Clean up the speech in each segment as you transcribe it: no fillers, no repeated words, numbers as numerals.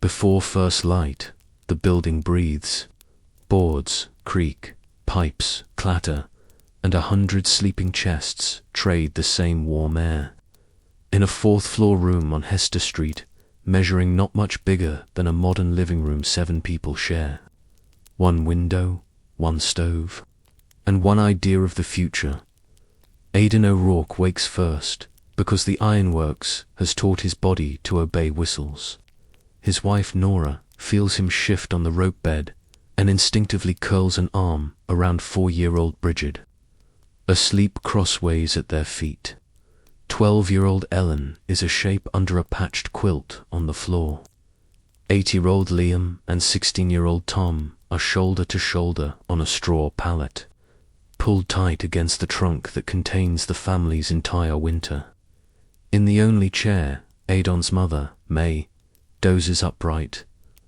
Before first light, the building breathes. Boards creak, pipes clatter, and 100 sleeping chests trade the same warm air. In a fourth-floor room on Hester Street, measuring not much bigger than a modern living room 7 people share. One window, one stove, and one idea of the future. Aidan O'Rourke wakes first, because the Ironworks has taught his body to obey whistles. His wife Nora feels him shift on the rope bed and instinctively curls an arm around 4-year-old Bridget. Asleep crossways at their feet, 12-year-old Ellen is a shape under a patched quilt on the floor. 8-year-old Liam and 16-year-old Tom are shoulder to shoulder on a straw pallet, pulled tight against the trunk that contains the family's entire winter. In the only chair, Aidan's mother, May, dozes upright,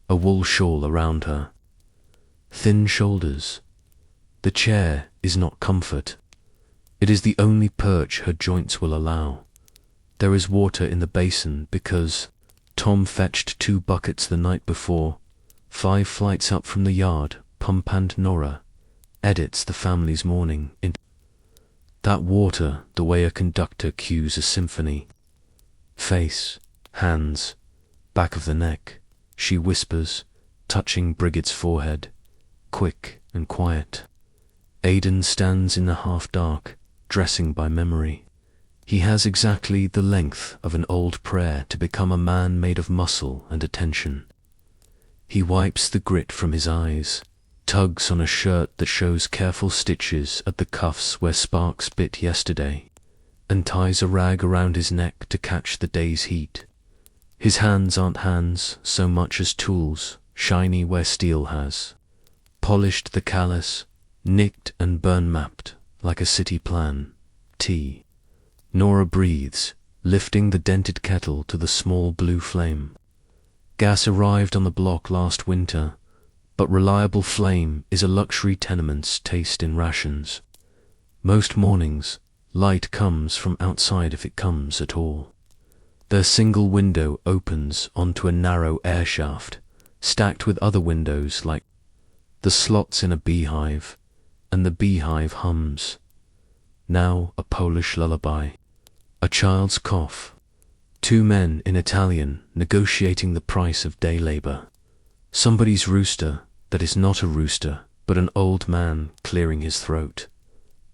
a wool shawl around her. Thin shoulders. The chair is not comfort. It is the only perch her joints will allow. There is water in the basin because Tom fetched 2 buckets the night before. 5 flights up from the yard, Pump and Nora edits the family's morning in that water the way a conductor cues a symphony. Face, hands, back of the neck, she whispers, touching Bridget's forehead, quick and quiet. Aidan stands in the half-dark, dressing by memory. He has exactly the length of an old prayer to become a man made of muscle and attention. He wipes the grit from his eyes, tugs on a shirt that shows careful stitches at the cuffs where sparks bit yesterday, and ties a rag around his neck to catch the day's heat. His hands aren't hands so much as tools, shiny where steel has. Polished the callous, nicked and burn-mapped like a city plan. Tea. Nora breathes, lifting the dented kettle to the small blue flame. Gas arrived on the block last winter, but reliable flame is a luxury tenement's taste in rations. Most mornings, light comes from outside if it comes at all. Their single window opens onto a narrow air shaft, stacked with other windows like the slots in a beehive, and the beehive hums. Now a Polish lullaby, a child's cough, 2 men in Italian negotiating the price of day labor, somebody's rooster that is not a rooster but an old man clearing his throat.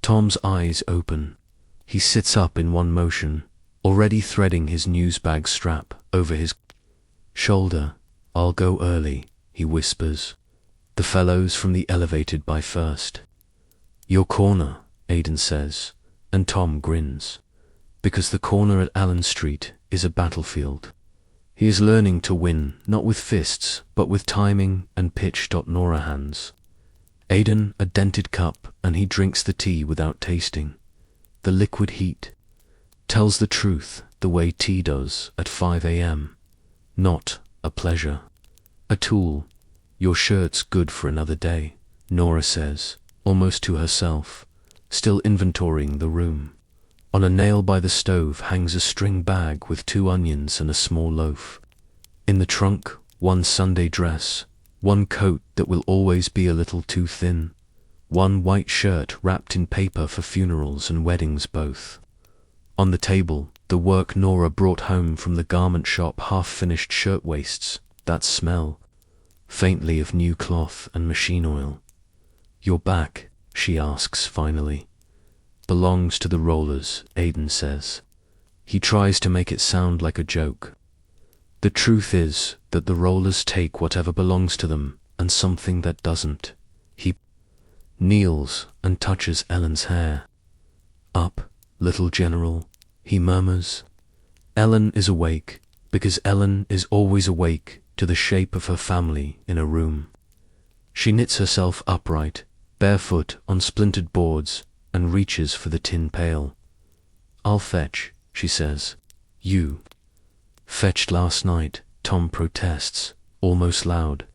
Tom's eyes open. He sits up in one motion, already threading his newsbag strap over his shoulder. I'll go early, he whispers. The fellows from the elevated by first. Your corner, Aidan says, and Tom grins, because the corner at Allen Street is a battlefield. He is learning to win, not with fists, but with timing and pitch. Nora hands Aidan a dented cup, and he drinks the tea without tasting. The liquid heat tells the truth the way tea does at 5 a.m. Not a pleasure. A tool. Your shirt's good for another day, Nora says, almost to herself, still inventorying the room. On a nail by the stove hangs a string bag with 2 onions and a small loaf. In the trunk, 1 Sunday dress, 1 coat that will always be a little too thin, 1 white shirt wrapped in paper for funerals and weddings both. On the table, the work Nora brought home from the garment shop, half-finished shirtwaists that smell faintly of new cloth and machine oil. Your back, she asks finally. Belongs to the rollers, Aidan says. He tries to make it sound like a joke. The truth is that the rollers take whatever belongs to them and something that doesn't. He kneels and touches Ellen's hair. Up, little general, he murmurs. Ellen is awake, because Ellen is always awake to the shape of her family in a room. She knits herself upright, barefoot on splintered boards, and reaches for the tin pail. I'll fetch, she says. You. Fetched last night, Tom protests, almost loud.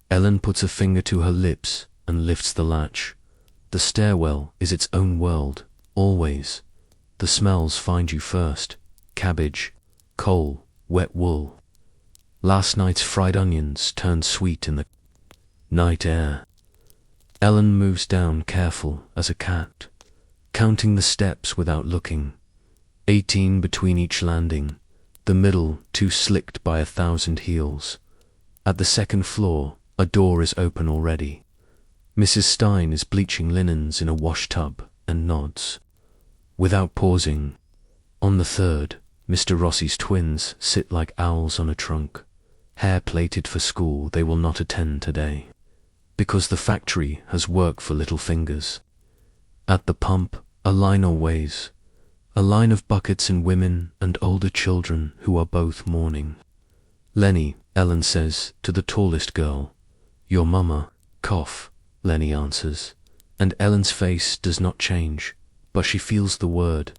Ellen puts a finger to her lips and lifts the latch. The stairwell is its own world, always. The smells find you first. Cabbage, coal, wet wool. Last night's fried onions turned sweet in the night air. Ellen moves down careful as a cat, counting the steps without looking. 18 between each landing, the middle too slicked by 1,000 heels. At the second floor, a door is open already. Mrs. Stein is bleaching linens in a wash tub and nods, without pausing. On the third, Mr. Rossi's twins sit like owls on a trunk, hair plaited for school they will not attend today, because the factory has work for little fingers. At the pump, a liner weighs, a line of buckets and women and older children who are both mourning. Lenny, Ellen says to the tallest girl. Your mama, cough, Lenny answers, and Ellen's face does not change, but she feels the word,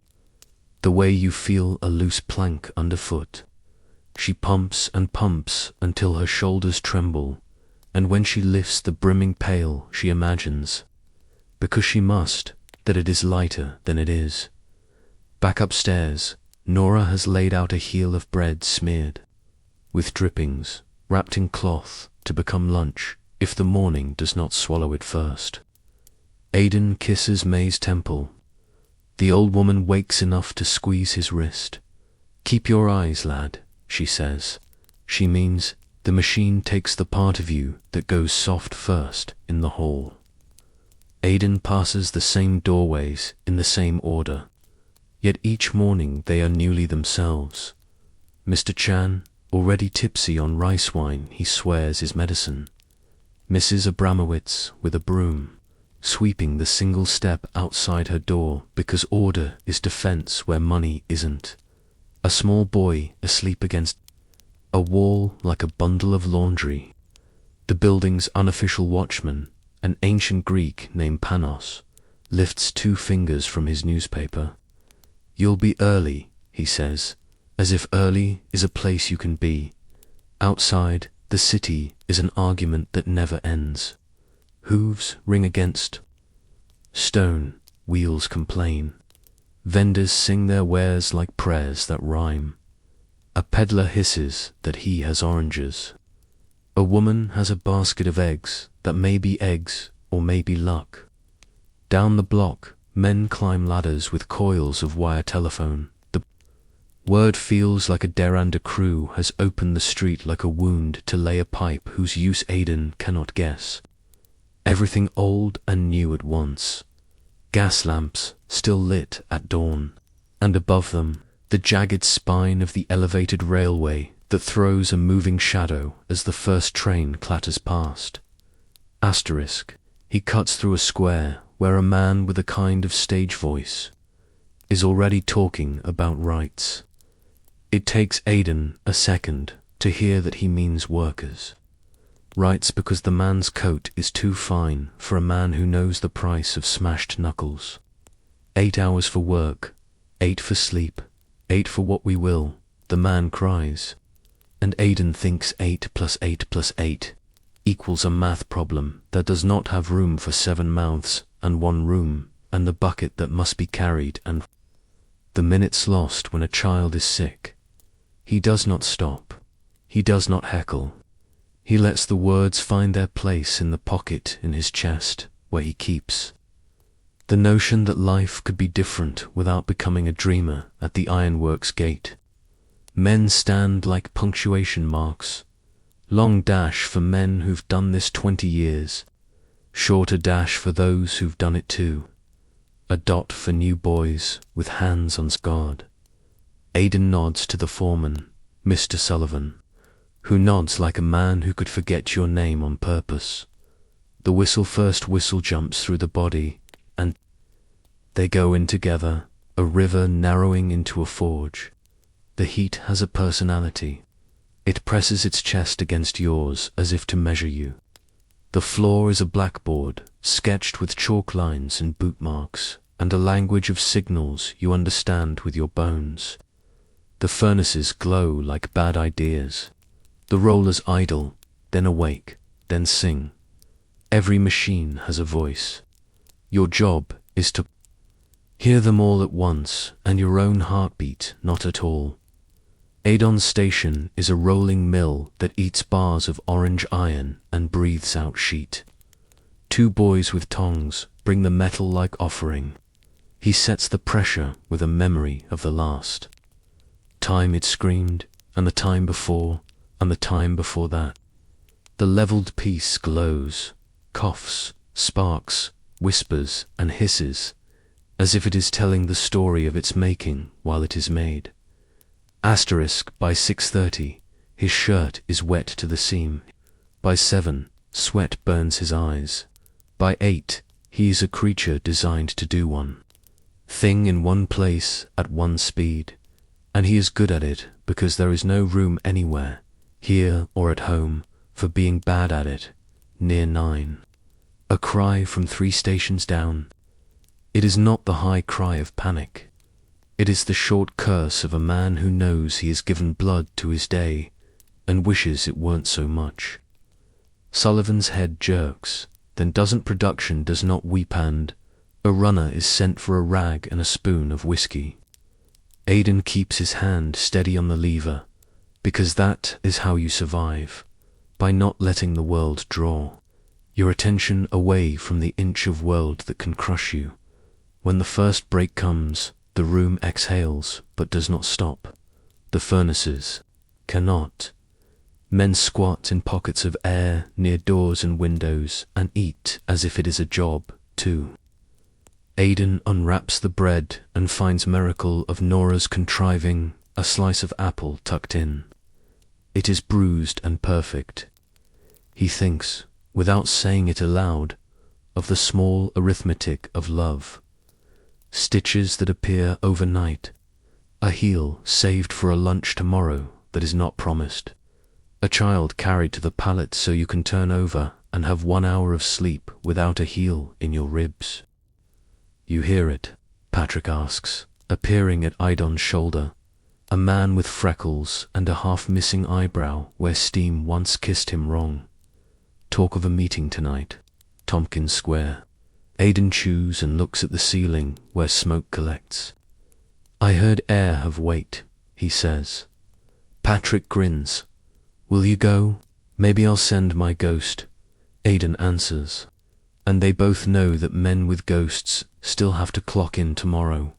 the way you feel a loose plank underfoot. She pumps and pumps until her shoulders tremble, and when she lifts the brimming pail she imagines, because she must, that it is lighter than it is. Back upstairs, Nora has laid out a heel of bread smeared with drippings, wrapped in cloth to become lunch if the morning does not swallow it first. Aidan kisses May's temple. The old woman wakes enough to squeeze his wrist. Keep your eyes, lad, she says. She means the machine takes the part of you that goes soft first in the hall. Aidan passes the same doorways in the same order, yet each morning they are newly themselves. Mr. Chan, already tipsy on rice wine he swears is medicine. Mrs. Abramowitz with a broom, sweeping the single step outside her door because order is defense where money isn't. A small boy asleep against a wall like a bundle of laundry. The building's unofficial watchman, an ancient Greek named Panos, lifts 2 fingers from his newspaper. You'll be early, he says, as if early is a place you can be. Outside, the city is an argument that never ends. Hooves ring against stone, wheels complain. Vendors sing their wares like prayers that rhyme. A peddler hisses that he has oranges. A woman has a basket of eggs that may be eggs or may be luck. Down the block, men climb ladders with coils of wire telephone. The word feels like a Deranda crew has opened the street like a wound to lay a pipe whose use Aidan cannot guess. Everything old and new at once. Gas lamps still lit at dawn, and above them, the jagged spine of the elevated railway that throws a moving shadow as the first train clatters past. Asterisk, he cuts through a square where a man with a kind of stage voice is already talking about rights. It takes Aidan a second to hear that he means workers. Rights because the man's coat is too fine for a man who knows the price of smashed knuckles. 8 hours for work, 8 for sleep, 8 for what we will, the man cries. And Aidan thinks 8 plus 8 plus 8 equals a math problem that does not have room for 7 mouths and 1 room, and the bucket that must be carried, and the minutes lost when a child is sick. He does not stop. He does not heckle. He lets the words find their place in the pocket in his chest where he keeps the notion that life could be different without becoming a dreamer at the Ironworks gate. Men stand like punctuation marks. Long dash for men who've done this 20 years. Shorter dash for those who've done it too. A dot for new boys with hands unscarred. Aidan nods to the foreman, Mr. Sullivan, who nods like a man who could forget your name on purpose. The first whistle jumps through the body, and they go in together, a river narrowing into a forge. The heat has a personality. It presses its chest against yours as if to measure you. The floor is a blackboard, sketched with chalk lines and boot marks, and a language of signals you understand with your bones. The furnaces glow like bad ideas. The rollers idle, then awake, then sing. Every machine has a voice. Your job is to hear them all at once, and your own heartbeat not at all. Adon's station is a rolling mill that eats bars of orange iron and breathes out sheet. Two boys with tongs bring the metal like offering. He sets the pressure with a memory of the last time it screamed, and the time before, and the time before that. The leveled piece glows, coughs, sparks, whispers, and hisses, as if it is telling the story of its making while it is made. Asterisk, by 6:30, his shirt is wet to the seam. By 7, sweat burns his eyes. By 8, he is a creature designed to do one thing in one place at one speed, and he is good at it because there is no room anywhere, here or at home, for being bad at it. Near 9. A cry from 3 stations down. It is not the high cry of panic. It is the short curse of a man who knows he has given blood to his day and wishes it weren't so much. Sullivan's head jerks, then production does not weep, and a runner is sent for a rag and a spoon of whiskey. Aidan keeps his hand steady on the lever, because that is how you survive, by not letting the world draw your attention away from the inch of world that can crush you. When the first break comes, the room exhales but does not stop. The furnaces cannot. Men squat in pockets of air near doors and windows and eat as if it is a job, too. Aidan unwraps the bread and finds miracle of Nora's contriving a slice of apple tucked in. It is bruised and perfect. He thinks, without saying it aloud, of the small arithmetic of love. Stitches that appear overnight, a heel saved for a lunch tomorrow that is not promised, a child carried to the pallet so you can turn over and have 1 hour of sleep without a heel in your ribs. You hear it, Patrick asks, appearing at Idon's shoulder, a man with freckles and a half-missing eyebrow where steam once kissed him wrong. Talk of a meeting tonight, Tompkins Square. Aidan chews and looks at the ceiling where smoke collects. I heard air have weight, he says. Patrick grins. Will you go? Maybe I'll send my ghost, Aidan answers. And they both know that men with ghosts still have to clock in tomorrow,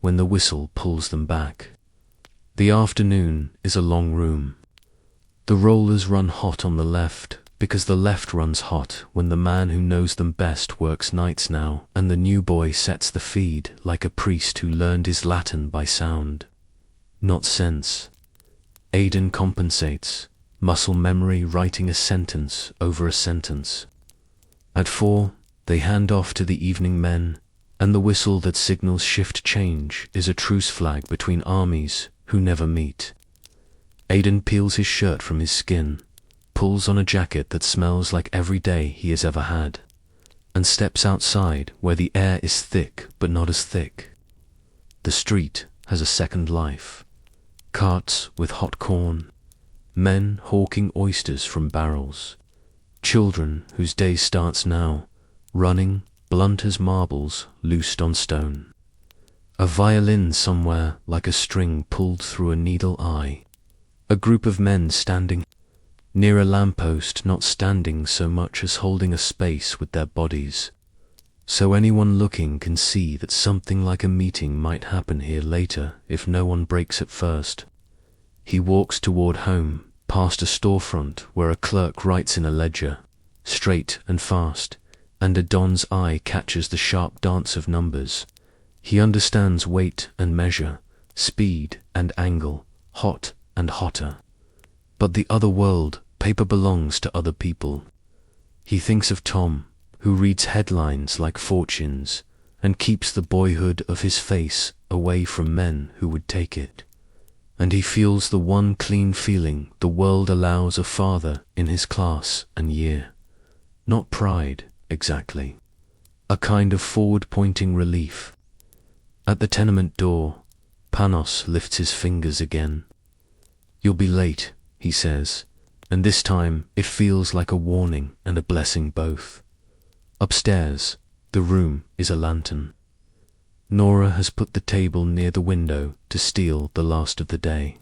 when the whistle pulls them back. The afternoon is a long room. The rollers run hot on the left, because the left runs hot when the man who knows them best works nights now, and the newsboy sets the feed like a priest who learned his Latin by sound, not sense. Aidan compensates, muscle memory writing a sentence over a sentence. At 4, they hand off to the evening men, and the whistle that signals shift change is a truce flag between armies who never meet. Aidan peels his shirt from his skin, pulls on a jacket that smells like every day he has ever had, and steps outside where the air is thick but not as thick. The street has a second life. Carts with hot corn, men hawking oysters from barrels, children whose day starts now, running, blunt as marbles loosed on stone. A violin somewhere like a string pulled through a needle eye. A group of men standing near a lamppost, not standing so much as holding a space with their bodies, so anyone looking can see that something like a meeting might happen here later if no one breaks at first. He walks toward home, past a storefront where a clerk writes in a ledger, straight and fast, and a don's eye catches the sharp dance of numbers. He understands weight and measure, speed and angle, hot and hotter. But the other world, paper belongs to other people. He thinks of Tom, who reads headlines like fortunes, and keeps the boyhood of his face away from men who would take it. And he feels the one clean feeling the world allows a father in his class and year. Not pride, exactly. A kind of forward-pointing relief. At the tenement door, Panos lifts his fingers again. You'll be late, he says, and this time it feels like a warning and a blessing both. Upstairs, the room is a lantern. Nora has put the table near the window to steal the last of the day.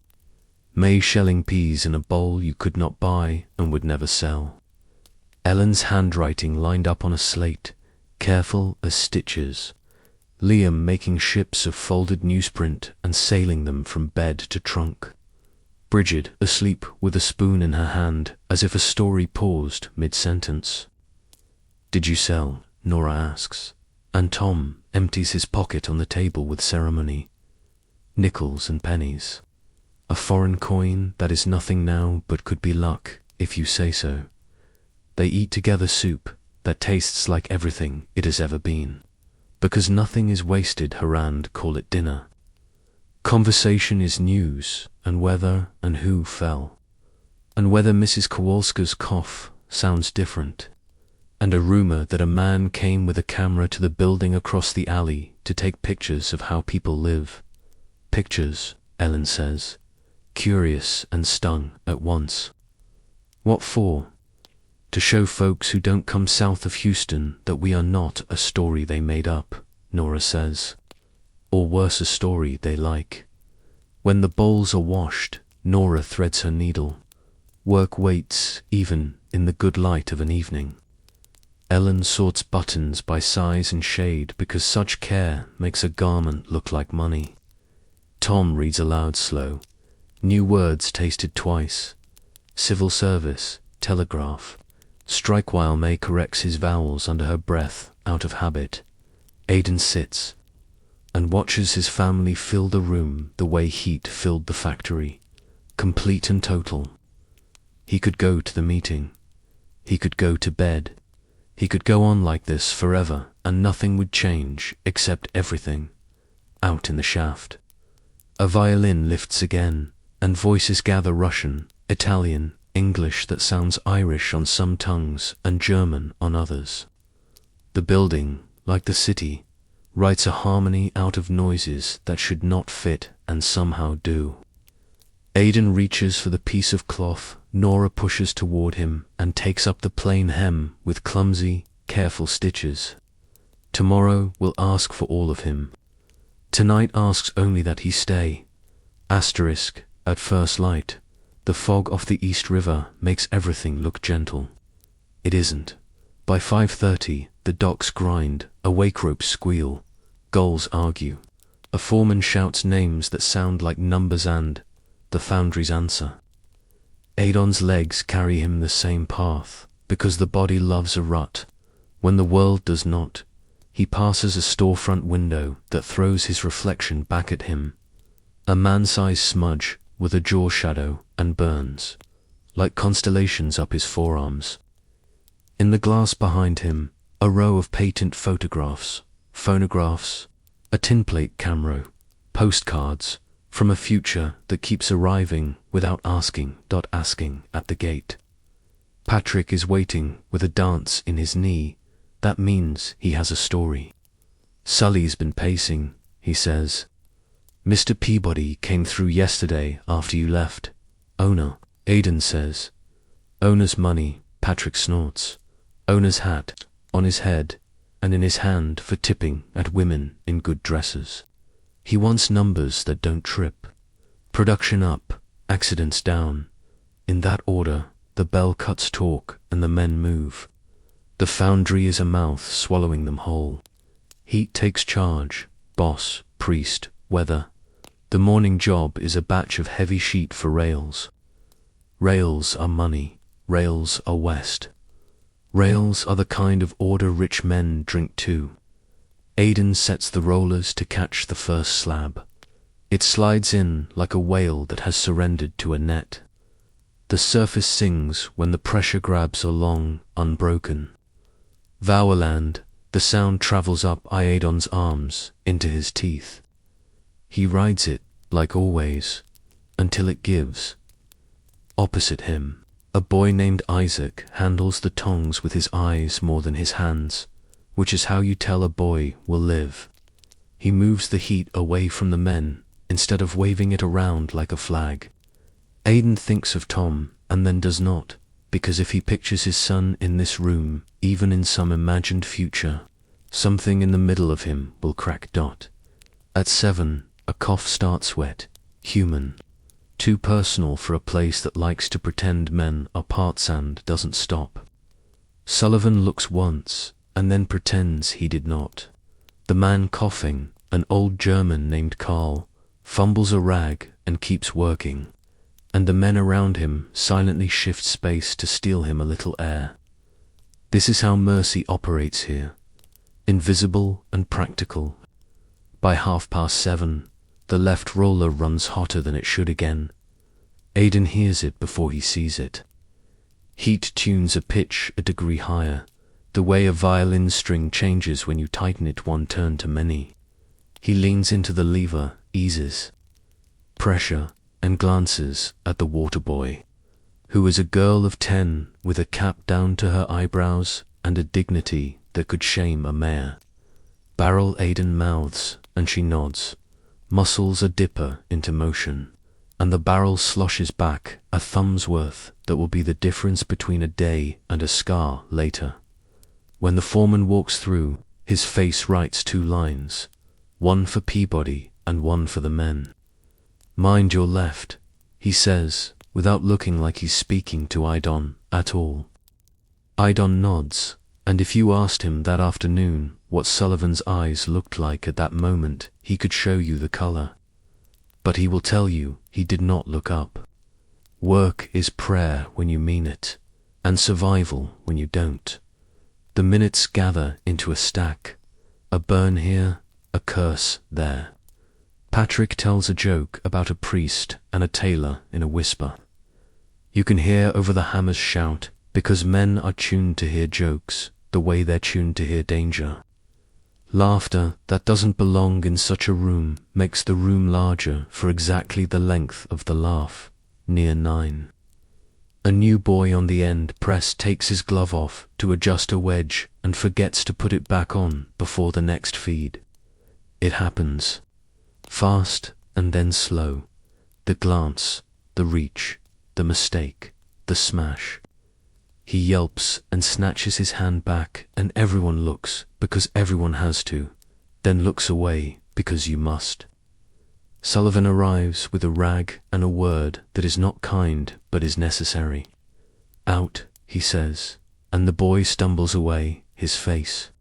May shelling peas in a bowl you could not buy and would never sell. Ellen's handwriting lined up on a slate, careful as stitches. Liam making ships of folded newsprint and sailing them from bed to trunk. Bridget asleep with a spoon in her hand, as if a story paused mid-sentence. "Did you sell?" Nora asks, and Tom empties his pocket on the table with ceremony. Nickels and pennies. A foreign coin that is nothing now but could be luck, if you say so. They eat together soup that tastes like everything it has ever been. Because nothing is wasted, Harand call it dinner. Conversation is news, and whether and who fell. And whether Mrs. Kowalska's cough sounds different. And a rumor that a man came with a camera to the building across the alley to take pictures of how people live. Pictures, Ellen says, curious and stung at once. What for? To show folks who don't come south of Houston that we are not a story they made up, Nora says. Or worse, a story they like. When the bowls are washed, Nora threads her needle. Work waits even in the good light of an evening. Ellen sorts buttons by size and shade because such care makes a garment look like money. Tom reads aloud slow. New words tasted twice. Civil service, telegraph. Strike while May corrects his vowels under her breath out of habit. Aidan sits and watches his family fill the room the way heat filled the factory, complete and total. He could go to the meeting. He could go to bed. He could go on like this forever and nothing would change except everything. Out in the shaft. A violin lifts again and voices gather Russian, Italian, English that sounds Irish on some tongues and German on others. The building, like the city, writes a harmony out of noises that should not fit and somehow do. Aidan reaches for the piece of cloth Nora pushes toward him and takes up the plain hem with clumsy, careful stitches. Tomorrow will ask for all of him. Tonight asks only that he stay. Asterisk, at first light. The fog off the East River makes everything look gentle. It isn't. By 5:30, the docks grind, a wake ropes squeal, gulls argue. A foreman shouts names that sound like numbers and the foundries answer. Aidan's legs carry him the same path, because the body loves a rut. When the world does not, he passes a storefront window that throws his reflection back at him. A man-sized smudge with a jaw shadow and burns, like constellations up his forearms. In the glass behind him, a row of patent photographs, phonographs, a tinplate camera, postcards from a future that keeps arriving without asking at the gate. Patrick is waiting with a dance in his knee. That means he has a story. Sully's been pacing, he says. Mr. Peabody came through yesterday after you left. Owner, Aidan says. Owner's money, Patrick snorts. Owner's hat, on his head, and in his hand for tipping at women in good dresses. He wants numbers that don't trip. Production up, accidents down. In that order, the bell cuts talk and the men move. The foundry is a mouth swallowing them whole. Heat takes charge, boss, priest, weather. The morning job is a batch of heavy sheet for rails. Rails are money, rails are west. Rails are the kind of order rich men drink too. Aidan sets the rollers to catch the first slab. It slides in like a whale that has surrendered to a net. The surface sings when the pressure grabs are long, unbroken. Vowerland, the sound travels up Aidan's arms into his teeth. He rides it, like always, until it gives. Opposite him, a boy named Isaac handles the tongs with his eyes more than his hands, which is how you tell a boy will live. He moves the heat away from the men, instead of waving it around like a flag. Aidan thinks of Tom, and then does not, because if he pictures his son in this room, even in some imagined future, something in the middle of him will crack. At 7, a cough starts wet, human. Too personal for a place that likes to pretend men are parts and doesn't stop. Sullivan looks once, and then pretends he did not. The man coughing, an old German named Karl, fumbles a rag and keeps working, and the men around him silently shift space to steal him a little air. This is how mercy operates here, invisible and practical. By 7:30, the left roller runs hotter than it should again. Aidan hears it before he sees it. Heat tunes a pitch a degree higher, the way a violin string changes when you tighten it one turn to many. He leans into the lever, eases pressure, and glances at the water boy, who is a girl of 10 with a cap down to her eyebrows and a dignity that could shame a mayor. Barrel Aidan mouths, and she nods, muscles a dipper into motion, and the barrel sloshes back a thumb's worth that will be the difference between a day and a scar later. When the foreman walks through, his face writes 2 lines, one for Peabody and one for the men. "Mind your left," he says, without looking like he's speaking to Aidan at all. Aidan nods, and if you asked him that afternoon what Sullivan's eyes looked like at that moment, he could show you the color. But he will tell you he did not look up. Work is prayer when you mean it, and survival when you don't. The minutes gather into a stack, a burn here, a curse there. Patrick tells a joke about a priest and a tailor in a whisper. You can hear over the hammer's shout, because men are tuned to hear jokes the way they're tuned to hear danger. Laughter that doesn't belong in such a room makes the room larger for exactly the length of the laugh, near 9. A new boy on the end press takes his glove off to adjust a wedge and forgets to put it back on before the next feed. It happens. Fast and then slow. The glance, the reach, the mistake, the smash. He yelps and snatches his hand back, and everyone looks because everyone has to, then looks away because you must. Sullivan arrives with a rag and a word that is not kind but is necessary. "Out," he says, and the boy stumbles away, his face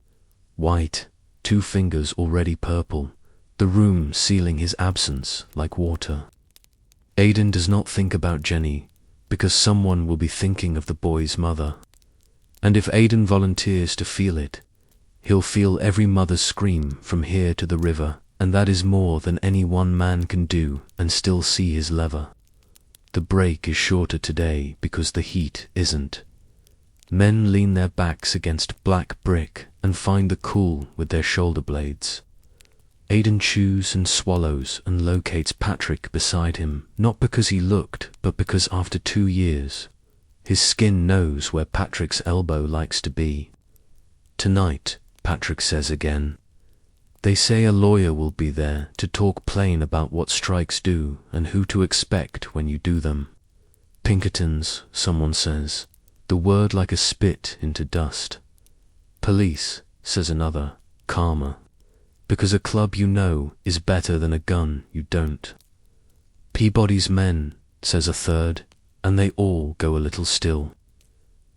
white, 2 fingers already purple, the room sealing his absence like water. Aidan does not think about Jenny, because someone will be thinking of the boy's mother. And if Aidan volunteers to feel it, he'll feel every mother's scream from here to the river, and that is more than any one man can do and still see his lever. The break is shorter today because the heat isn't. Men lean their backs against black brick and find the cool with their shoulder blades. Aidan chews and swallows and locates Patrick beside him, not because he looked, but because after 2 years, his skin knows where Patrick's elbow likes to be. "Tonight," Patrick says again. They say a lawyer will be there to talk plain about what strikes do and who to expect when you do them. "Pinkertons," someone says, the word like a spit into dust. "Police," says another, calmer, because a club you know is better than a gun you don't. "Peabody's men," says a third, and they all go a little still.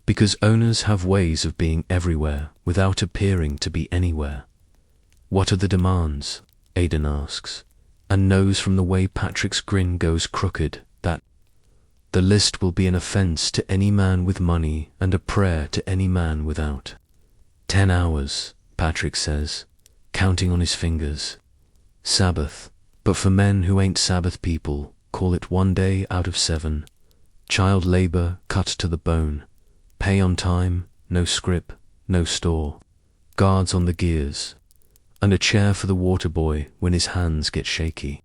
Because owners have ways of being everywhere without appearing to be anywhere. "What are the demands?" Aidan asks, and knows from the way Patrick's grin goes crooked that the list will be an offense to any man with money and a prayer to any man without. 10 hours, Patrick says, counting on his fingers. Sabbath, but for men who ain't Sabbath people, call it 1 day out of 7. Child labor cut to the bone. Pay on time, no scrip, no store. Guards on the gears. And a chair for the water boy when his hands get shaky.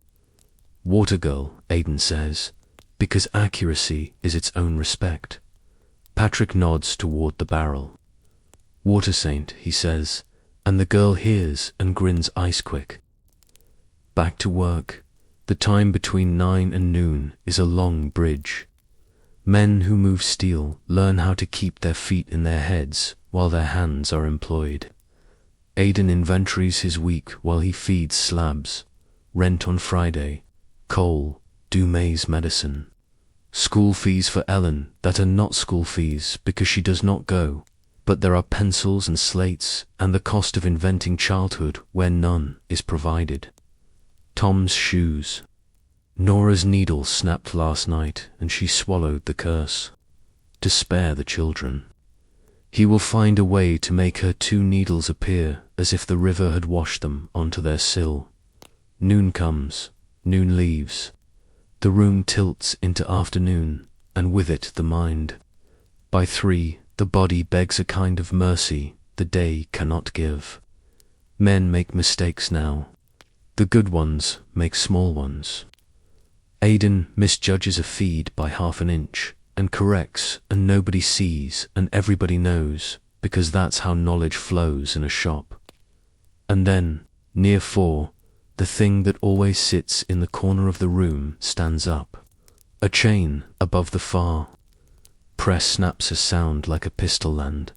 Water girl, Aidan says, because accuracy is its own respect. Patrick nods toward the barrel. Water saint, he says, and the girl hears and grins ice quick. Back to work. The time between 9 and noon is a long bridge. Men who move steel learn how to keep their feet in their heads while their hands are employed. Aidan inventories his week while he feeds slabs. Rent on Friday. Coal, Dumay's medicine. School fees for Ellen that are not school fees because she does not go, but there are pencils and slates and the cost of inventing childhood where none is provided. Tom's shoes. Nora's needle snapped last night and she swallowed the curse. To spare the children. He will find a way to make her 2 needles appear as if the river had washed them onto their sill. Noon comes, noon leaves. The room tilts into afternoon, and with it the mind. By 3, the body begs a kind of mercy the day cannot give. Men make mistakes now. The good ones make small ones. Aidan misjudges a feed by half an inch, and corrects, and nobody sees, and everybody knows, because that's how knowledge flows in a shop. And then, near 4, the thing that always sits in the corner of the room stands up. A chain above the far. Press snaps a sound like a pistol land.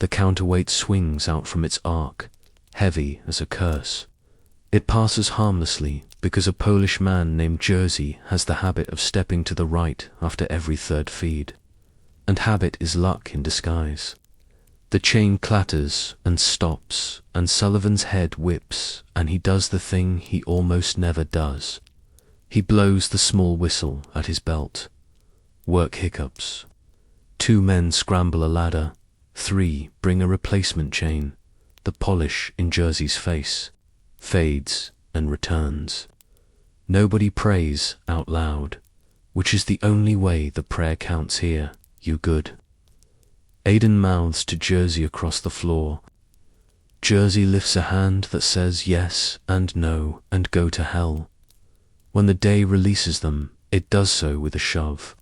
The counterweight swings out from its arc, heavy as a curse. It passes harmlessly because a Polish man named Jersey has the habit of stepping to the right after every 3rd feed. And habit is luck in disguise. The chain clatters and stops, and Sullivan's head whips, and he does the thing he almost never does. He blows the small whistle at his belt. Work hiccups. 2 men scramble a ladder. 3 bring a replacement chain. The polish in Jersey's face fades and returns. Nobody prays out loud, which is the only way the prayer counts here, you good. Aidan mouths to Jersey across the floor. Jersey lifts a hand that says yes and no and go to hell. When the day releases them, it does so with a shove.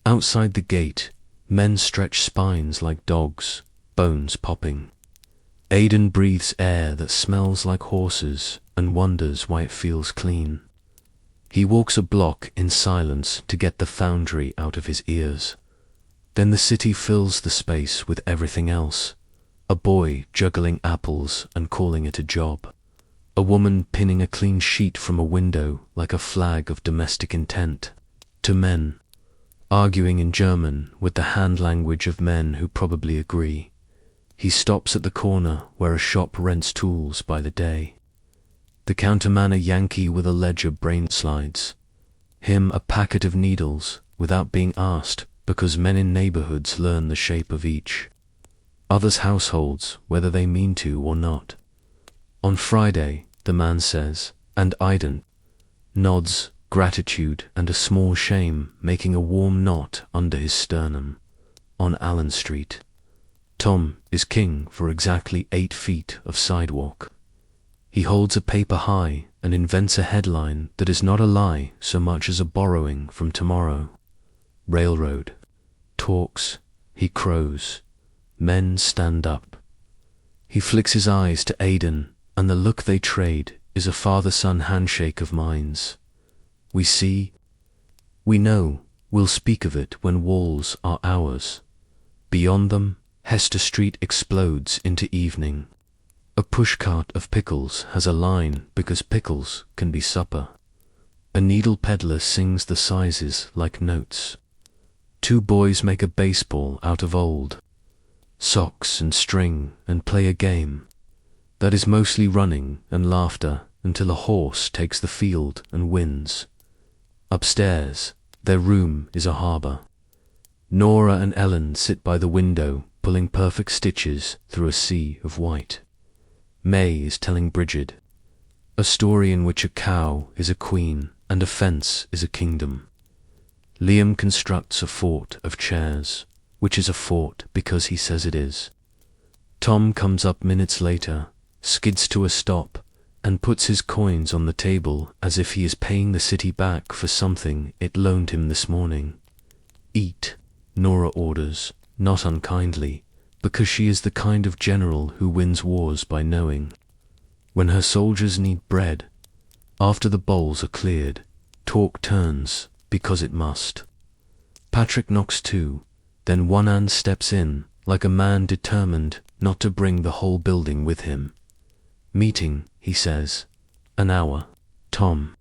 Outside the gate, men stretch spines like dogs, bones popping. Aidan breathes air that smells like horses and wonders why it feels clean. He walks a block in silence to get the foundry out of his ears. Then the city fills the space with everything else. A boy juggling apples and calling it a job. A woman pinning a clean sheet from a window like a flag of domestic intent. To men, arguing in German with the hand language of men who probably agree. He stops at the corner where a shop rents tools by the day. The counterman a Yankee with a ledger brain slides. Him a packet of needles without being asked, because men in neighborhoods learn the shape of each. Others households, whether they mean to or not. On Friday, the man says, and Aidan nods, gratitude and a small shame making a warm knot under his sternum. On Allen Street. Tom is king for exactly 8 feet of sidewalk. He holds a paper high and invents a headline that is not a lie so much as a borrowing from tomorrow. Railroad. Talks. He crows. Men stand up. He flicks his eyes to Aidan, and the look they trade is a father-son handshake of minds. We see. We know. We'll speak of it when walls are ours. Beyond them, Hester Street explodes into evening. A pushcart of pickles has a line because pickles can be supper. A needle peddler sings the sizes like notes. 2 boys make a baseball out of old socks and string and play a game that is mostly running and laughter until a horse takes the field and wins. Upstairs, their room is a harbour. Nora and Ellen sit by the window pulling perfect stitches through a sea of white. May is telling Bridget a story in which a cow is a queen and a fence is a kingdom. Liam constructs a fort of chairs, which is a fort because he says it is. Tom comes up minutes later, skids to a stop, and puts his coins on the table as if he is paying the city back for something it loaned him this morning. Eat, Nora orders, not unkindly, because she is the kind of general who wins wars by knowing. When her soldiers need bread, after the bowls are cleared, talk turns, because it must. Patrick knocks 2, then Wanan steps in, like a man determined not to bring the whole building with him. Meeting, he says. An hour. Tom.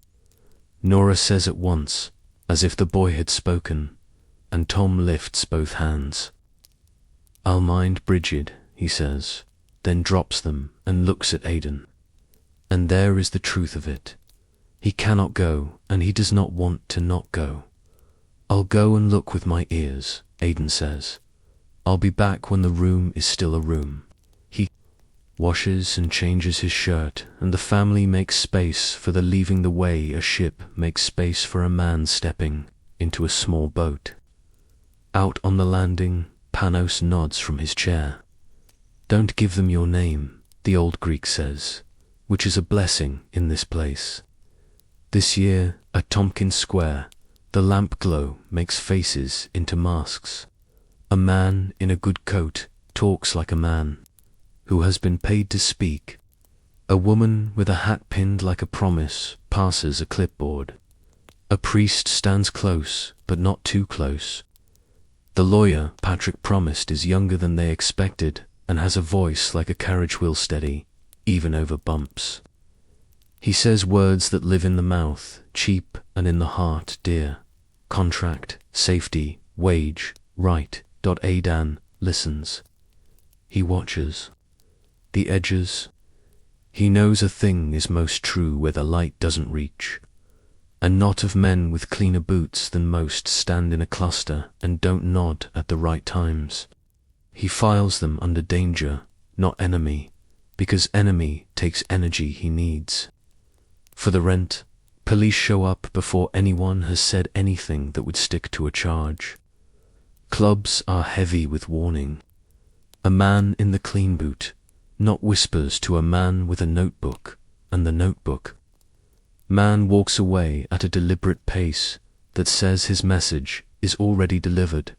Nora says at once, as if the boy had spoken, and Tom lifts both hands. "I'll mind Bridget," he says, then drops them and looks at Aidan. And there is the truth of it. He cannot go, and he does not want to not go. "I'll go and look with my ears," Aidan says. "I'll be back when the room is still a room." He washes and changes his shirt, and the family makes space for the leaving the way a ship makes space for a man stepping into a small boat. Out on the landing, Panos nods from his chair. "Don't give them your name," the old Greek says, which is a blessing in this place. This year, at Tompkins Square, the lamp glow makes faces into masks. A man in a good coat talks like a man who has been paid to speak. A woman with a hat pinned like a promise passes a clipboard. A priest stands close, but not too close. The lawyer Patrick promised is younger than they expected and has a voice like a carriage wheel steady, even over bumps. He says words that live in the mouth, cheap, and in the heart dear. Contract, safety, wage, right. Aidan listens. He watches. The edges. He knows a thing is most true where the light doesn't reach. A knot of men with cleaner boots than most stand in a cluster and don't nod at the right times. He files them under danger, not enemy, because enemy takes energy he needs. For the rent, police show up before anyone has said anything that would stick to a charge. Clubs are heavy with warning. A man in the clean boot not whispers to a man with a notebook and the notebook. Man walks away at a deliberate pace that says his message is already delivered,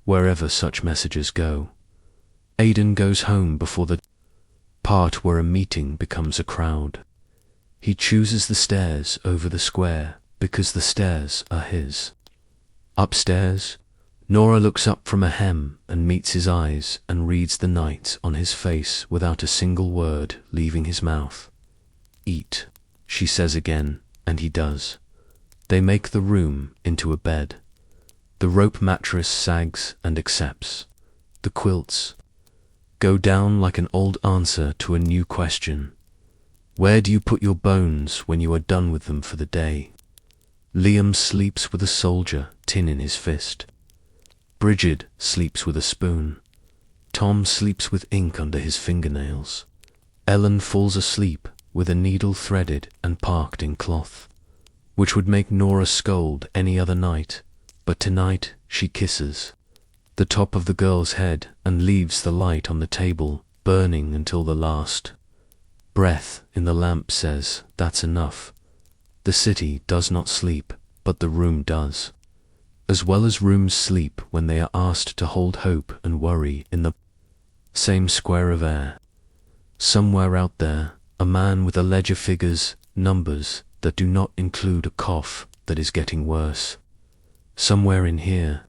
wherever such messages go. Aidan goes home before the part where a meeting becomes a crowd. He chooses the stairs over the square because the stairs are his. Upstairs, Nora looks up from a hem and meets his eyes and reads the night on his face without a single word leaving his mouth. "Eat," she says again, and he does. They make the room into a bed. The rope mattress sags and accepts. The quilts go down like an old answer to a new question. Where do you put your bones when you are done with them for the day? Liam sleeps with a soldier tin in his fist. Bridget sleeps with a spoon. Tom sleeps with ink under his fingernails. Ellen falls asleep with a needle threaded and parked in cloth, which would make Nora scold any other night, but tonight she kisses the top of the girl's head and leaves the light on the table burning until the last breath in the lamp says, "That's enough." The city does not sleep, but the room does. As well as rooms sleep when they are asked to hold hope and worry in the same square of air. Somewhere out there, a man with a ledger figures numbers that do not include a cough that is getting worse. Somewhere in here,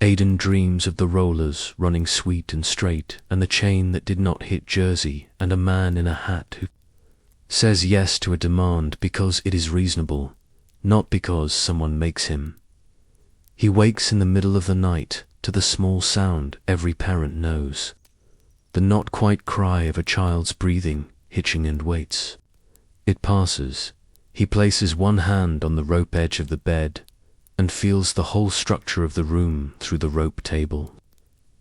Aidan dreams of the rollers running sweet and straight and the chain that did not hit Jersey and a man in a hat who says yes to a demand because it is reasonable, not because someone makes him. He wakes in the middle of the night to the small sound every parent knows. The not quite cry of a child's breathing, hitching and waits. It passes. He places one hand on the rope edge of the bed and feels the whole structure of the room through the rope table.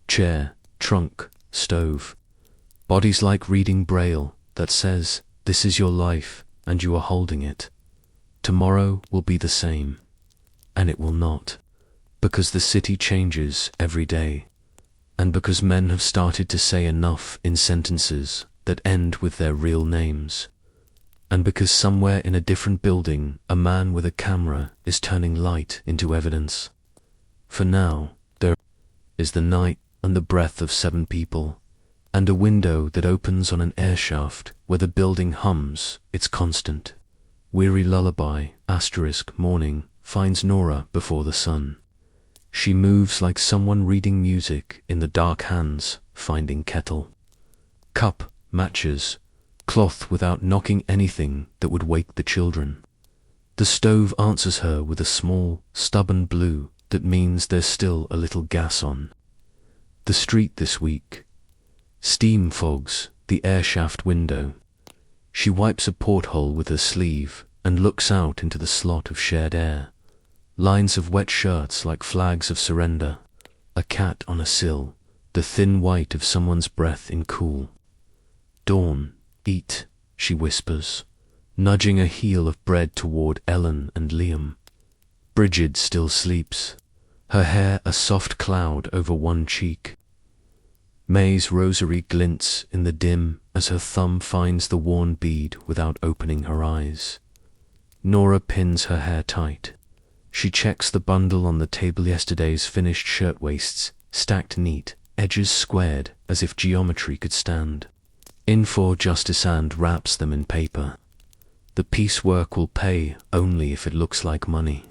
Chair, trunk, stove. Bodies like reading Braille that says, "This is your life and you are holding it. Tomorrow will be the same." And it will not. Because the city changes every day, and because men have started to say enough in sentences that end with their real names, and because somewhere in a different building a man with a camera is turning light into evidence. For now, there is the night and the breath of 7 people, and a window that opens on an air shaft where the building hums its constant, weary lullaby, morning, finds Nora before the sun. She moves like someone reading music in the dark hands, finding kettle, cup, matches, cloth without knocking anything that would wake the children. The stove answers her with a small, stubborn blue that means there's still a little gas on. The street this week. Steam fogs the airshaft window. She wipes a porthole with her sleeve and looks out into the slot of shared air. Lines of wet shirts like flags of surrender. A cat on a sill, the thin white of someone's breath in cool. Dawn, eat, she whispers, nudging a heel of bread toward Ellen and Liam. Bridget still sleeps, her hair a soft cloud over one cheek. May's rosary glints in the dim as her thumb finds the worn bead without opening her eyes. Nora pins her hair tight. She checks the bundle on the table, yesterday's finished shirtwaists, stacked neat, edges squared as if geometry could stand. In for Justice and wraps them in paper. The piecework will pay only if it looks like money.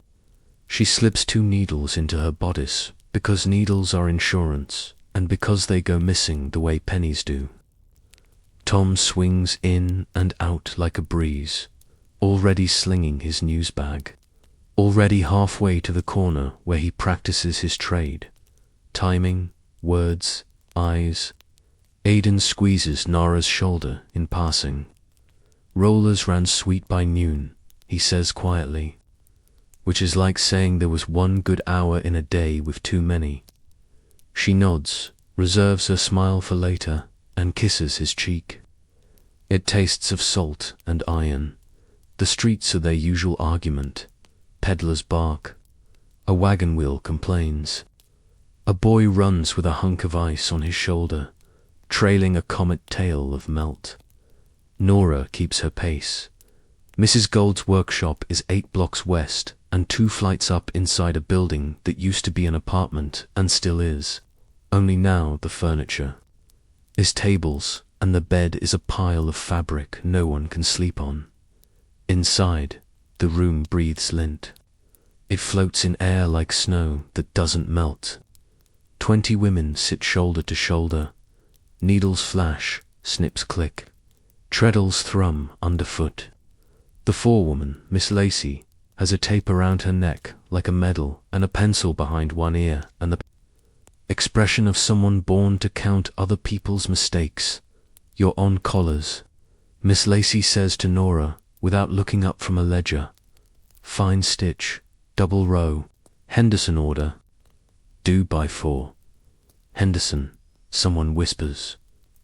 She slips 2 needles into her bodice because needles are insurance and because they go missing the way pennies do. Tom swings in and out like a breeze, already slinging his news bag, already halfway to the corner where he practices his trade. Timing, words, eyes. Aidan squeezes Nara's shoulder in passing. Rollers ran sweet by noon, he says quietly, which is like saying there was 1 good hour in a day with too many. She nods, reserves her smile for later, and kisses his cheek. It tastes of salt and iron. The streets are their usual argument. Peddlers bark. A wagon wheel complains. A boy runs with a hunk of ice on his shoulder, trailing a comet tail of melt. Nora keeps her pace. Mrs. Gold's workshop is 8 blocks west and 2 flights up inside a building that used to be an apartment and still is. Only now the furniture is tables and the bed is a pile of fabric no one can sleep on. Inside, the room breathes lint. It floats in air like snow that doesn't melt. 20 women sit shoulder to shoulder. Needles flash, snips click. Treadles thrum underfoot. The forewoman, Miss Lacey, has a tape around her neck like a medal and a pencil behind one ear and the expression of someone born to count other people's mistakes. You're on collars, Miss Lacey says to Nora without looking up from a ledger. Fine stitch, double row, Henderson order. Due by 4. Henderson, someone whispers.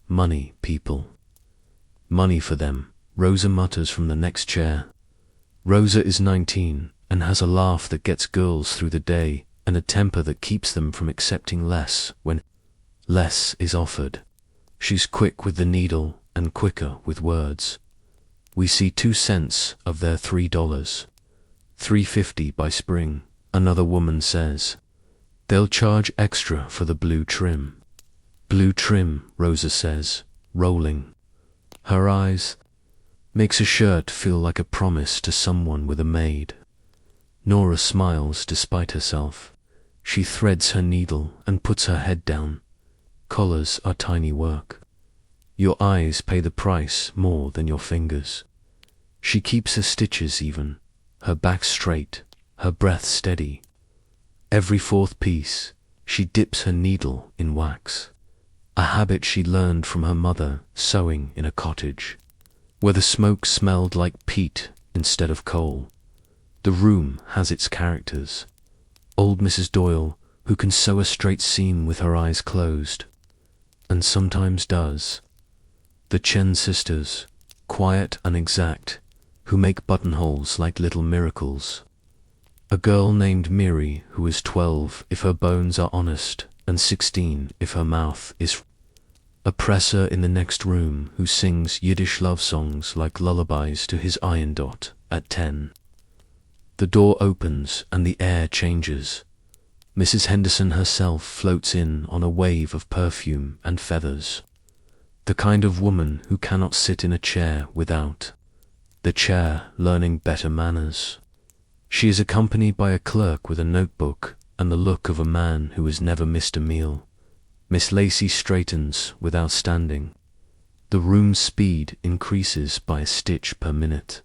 Money, people. Money for them, Rosa mutters from the next chair. Rosa is 19 and has a laugh that gets girls through the day and a temper that keeps them from accepting less when less is offered. She's quick with the needle and quicker with words. We see 2 cents of their $3. $3.50 by spring, another woman says. They'll charge extra for the blue trim. Blue trim, Rosa says, rolling. Her eyes makes a shirt feel like a promise to someone with a maid. Nora smiles despite herself. She threads her needle and puts her head down. Collars are tiny work. Your eyes pay the price more than your fingers. She keeps her stitches even, her back straight, her breath steady. Every 4th piece, she dips her needle in wax, a habit she learned from her mother sewing in a cottage, where the smoke smelled like peat instead of coal. The room has its characters. Old Mrs. Doyle, who can sew a straight seam with her eyes closed, and sometimes does. The Chen sisters, quiet and exact, who make buttonholes like little miracles. A girl named Miri who is 12 if her bones are honest and 16 if her mouth is. A presser in the next room who sings Yiddish love songs like lullabies to his iron dot at 10. The door opens and the air changes. Mrs. Henderson herself floats in on a wave of perfume and feathers. The kind of woman who cannot sit in a chair without the chair learning better manners. She is accompanied by a clerk with a notebook and the look of a man who has never missed a meal. Miss Lacey straightens without standing. The room's speed increases by a stitch per minute.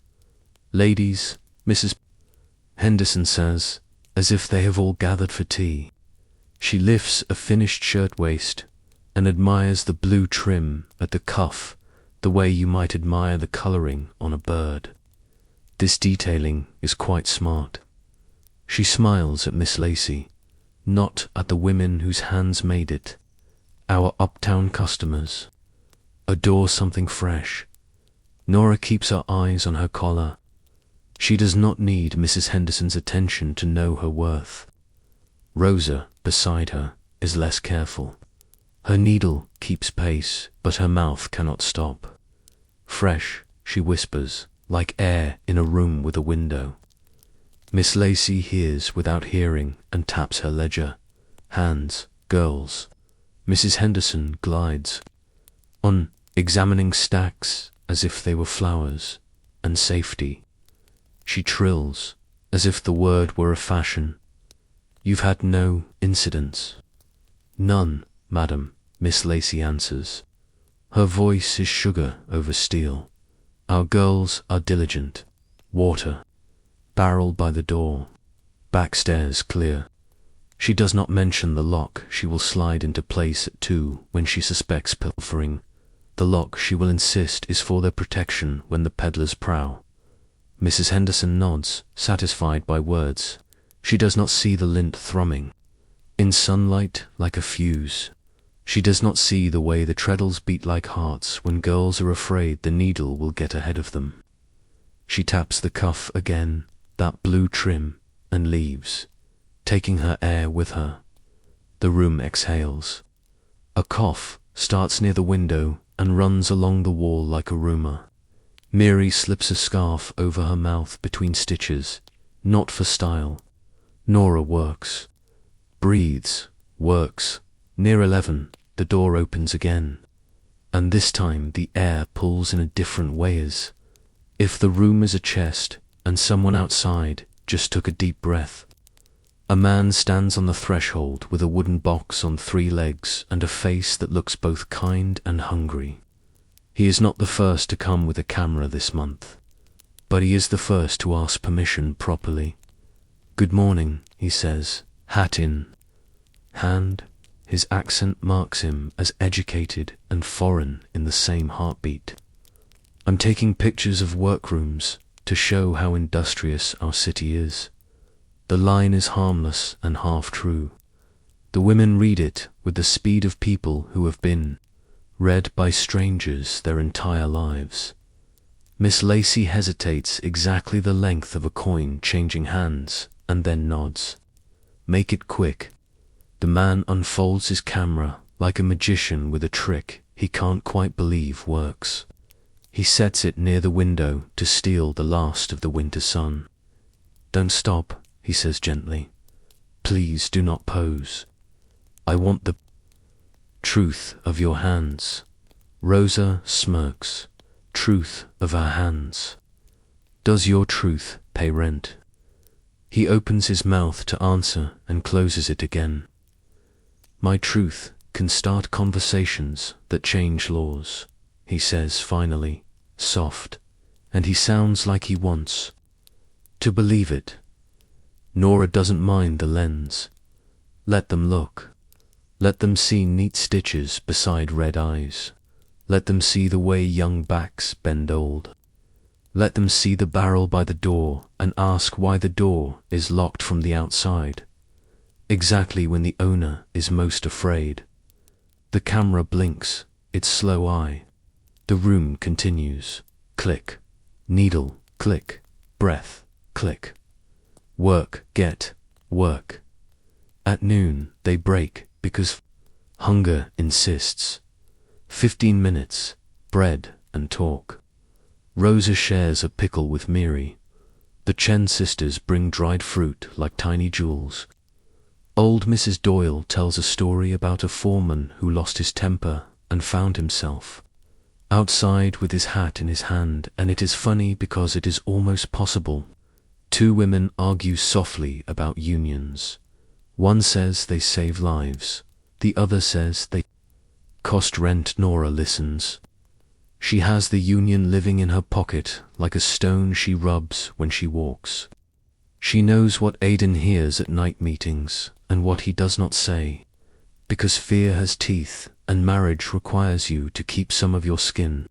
Ladies, Mrs. Henderson says, as if they have all gathered for tea. She lifts a finished shirtwaist and admires the blue trim at the cuff the way you might admire the colouring on a bird. This detailing is quite smart. She smiles at Miss Lacey, not at the women whose hands made it. Our uptown customers adore something fresh. Nora keeps her eyes on her collar. She does not need Mrs. Henderson's attention to know her worth. Rosa, beside her, is less careful. Her needle keeps pace, but her mouth cannot stop. Fresh, she whispers, like air in a room with a window. Miss Lacey hears without hearing and taps her ledger. Hands, girls. Mrs. Henderson glides on, examining stacks as if they were flowers, and safety. She trills, as if the word were a fashion. You've had no incidents? None, madam, Miss Lacey answers. Her voice is sugar over steel. Our girls are diligent. Water. Barrel by the door. Backstairs clear. She does not mention the lock she will slide into place at 2 when she suspects pilfering. The lock, she will insist, is for their protection when the peddlers prowl. Mrs. Henderson nods, satisfied by words. She does not see the lint thrumming in sunlight like a fuse. She does not see the way the treadles beat like hearts when girls are afraid the needle will get ahead of them. She taps the cuff again, that blue trim, and leaves, taking her air with her. The room exhales. A cough starts near the window and runs along the wall like a rumour. Mary slips a scarf over her mouth between stitches, not for style. Nora works, breathes, works. Near 11, the door opens again, and this time the air pulls in a different way, as if the room is a chest and someone outside just took a deep breath. A man stands on the threshold with a wooden box on 3 legs and a face that looks both kind and hungry. He is not the first to come with a camera this month, but he is the first to ask permission properly. Good morning, he says, hat in hand. His accent marks him as educated and foreign in the same heartbeat. I'm taking pictures of workrooms to show how industrious our city is. The line is harmless and half true. The women read it with the speed of people who have been read by strangers their entire lives. Miss Lacey hesitates exactly the length of a coin changing hands and then nods. Make it quick. The man unfolds his camera like a magician with a trick he can't quite believe works. He sets it near the window to steal the last of the winter sun. Don't stop, he says gently. Please do not pose. I want the truth of your hands. Rosa smirks. Truth of our hands. Does your truth pay rent? He opens his mouth to answer and closes it again. My truth can start conversations that change laws, he says finally, soft, and he sounds like he wants to believe it. Nora doesn't mind the lens. Let them look. Let them see neat stitches beside red eyes. Let them see the way young backs bend old. Let them see the barrel by the door and ask why the door is locked from the outside. Exactly when the owner is most afraid. The camera blinks its slow eye. The room continues. Click. Needle. Click. Breath. Click. Work. Get. Work. At noon they break because hunger insists. 15 minutes. Bread and talk. Rosa shares a pickle with Miri. The Chen sisters bring dried fruit like tiny jewels. Old Mrs. Doyle tells a story about a foreman who lost his temper and found himself outside with his hat in his hand, and it is funny because it is almost possible. 2 women argue softly about unions. One says they save lives. The other says they cost rent. Nora listens. She has the union living in her pocket like a stone she rubs when she walks. She knows what Aidan hears at night meetings and what he does not say, because fear has teeth and marriage requires you to keep some of your skin.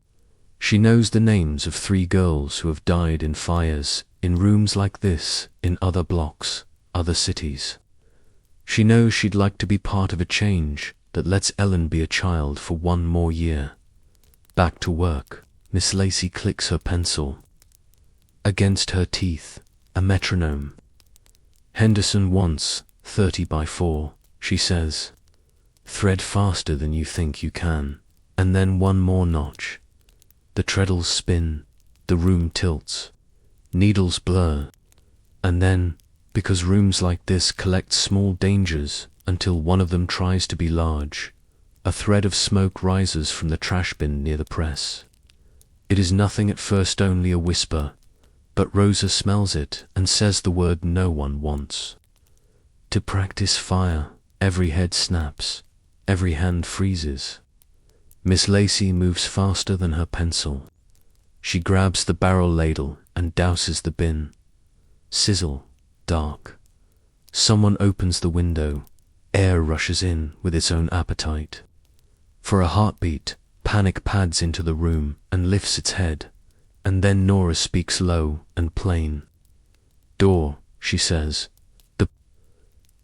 She knows the names of 3 girls who have died in fires, in rooms like this, in other blocks, other cities. She knows she'd like to be part of a change that lets Ellen be a child for 1 more year. Back to work, Miss Lacey clicks her pencil. Against her teeth, a metronome. Henderson wants 30 by 4, she says. Thread faster than you think you can, and then 1 more notch. The treadles spin, the room tilts, needles blur, and then, because rooms like this collect small dangers until one of them tries to be large, a thread of smoke rises from the trash bin near the press. It is nothing at first, only a whisper, but Rosa smells it and says the word no one wants. To practice fire, every head snaps, every hand freezes. Miss Lacey moves faster than her pencil. She grabs the barrel ladle and douses the bin. Sizzle, dark. Someone opens the window. Air rushes in with its own appetite. For a heartbeat, panic pads into the room and lifts its head, and then Nora speaks low and plain. Door, she says. The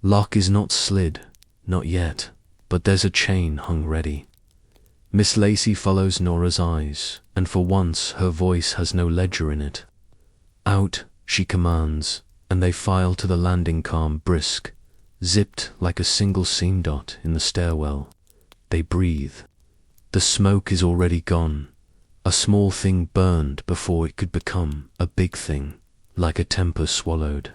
lock is not slid, not yet, but there's a chain hung ready. Miss Lacey follows Nora's eyes, and for once her voice has no ledger in it. Out, she commands, and they file to the landing calm, brisk, zipped like a single seam dot in the stairwell. They breathe. The smoke is already gone. A small thing burned before it could become a big thing, like a temper swallowed.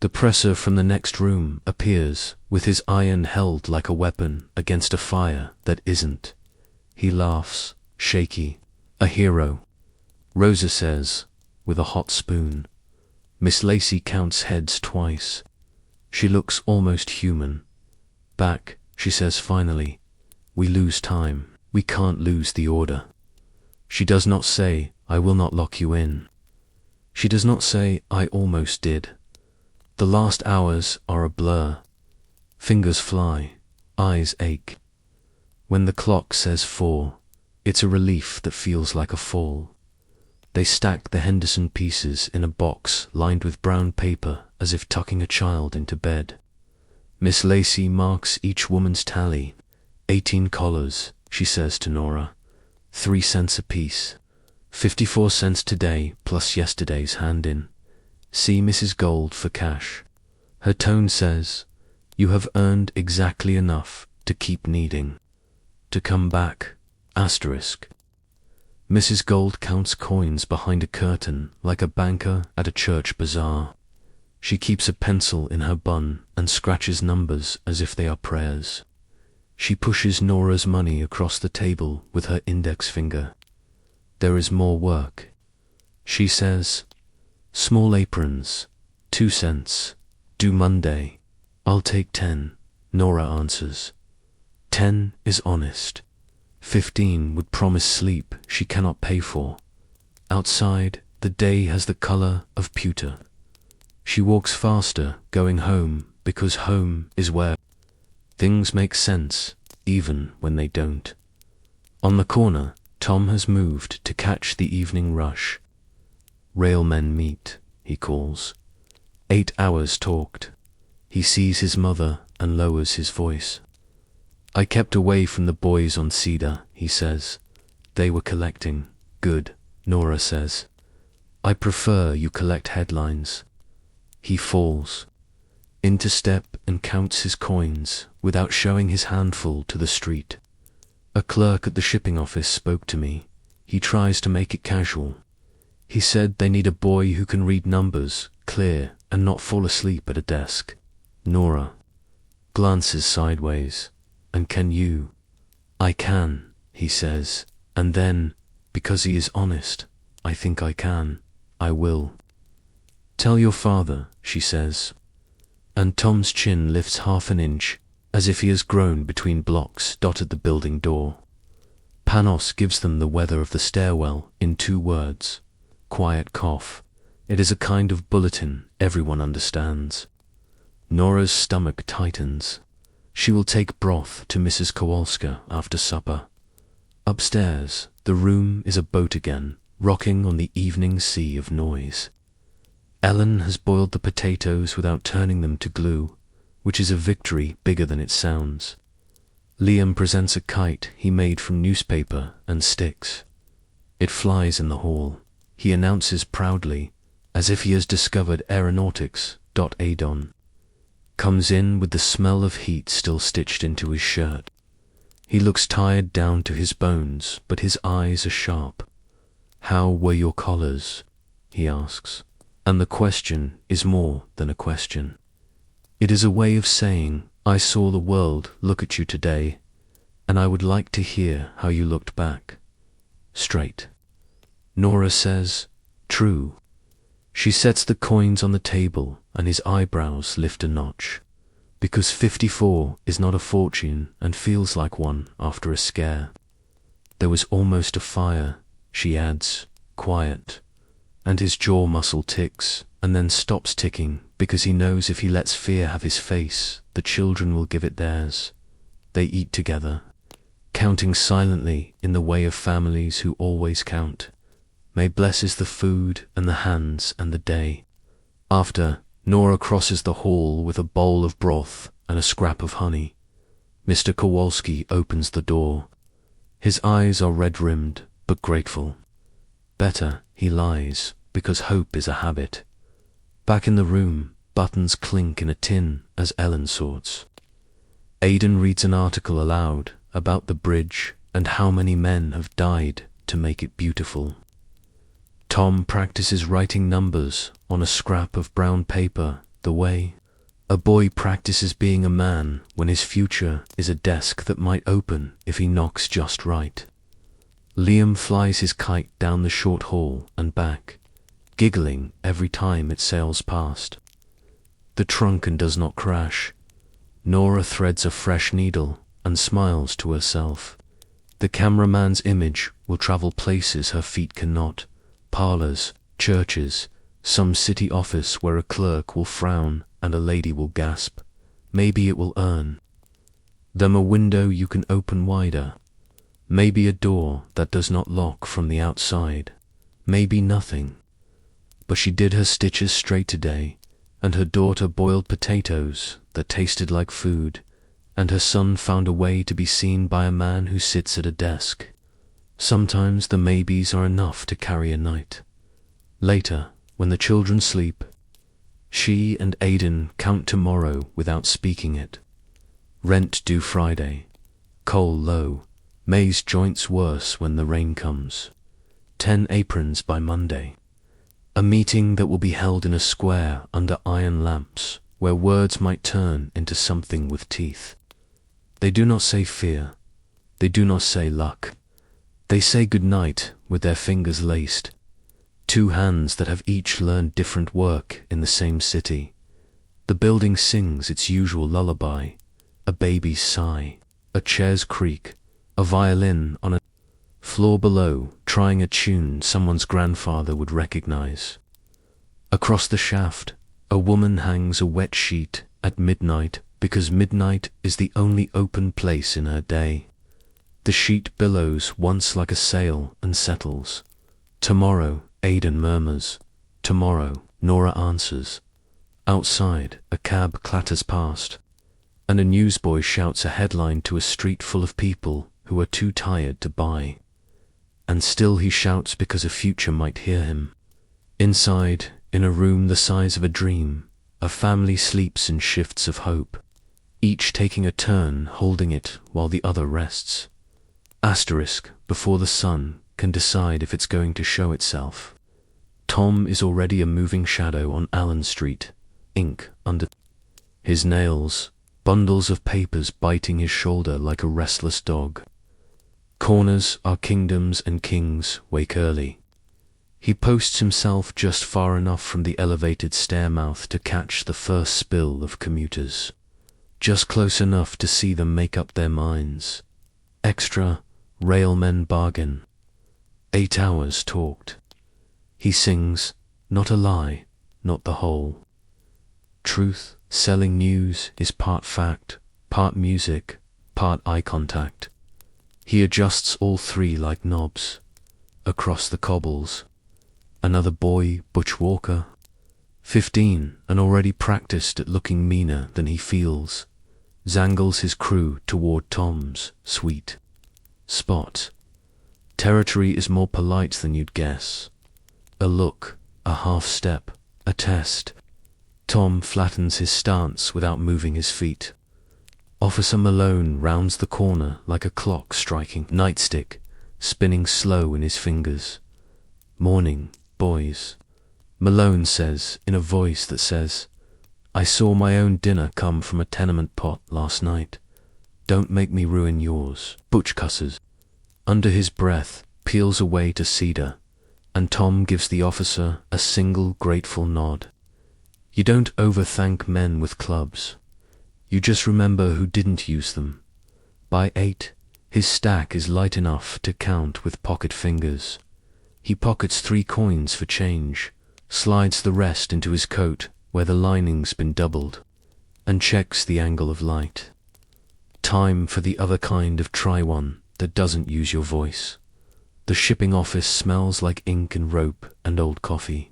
The presser from the next room appears, with his iron held like a weapon against a fire that isn't. He laughs, shaky. A hero. Rosa says, with a hot spoon. Miss Lacey counts heads twice. She looks almost human. Back, she says finally. We lose time. We can't lose the order. She does not say, I will not lock you in. She does not say, I almost did. The last hours are a blur. Fingers fly. Eyes ache. When the clock says 4, it's a relief that feels like a fall. They stack the Henderson pieces in a box lined with brown paper as if tucking a child into bed. Miss Lacey marks each woman's tally. 18 collars, she says to Nora. 3 cents apiece. 54 cents today plus yesterday's hand-in. See Mrs. Gold for cash. Her tone says, you have earned exactly enough to keep needing. To come back, asterisk. Mrs. Gold counts coins behind a curtain like a banker at a church bazaar. She keeps a pencil in her bun and scratches numbers as if they are prayers. She pushes Nora's money across the table with her index finger. There is more work. She says, small aprons, 2 cents, due Monday. I'll take 10, Nora answers. 10 is honest. 15 would promise sleep she cannot pay for. Outside, the day has the color of pewter. She walks faster, going home, because home is where things make sense, even when they don't. On the corner, Tom has moved to catch the evening rush. Railmen meet, he calls. 8 hours talked. He sees his mother and lowers his voice. I kept away from the boys on Cedar, he says. They were collecting. Good, Nora says. I prefer you collect headlines. He falls. Into step and counts his coins without showing his handful to the street. A clerk at the shipping office spoke to me. He tries to make it casual. He said they need a boy who can read numbers, clear, and not fall asleep at a desk. Nora glances sideways. And can you? I can, he says, and then, because he is honest, I think I can, I will. Tell your father, she says. And Tom's chin lifts half an inch, as if he has grown between blocks dotted the building door. Panos gives them the weather of the stairwell in 2 words. Quiet cough. It is a kind of bulletin everyone understands. Nora's stomach tightens. She will take broth to Mrs. Kowalska after supper. Upstairs, the room is a boat again, rocking on the evening sea of noise. Ellen has boiled the potatoes without turning them to glue, which is a victory bigger than it sounds. Liam presents a kite he made from newspaper and sticks. It flies in the hall. He announces proudly, as if he has discovered aeronautics. Adon comes in with the smell of heat still stitched into his shirt. He looks tired down to his bones, but his eyes are sharp. "How were your collars?" he asks. And the question is more than a question. It is a way of saying, I saw the world look at you today, and I would like to hear how you looked back. Straight. Nora says, true. She sets the coins on the table, and his eyebrows lift a notch. Because 54 is not a fortune and feels like one after a scare. There was almost a fire, she adds, quiet, and his jaw muscle ticks and then stops ticking because he knows if he lets fear have his face, the children will give it theirs. They eat together, counting silently in the way of families who always count. May blesses the food and the hands and the day. After, Nora crosses the hall with a bowl of broth and a scrap of honey. Mr. Kowalski opens the door. His eyes are red-rimmed, but grateful. Better, he lies, because hope is a habit. Back in the room, buttons clink in a tin as Ellen sorts. Aidan reads an article aloud about the bridge and how many men have died to make it beautiful. Tom practices writing numbers on a scrap of brown paper the way a boy practices being a man when his future is a desk that might open if he knocks just right. Liam flies his kite down the short hall and back, giggling every time it sails past. The truncheon does not crash. Nora threads a fresh needle and smiles to herself. The cameraman's image will travel places her feet cannot. Parlors, churches, some city office where a clerk will frown and a lady will gasp. Maybe it will earn them a window you can open wider. Maybe a door that does not lock from the outside. Maybe nothing. But she did her stitches straight today, and her daughter boiled potatoes that tasted like food, and her son found a way to be seen by a man who sits at a desk. Sometimes the maybes are enough to carry a night. Later, when the children sleep, she and Aidan count tomorrow without speaking it. Rent due Friday. Coal low. May's joints worse when the rain comes. 10 aprons by Monday. A meeting that will be held in a square under iron lamps, where words might turn into something with teeth. They do not say fear. They do not say luck. They say good night with their fingers laced. 2 hands that have each learned different work in the same city. The building sings its usual lullaby, a baby's sigh, a chair's creak, a violin on a floor below trying a tune someone's grandfather would recognize. Across the shaft, a woman hangs a wet sheet at midnight because midnight is the only open place in her day. The sheet billows once like a sail and settles. Tomorrow, Aidan murmurs. Tomorrow, Nora answers. Outside, a cab clatters past, and a newsboy shouts a headline to a street full of people who are too tired to buy. And still he shouts because a future might hear him. Inside, in a room the size of a dream, a family sleeps in shifts of hope, each taking a turn holding it while the other rests. Asterisk before the sun can decide if it's going to show itself. Tom is already a moving shadow on Allen Street, ink under his nails, bundles of papers biting his shoulder like a restless dog. Corners are kingdoms and kings wake early. He posts himself just far enough from the elevated stairmouth to catch the first spill of commuters. Just close enough to see them make up their minds. Extra, railmen bargain. 8 hours talked. He sings, not a lie, not the whole. Truth, selling news, is part fact, part music, part eye contact. He adjusts all three like knobs. Across the cobbles. Another boy, Butch Walker. 15, and already practiced at looking meaner than he feels. Zangles his crew toward Tom's sweet spot. Territory is more polite than you'd guess. A look, a half step, a test. Tom flattens his stance without moving his feet. Officer Malone rounds the corner like a clock striking nightstick, spinning slow in his fingers. Morning, boys. Malone says in a voice that says, I saw my own dinner come from a tenement pot last night. Don't make me ruin yours. Butch cusses. Under his breath, peels away to cedar, and Tom gives the officer a single grateful nod. You don't overthank men with clubs. You just remember who didn't use them. By 8, his stack is light enough to count with pocket fingers. He pockets 3 coins for change, slides the rest into his coat where the lining's been doubled, and checks the angle of light. Time for the other kind of try one that doesn't use your voice. The shipping office smells like ink and rope and old coffee.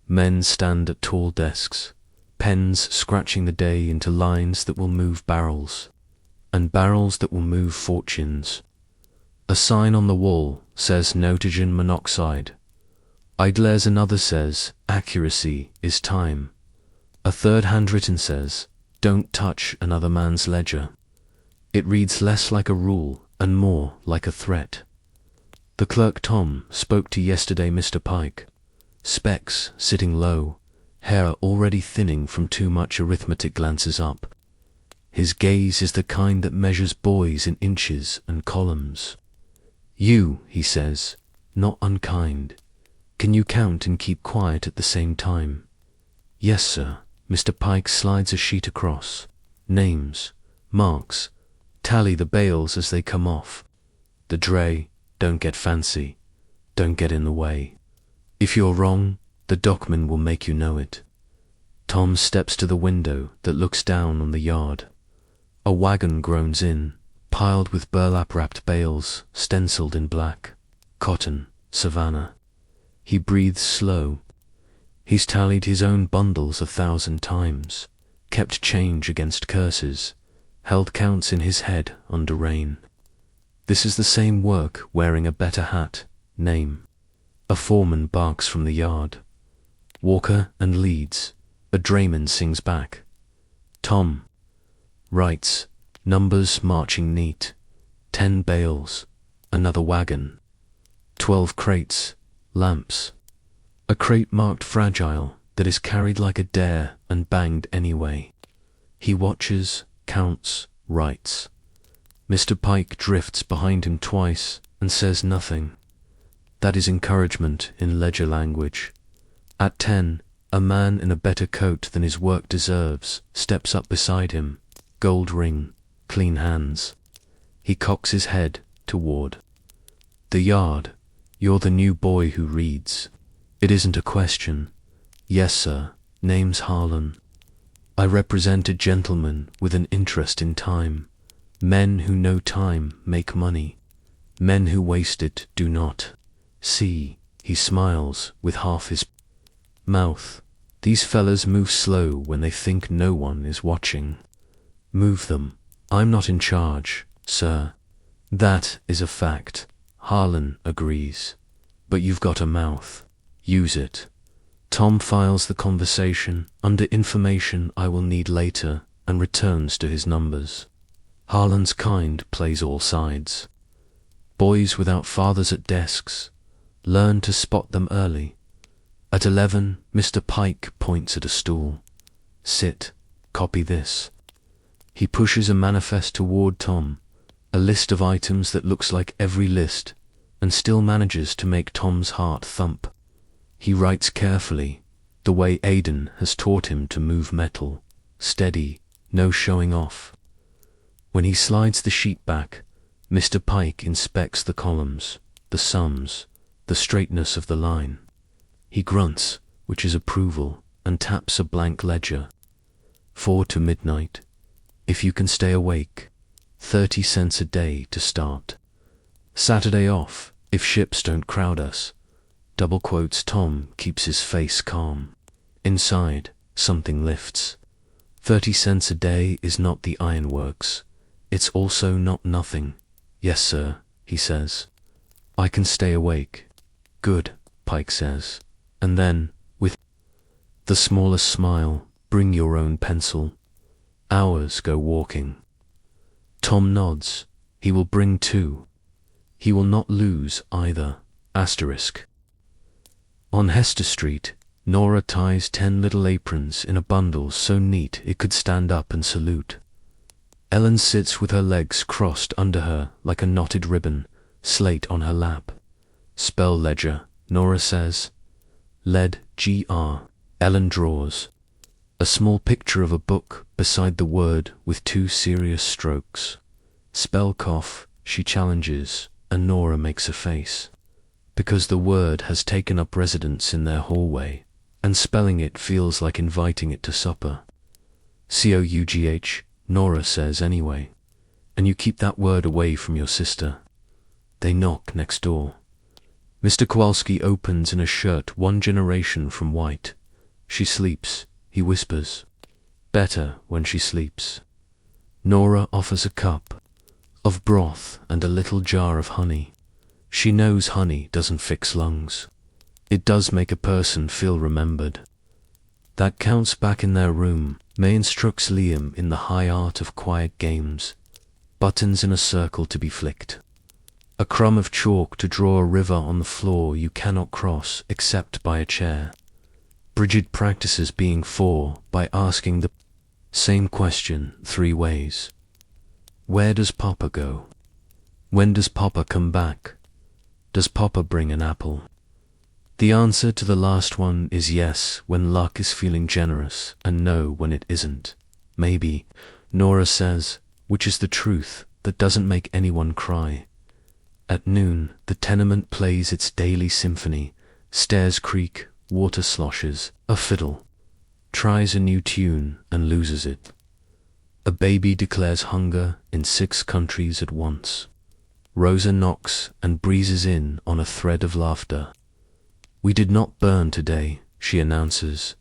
Men stand at tall desks, pens scratching the day into lines that will move barrels, and barrels that will move fortunes. A sign on the wall says nitrogen monoxide. Idler's another says accuracy is time. A third handwritten says, don't touch another man's ledger. It reads less like a rule and more like a threat. The clerk Tom spoke to yesterday, Mr. Pike. Specs sitting low, hair already thinning from too much arithmetic glances up. His gaze is the kind that measures boys in inches and columns. You, he says, not unkind. Can you count and keep quiet at the same time? Yes, sir. Mr. Pike slides a sheet across. Names, marks, tally the bales as they come off. The dray, don't get fancy, don't get in the way. If you're wrong, the dockman will make you know it. Tom steps to the window that looks down on the yard. A wagon groans in, piled with burlap-wrapped bales, stenciled in black. Cotton, Savannah. He breathes slow. He's tallied his own bundles 1,000 times, kept change against curses, held counts in his head under rain. This is the same work wearing a better hat, name. A foreman barks from the yard. Walker and leads. A drayman sings back. Tom writes, numbers marching neat. 10 bales, another wagon. 12 crates, lamps. A crate marked fragile that is carried like a dare and banged anyway. He watches, counts, writes. Mr. Pike drifts behind him twice and says nothing. That is encouragement in ledger language. At 10, a man in a better coat than his work deserves steps up beside him, gold ring, clean hands. He cocks his head toward the yard. You're the new boy who reads. It isn't a question. Yes, sir. Name's Harlan. I represent a gentleman with an interest in time. Men who know time make money. Men who waste it do not. See, he smiles with half his mouth. These fellas move slow when they think no one is watching. Move them. I'm not in charge, sir. That is a fact. Harlan agrees. But you've got a mouth. Use it. Tom files the conversation under information I will need later and returns to his numbers. Harlan's kind plays all sides. Boys without fathers at desks. Learn to spot them early. At 11, Mr. Pike points at a stool. Sit. Copy this. He pushes a manifest toward Tom, a list of items that looks like every list, and still manages to make Tom's heart thump. He writes carefully, the way Aidan has taught him to move metal, steady, no showing off. When he slides the sheet back, Mr. Pike inspects the columns, the sums, the straightness of the line. He grunts, which is approval, and taps a blank ledger. 4 to midnight. If you can stay awake. 30 cents a day to start. Saturday off, if ships don't crowd us. Double quotes. Tom keeps his face calm. Inside, something lifts. 30 cents a day is not the Ironworks. It's also not nothing. Yes, sir, he says. I can stay awake. Good, Pike says. And then, with the smallest smile, bring your own pencil. Hours go walking. Tom nods. He will bring 2. He will not lose either. Asterisk. On Hester Street, Nora ties 10 little aprons in a bundle so neat it could stand up and salute. Ellen sits with her legs crossed under her like a knotted ribbon, slate on her lap. Spell ledger, Nora says. Lead, G-R. Ellen draws. A small picture of a book beside the word with 2 serious strokes. Spell cough, she challenges, and Nora makes a face. Because the word has taken up residence in their hallway, and spelling it feels like inviting it to supper. C-O-U-G-H, Nora says anyway. And you keep that word away from your sister. They knock next door. Mr. Kowalski opens in a shirt 1 generation from white. She sleeps, he whispers. Better when she sleeps. Nora offers a cup of broth and a little jar of honey. She knows honey doesn't fix lungs. It does make a person feel remembered. That counts back in their room. May instructs Liam in the high art of quiet games. Buttons in a circle to be flicked. A crumb of chalk to draw a river on the floor you cannot cross except by a chair. Bridget practices being 4 by asking the same question 3 ways. Where does Papa go? When does Papa come back? Does Papa bring an apple? The answer to the last one is yes when luck is feeling generous and no when it isn't. Maybe, Nora says, which is the truth that doesn't make anyone cry. At noon, the tenement plays its daily symphony. Stairs creak, water sloshes, a fiddle. Tries a new tune and loses it. A baby declares hunger in 6 countries at once. Rosa knocks and breezes in on a thread of laughter. We did not burn today, she announces,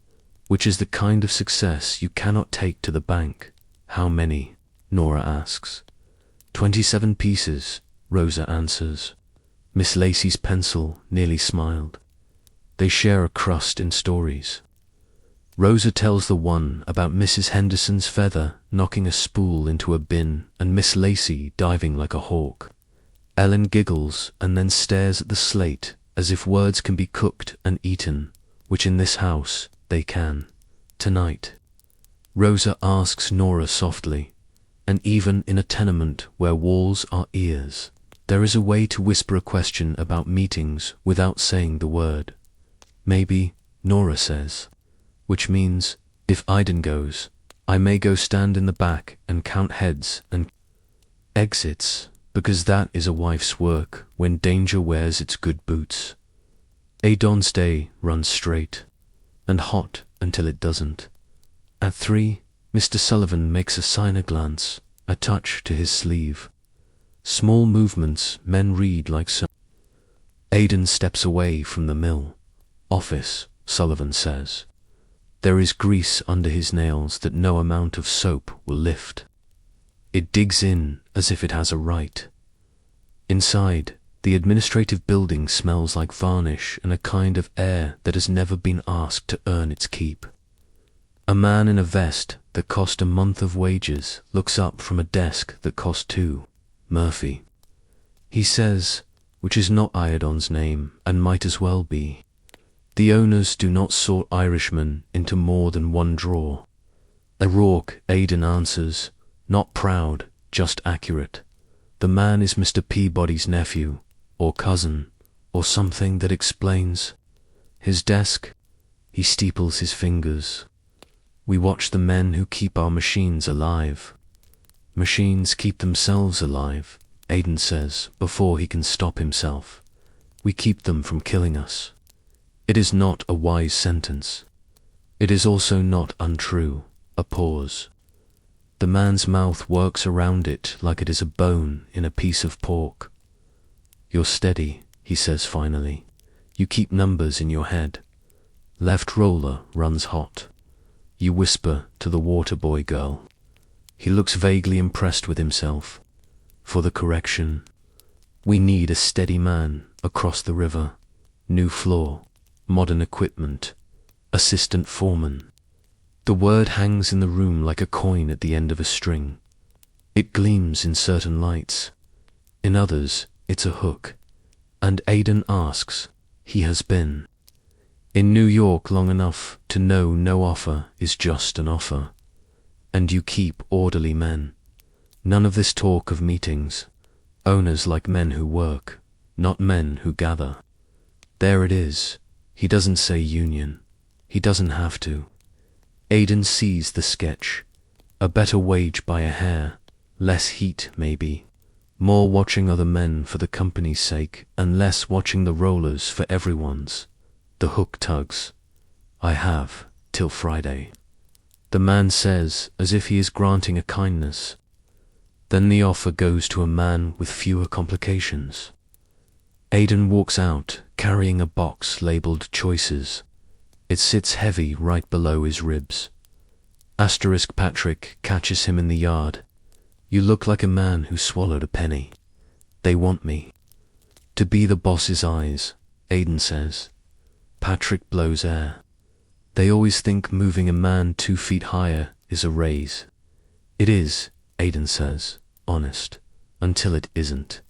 which is the kind of success you cannot take to the bank. How many? Nora asks. 27 pieces, Rosa answers. Miss Lacey's pencil nearly smiled. They share a crust in stories. Rosa tells the one about Mrs. Henderson's feather knocking a spool into a bin and Miss Lacey diving like a hawk. Ellen giggles and then stares at the slate as if words can be cooked and eaten, which in this house they can. Tonight. Rosa asks Nora softly, and even in a tenement where walls are ears, there is a way to whisper a question about meetings without saying the word. Maybe, Nora says. Which means, if Aiden goes, I may go stand in the back and count heads and exits, because that is a wife's work when danger wears its good boots. Aidon's day runs straight and hot until it doesn't. At 3, Mr. Sullivan makes a signer glance, a touch to his sleeve. Small movements men read like so. Aiden steps away from the mill. Office, Sullivan says. There is grease under his nails that no amount of soap will lift. It digs in as if it has a right. Inside, the administrative building smells like varnish and a kind of air that has never been asked to earn its keep. A man in a vest that cost a month of wages looks up from a desk that cost 2. Murphy. He says, which is not Iadon's name and might as well be. The owners do not sort Irishmen into more than one drawer. O'Rourke, Aiden answers, not proud, just accurate. The man is Mr. Peabody's nephew, or cousin, or something that explains. His desk, he steeples his fingers. We watch the men who keep our machines alive. Machines keep themselves alive, Aidan says before he can stop himself. We keep them from killing us. It is not a wise sentence. It is also not untrue. A pause. The man's mouth works around it like it is a bone in a piece of pork. You're steady, he says finally. You keep numbers in your head. Left roller runs hot. You whisper to the water boy girl. He looks vaguely impressed with himself. For the correction. We need a steady man across the river. New floor. Modern equipment. Assistant foreman. The word hangs in the room like a coin at the end of a string. It gleams in certain lights. In others, it's a hook. And Aidan asks, he has been in New York long enough to know no offer is just an offer. And you keep orderly men. None of this talk of meetings. Owners like men who work, not men who gather. There it is. He doesn't say union. He doesn't have to. Aidan sees the sketch. A better wage by a hair. Less heat, maybe. More watching other men for the company's sake, and less watching the rollers for everyone's. The hook tugs. I have, till Friday. The man says, as if he is granting a kindness. Then the offer goes to a man with fewer complications. Aidan walks out, carrying a box labelled Choices. It sits heavy right below his ribs. Asterisk Patrick catches him in the yard. You look like a man who swallowed a penny. They want me. To be the boss's eyes, Aidan says. Patrick blows air. They always think moving a man 2 feet higher is a raise. It is, Aidan says, honest, until it isn't.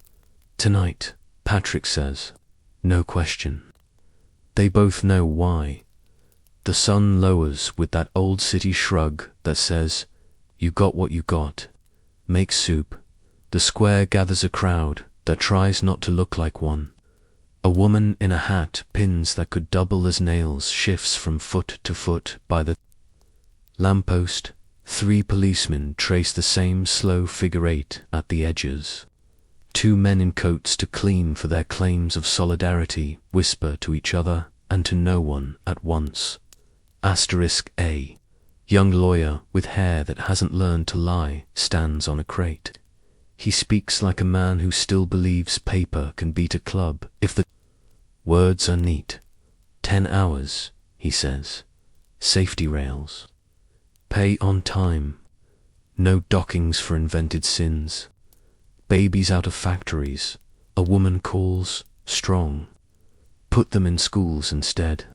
Tonight, Patrick says, no question. They both know why. The sun lowers with that old city shrug that says, you got what you got. Make soup. The square gathers a crowd that tries not to look like one. A woman in a hat pins that could double as nails shifts from foot to foot by the lamppost. 3 policemen trace the same slow figure 8 at the edges. 2 men in coats to clean for their claims of solidarity whisper to each other and to no one at once. Asterisk A. Young lawyer with hair that hasn't learned to lie stands on a crate. He speaks like a man who still believes paper can beat a club if the words are neat. 10 hours, he says. Safety rails. Pay on time. No dockings for invented sins. Babies out of factories. A woman calls strong. Put them in schools instead.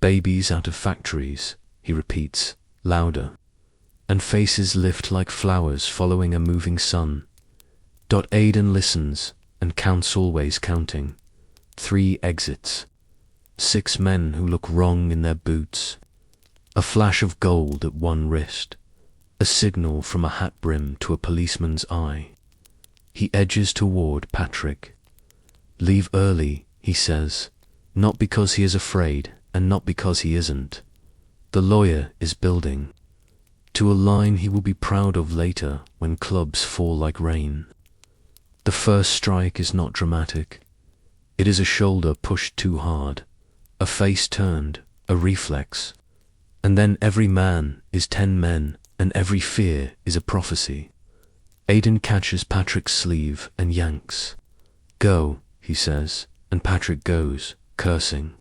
Babies out of factories, he repeats, louder. And faces lift like flowers following a moving sun. Aidan listens and counts, always counting. 3 exits. 6 men who look wrong in their boots. A flash of gold at one wrist. A signal from a hat brim to a policeman's eye. He edges toward Patrick. Leave early, he says, not because he is afraid and not because he isn't. The lawyer is building. To a line he will be proud of later when clubs fall like rain. The first strike is not dramatic. It is a shoulder pushed too hard, a face turned, a reflex. And then every man is 10 men, and every fear is a prophecy. Aidan catches Patrick's sleeve and yanks. Go, he says, and Patrick goes, cursing.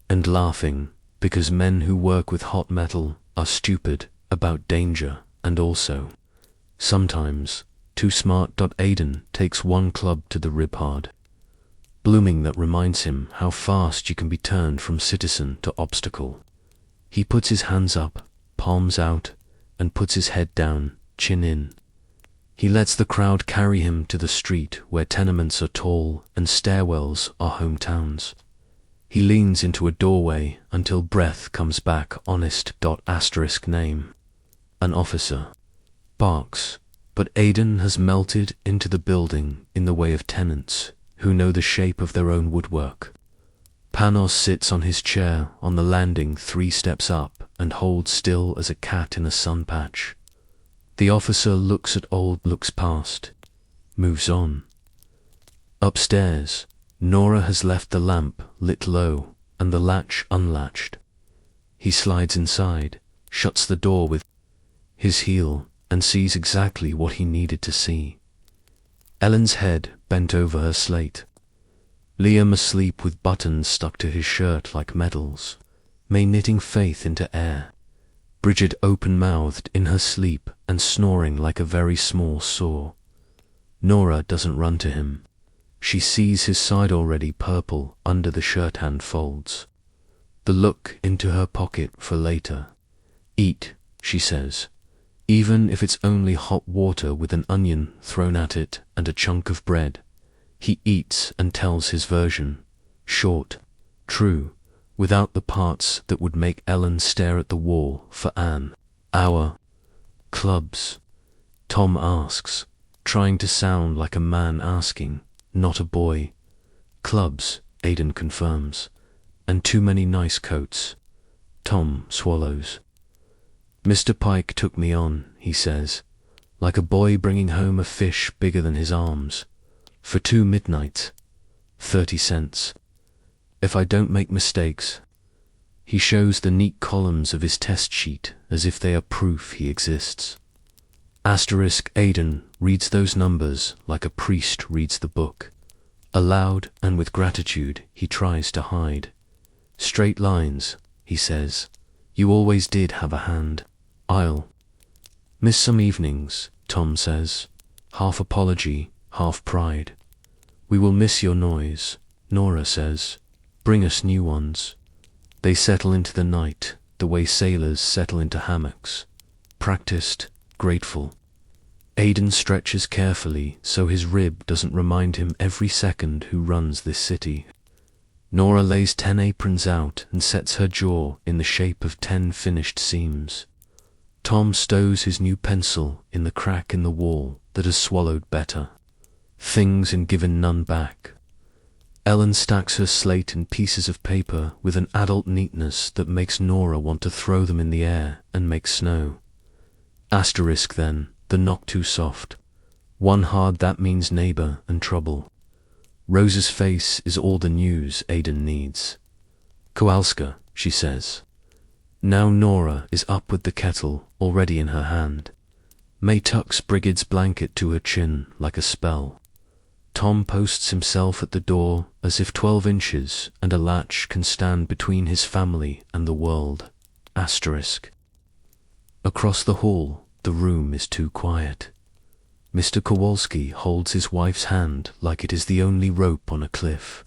And laughing, because men who work with hot metal are stupid about danger and also, sometimes, too smart. Aidan takes 1 club to the rib hard. Blooming that reminds him how fast you can be turned from citizen to obstacle. He puts his hands up, palms out, and puts his head down, chin in. He lets the crowd carry him to the street where tenements are tall and stairwells are hometowns. He leans into a doorway until breath comes back. Honest. Asterisk name. An officer. Barks, but Aidan has melted into the building in the way of tenants who know the shape of their own woodwork. Panos sits on his chair on the landing 3 steps up and holds still as a cat in a sun patch. The officer looks past. moves on. Upstairs, Nora has left the lamp lit low and the latch unlatched. He slides inside, shuts the door with his heel, and sees exactly what he needed to see. Ellen's head bent over her slate. Liam asleep with buttons stuck to his shirt like medals, May knitting faith into air. Bridget open-mouthed in her sleep and snoring like a very small saw. Nora doesn't run to him. She sees his side already purple under the shirt-hand folds. The look into her pocket for later. Eat, she says, even if it's only hot water with an onion thrown at it and a chunk of bread. He eats and tells his version. Short, true, without the parts that would make Ellen stare at the wall for an hour. Clubs? Tom asks, trying to sound like a man asking, not a boy. Clubs, Aidan confirms, and too many nice coats. Tom swallows. Mr. Pike took me on, he says, like a boy bringing home a fish bigger than his arms. For 2 midnights. 30 cents. If I don't make mistakes. He shows the neat columns of his test sheet as if they are proof he exists. Asterisk Aidan reads those numbers like a priest reads the book. Aloud and with gratitude he tries to hide. Straight lines, he says. You always did have a hand. I'll miss some evenings, Tom says. Half apology, half pride. We will miss your noise, Nora says. Bring us new ones. They settle into the night the way sailors settle into hammocks. Practiced, grateful. Aidan stretches carefully so his rib doesn't remind him every second who runs this city. Nora lays 10 aprons out and sets her jaw in the shape of 10 finished seams. Tom stows his new pencil in the crack in the wall that has swallowed better things and given none back. Ellen stacks her slate and pieces of paper with an adult neatness that makes Nora want to throw them in the air and make snow. Asterisk then, the knock too soft. One hard that means neighbor and trouble. Rose's face is all the news Aidan needs. Kowalska, she says. Now Nora is up with the kettle already in her hand. May tucks Brigid's blanket to her chin like a spell. Tom posts himself at the door as if 12 inches and a latch can stand between his family and the world. Asterisk. Across the hall, the room is too quiet. Mr. Kowalski holds his wife's hand like it is the only rope on a cliff.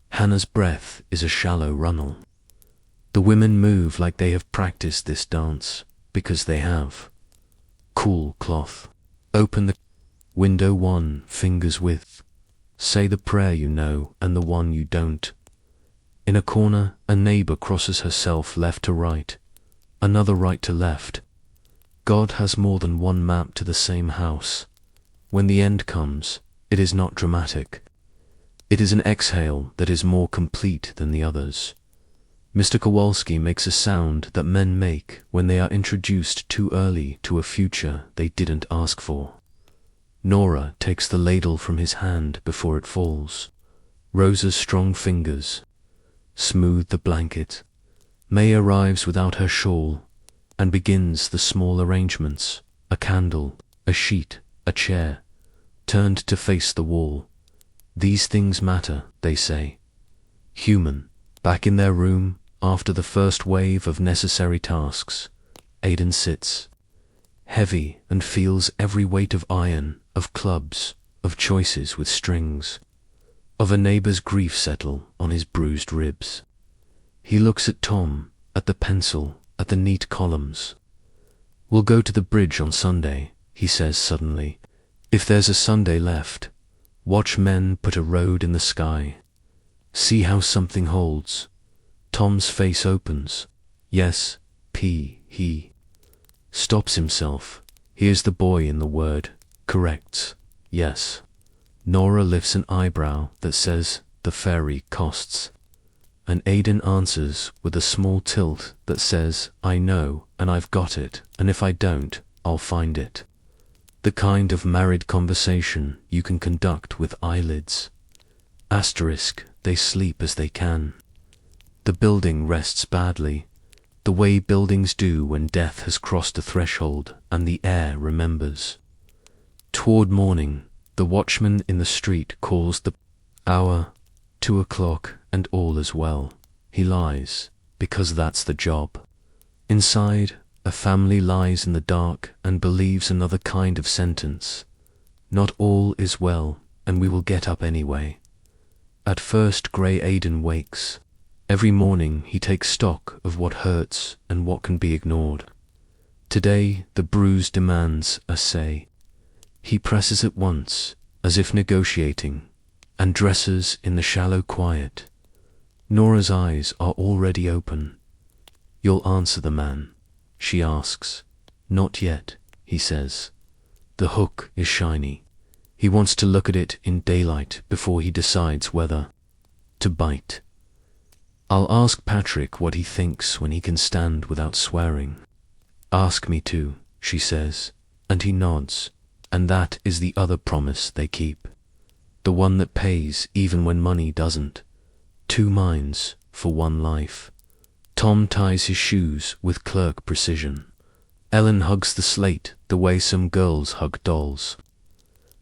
Hannah's breath is a shallow runnel. The women move like they have practiced this dance, because they have. Cool cloth. Open the window 1 finger's width. Say the prayer you know and the one you don't. In a corner, a neighbor crosses herself left to right, another right to left. God has more than one map to the same house. When the end comes, it is not dramatic. It is an exhale that is more complete than the others. Mr. Kowalski makes a sound that men make when they are introduced too early to a future they didn't ask for. Nora takes the ladle from his hand before it falls. Rosa's strong fingers smooth the blanket. May arrives without her shawl and begins the small arrangements, a candle, a sheet, a chair, turned to face the wall. These things matter, they say. Human. Back in their room, after the first wave of necessary tasks, Aidan sits, heavy, and feels every weight of iron, of clubs, of choices with strings, of a neighbor's grief settle on his bruised ribs. He looks at Tom, at the pencil, at the neat columns. We'll go to the bridge on Sunday, he says suddenly, if there's a Sunday left. Watch men put a road in the sky. See how something holds. Tom's face opens. Yes, he stops himself. Here's the boy in the word. Corrects. Yes. Nora lifts an eyebrow that says the ferry costs. And Aidan answers with a small tilt that says, I know, and I've got it, and if I don't, I'll find it. The kind of married conversation you can conduct with eyelids. Asterisk, they sleep as they can. The building rests badly, the way buildings do when death has crossed a threshold and the air remembers. Toward morning, the watchman in the street calls the hour, 2 o'clock, and all is well. He lies, because that's the job. Inside, a family lies in the dark and believes another kind of sentence. Not all is well, and we will get up anyway. At first Grey Aidan wakes. Every morning he takes stock of what hurts and what can be ignored. Today the bruise demands a say. He presses it once, as if negotiating, and dresses in the shallow quiet. Nora's eyes are already open. "You'll answer the man?" she asks. "Not yet," he says. The hook is shiny. He wants to look at it in daylight before he decides whether to bite. "I'll ask Patrick what he thinks when he can stand without swearing." "Ask me too," she says, and he nods, and that is the other promise they keep. The one that pays even when money doesn't. 2 minds for 1 life. Tom ties his shoes with clerk precision. Ellen hugs the slate the way some girls hug dolls.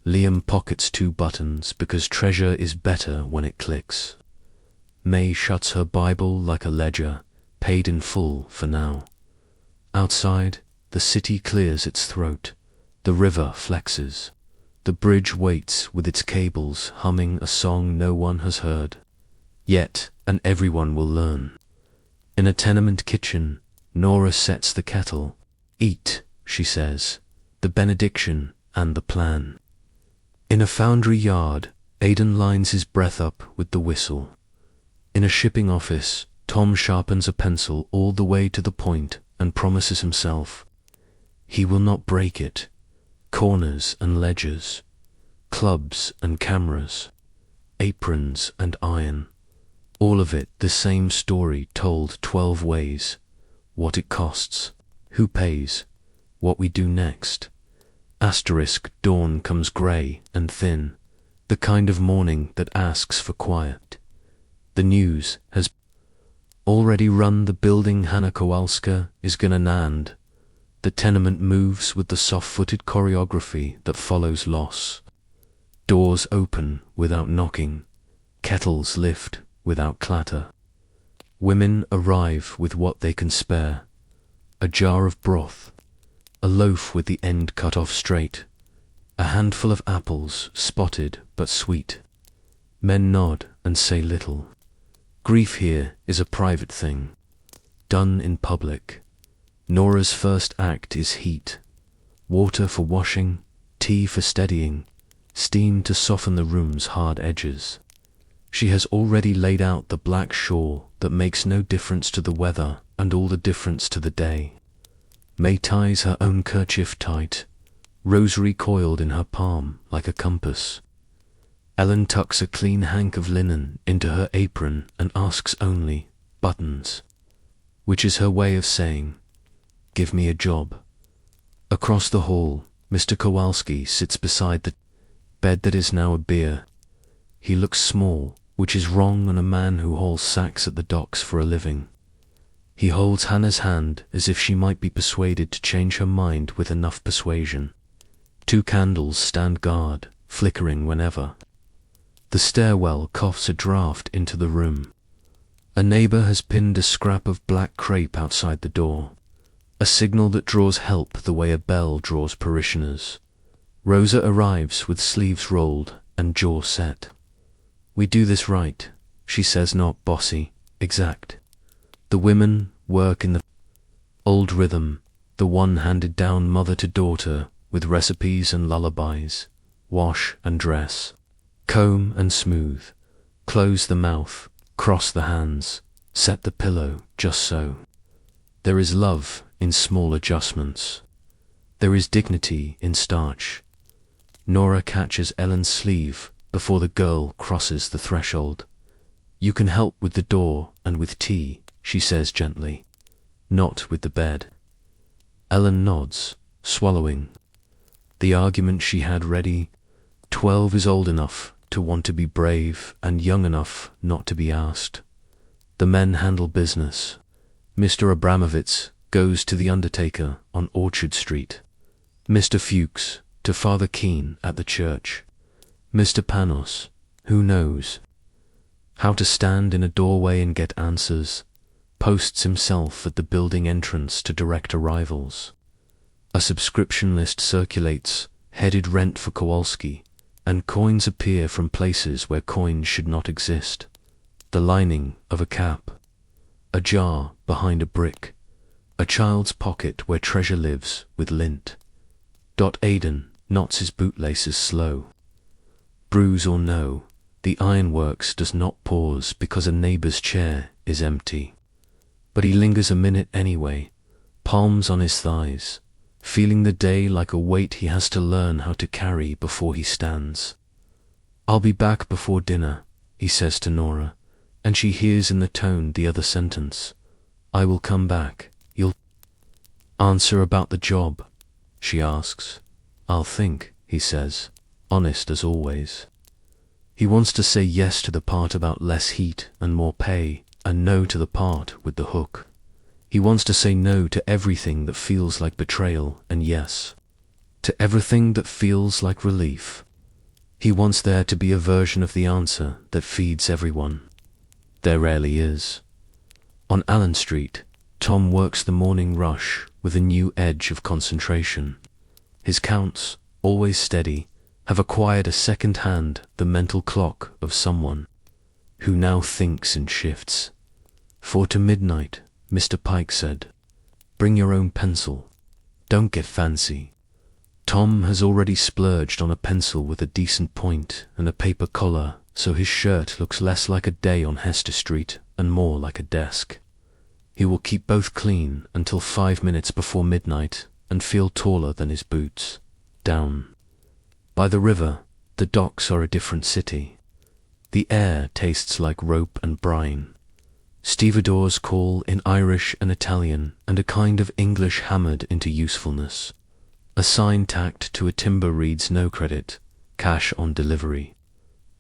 Liam pockets 2 buttons because treasure is better when it clicks. May shuts her Bible like a ledger, paid in full for now. Outside, the city clears its throat. The river flexes. The bridge waits with its cables humming a song no one has heard yet, and everyone will learn. In a tenement kitchen, Nora sets the kettle. "Eat," she says, "the benediction and the plan." In a foundry yard, Aidan lines his breath up with the whistle. In a shipping office, Tom sharpens a pencil all the way to the point and promises himself he will not break it. Corners and ledgers, clubs and cameras, aprons and iron, all of it the same story told 12 ways. What it costs, who pays, what we do next. Asterisk, dawn comes grey and thin, the kind of morning that asks for quiet. The news has already run the building. Hannah Kowalska is gonna land. The tenement moves with the soft-footed choreography that follows loss. Doors open without knocking. Kettles lift without clatter. Women arrive with what they can spare. A jar of broth, a loaf with the end cut off straight, a handful of apples, spotted but sweet. Men nod and say little. Grief here is a private thing, done in public. Nora's first act is heat. Water for washing, tea for steadying, steam to soften the room's hard edges. She has already laid out the black shawl that makes no difference to the weather and all the difference to the day. May ties her own kerchief tight, rosary coiled in her palm like a compass. Ellen tucks a clean hank of linen into her apron and asks only, "Buttons?" which is her way of saying, "Give me a job." Across the hall, Mr. Kowalski sits beside the bed that is now a bier. He looks small, which is wrong on a man who hauls sacks at the docks for a living. He holds Hannah's hand as if she might be persuaded to change her mind with enough persuasion. 2 candles stand guard, flickering whenever. The stairwell coughs a draft into the room. A neighbor has pinned a scrap of black crepe outside the door, a signal that draws help the way a bell draws parishioners. Rosa arrives with sleeves rolled and jaw set. "We do this right," she says, not bossy, exact. The women work in the old rhythm, the one handed down mother to daughter with recipes and lullabies. Wash and dress, comb and smooth, close the mouth, cross the hands, set the pillow just so. There is love in small adjustments. There is dignity in starch. Nora catches Ellen's sleeve before the girl crosses the threshold. "You can help with the door and with tea," she says gently, "not with the bed." Ellen nods, swallowing. The argument she had ready: 12 is old enough to want to be brave and young enough not to be asked. The men handle business. Mr. Abramovitz goes to the undertaker on Orchard Street. Mr. Fuchs to Father Keane at the church. Mr. Panos, who knows how to stand in a doorway and get answers, posts himself at the building entrance to direct arrivals. A subscription list circulates, headed "Rent for Kowalski," and coins appear from places where coins should not exist. The lining of a cap, a jar behind a brick, a child's pocket where treasure lives with lint. Aidan knots his bootlaces slow. Bruise or no, the Ironworks does not pause because a neighbour's chair is empty. But he lingers a minute anyway, palms on his thighs, feeling the day like a weight he has to learn how to carry before he stands. "I'll be back before dinner," he says to Nora, and she hears in the tone the other sentence. "I will come back. You'll answer about the job?" she asks. "I'll think," he says, honest as always. He wants to say yes to the part about less heat and more pay, and no to the part with the hook. He wants to say no to everything that feels like betrayal, and yes to everything that feels like relief. He wants there to be a version of the answer that feeds everyone. There rarely is. On Allen Street, Tom works the morning rush with a new edge of concentration. His counts, always steady, have acquired a second hand, the mental clock of someone who now thinks in shifts. 4 to midnight, Mr. Pike said. "Bring your own pencil. Don't get fancy." Tom has already splurged on a pencil with a decent point and a paper collar, so his shirt looks less like a day on Hester Street and more like a desk. He will keep both clean until 5 minutes before midnight and feel taller than his boots. Down by the river, the docks are a different city. The air tastes like rope and brine. Stevedores call in Irish and Italian, and a kind of English hammered into usefulness. A sign tacked to a timber reads "No credit, cash on delivery."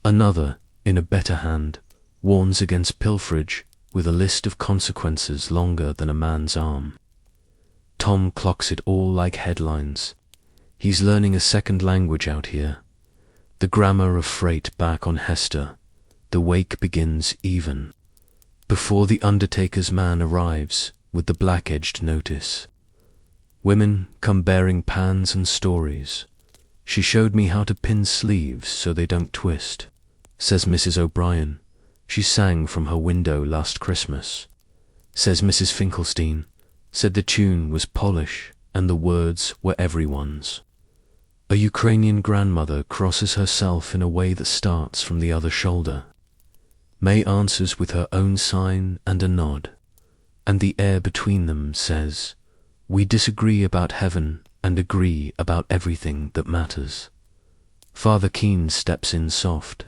Another, in a better hand, warns against pilferage with a list of consequences longer than a man's arm. Tom clocks it all like headlines. He's learning a second language out here. The grammar of freight back on Hester. The wake begins even before the undertaker's man arrives with the black-edged notice. Women come bearing pans and stories. "She showed me how to pin sleeves so they don't twist," says Mrs. O'Brien. "She sang from her window last Christmas," says Mrs. Finkelstein. Said the tune was Polish and the words were everyone's. A Ukrainian grandmother crosses herself in a way that starts from the other shoulder. May answers with her own sign and a nod, and the air between them says, "We disagree about heaven and agree about everything that matters." Father Keane steps in soft.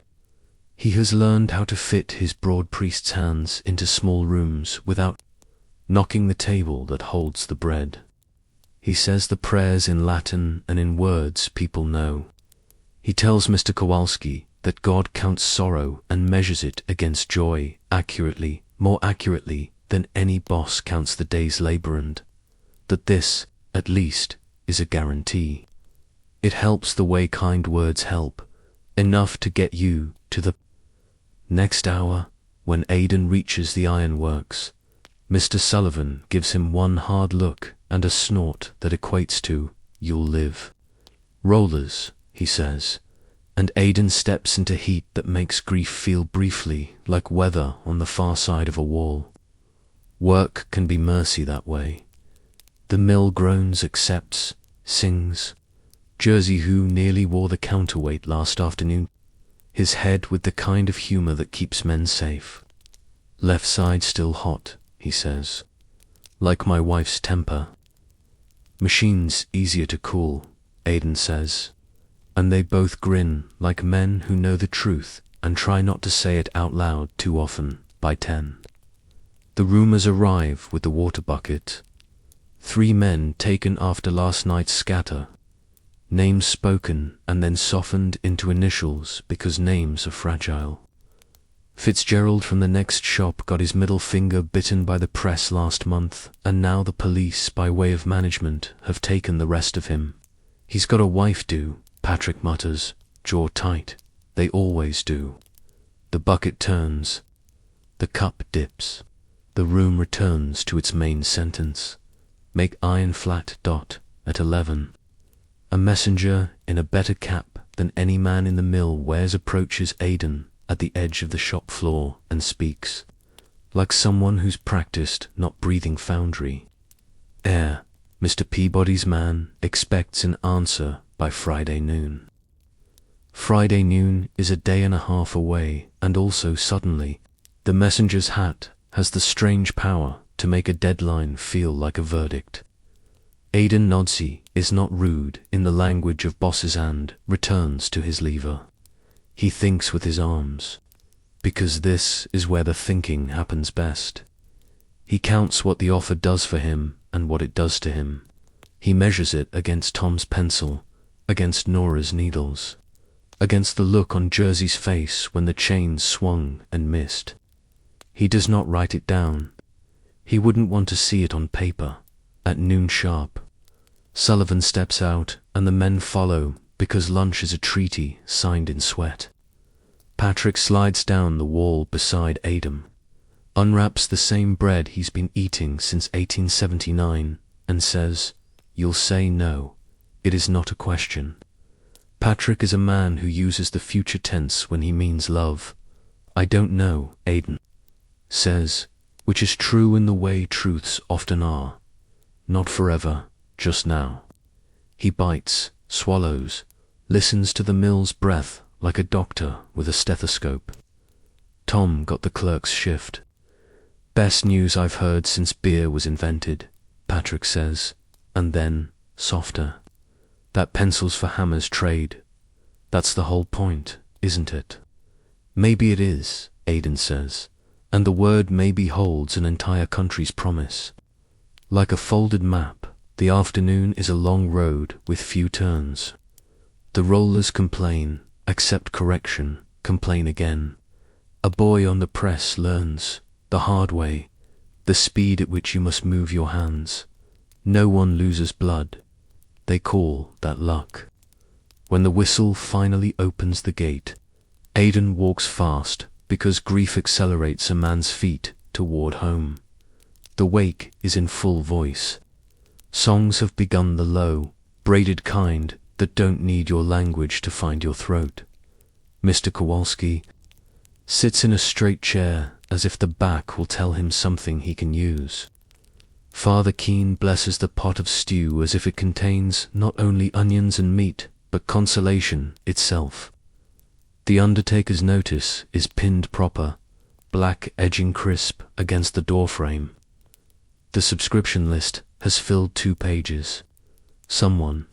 He has learned how to fit his broad priest's hands into small rooms without knocking the table that holds the bread. He says the prayers in Latin and in words people know. He tells Mr. Kowalski that God counts sorrow and measures it against joy accurately, more accurately than any boss counts the day's labor, and that this, at least, is a guarantee. It helps the way kind words help, enough to get you to the next hour. When Aidan reaches the Ironworks, Mr. Sullivan gives him one hard look and a snort that equates to, "You'll live." "Rollers," he says, and Aidan steps into heat that makes grief feel briefly like weather on the far side of a wall. Work can be mercy that way. The mill groans, accepts, sings. Jersey, who nearly wore the counterweight last afternoon, his head with the kind of humor that keeps men safe. "Left side still hot," he says, "like my wife's temper." "Machine's easier to cool," Aidan says, and they both grin like men who know the truth and try not to say it out loud too often. By 10. The roomers arrive with the water bucket. 3 men taken after last night's scatter. Names spoken and then softened into initials because names are fragile. Fitzgerald from the next shop got his middle finger bitten by the press last month, and now the police, by way of management, have taken the rest of him. He's got a wife do, Patrick mutters, jaw tight. They always do. The bucket turns. The cup dips. The room returns to its main sentence. Make iron flat dot at 11. A messenger in a better cap than any man in the mill wears approaches Aidan at the edge of the shop floor and speaks, like someone who's practiced not breathing foundry. Mr. Peabody's man expects an answer by Friday noon. Friday noon is a day and a half away, and also suddenly, the messenger's hat has the strange power to make a deadline feel like a verdict. Aidan Nodsey is not rude in the language of bosses and returns to his lever. He thinks with his arms, because this is where the thinking happens best. He counts what the offer does for him and what it does to him. He measures it against Tom's pencil, against Nora's needles, against the look on Jersey's face when the chains swung and missed. He does not write it down. He wouldn't want to see it on paper. At noon sharp, Sullivan steps out and the men follow because lunch is a treaty signed in sweat. Patrick slides down the wall beside Adam, unwraps the same bread he's been eating since 1879, and says, "You'll say no. It is not a question." Patrick is a man who uses the future tense when he means love. "I don't know," Aidan says, which is true in the way truths often are. Not forever, just now. He bites, swallows, listens to the mill's breath like a doctor with a stethoscope. Tom got the clerk's shift. "Best news I've heard since beer was invented," Patrick says, and then, softer, "That pencil's for Hammer's trade. That's the whole point, isn't it?" "Maybe it is," Aidan says, and the word maybe holds an entire country's promise. Like a folded map, the afternoon is a long road with few turns. The rollers complain, accept correction, complain again. A boy on the press learns, the hard way, the speed at which you must move your hands. No one loses blood. They call that luck. When the whistle finally opens the gate, Aidan walks fast because grief accelerates a man's feet toward home. The wake is in full voice. Songs have begun, the low, braided kind that don't need your language to find your throat. Mr. Kowalski sits in a straight chair as if the back will tell him something he can use. Father Keene blesses the pot of stew as if it contains not only onions and meat, but consolation itself. The undertaker's notice is pinned proper, black edging crisp against the doorframe. The subscription list has filled 2 pages. Someone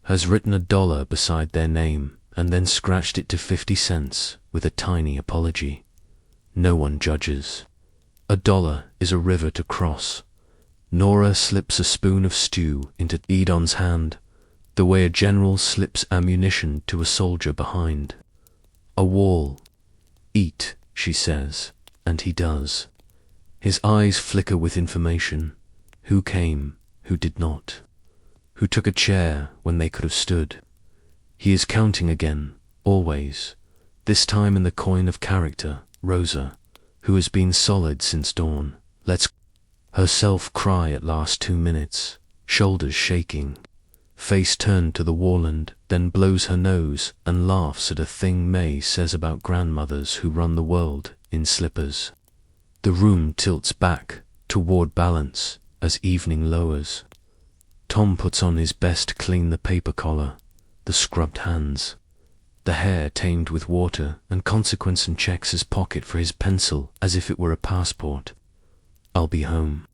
has written $1 beside their name and then scratched it to 50 cents with a tiny apology. No one judges. $1 is a river to cross. Nora slips a spoon of stew into Edon's hand, the way a general slips ammunition to a soldier behind. A wall. "Eat," she says, and he does. His eyes flicker with information. Who came, who did not? Who took a chair when they could have stood? He is counting again, always, this time in the coin of character, Rosa, who has been solid since dawn, lets herself cry at last 2 minutes, shoulders shaking, face turned to the wall, and then blows her nose and laughs at a thing May says about grandmothers who run the world in slippers. The room tilts back toward balance as evening lowers. Tom puts on his best, clean the paper collar, the scrubbed hands, the hair tamed with water and consequence, and checks his pocket for his pencil as if it were a passport. "I'll be home."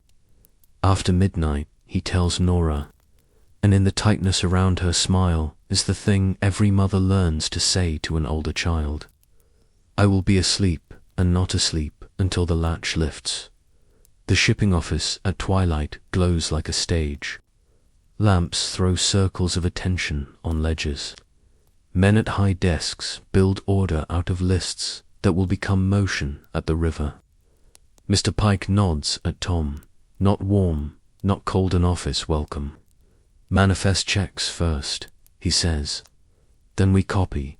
After midnight, he tells Nora, and in the tightness around her smile is the thing every mother learns to say to an older child. "I will be asleep and not asleep until the latch lifts." The shipping office at twilight glows like a stage. Lamps throw circles of attention on ledgers. Men at high desks build order out of lists that will become motion at the river. Mr. Pike nods at Tom. Not warm, not cold an office welcome. Manifest checks first, he says. Then we copy.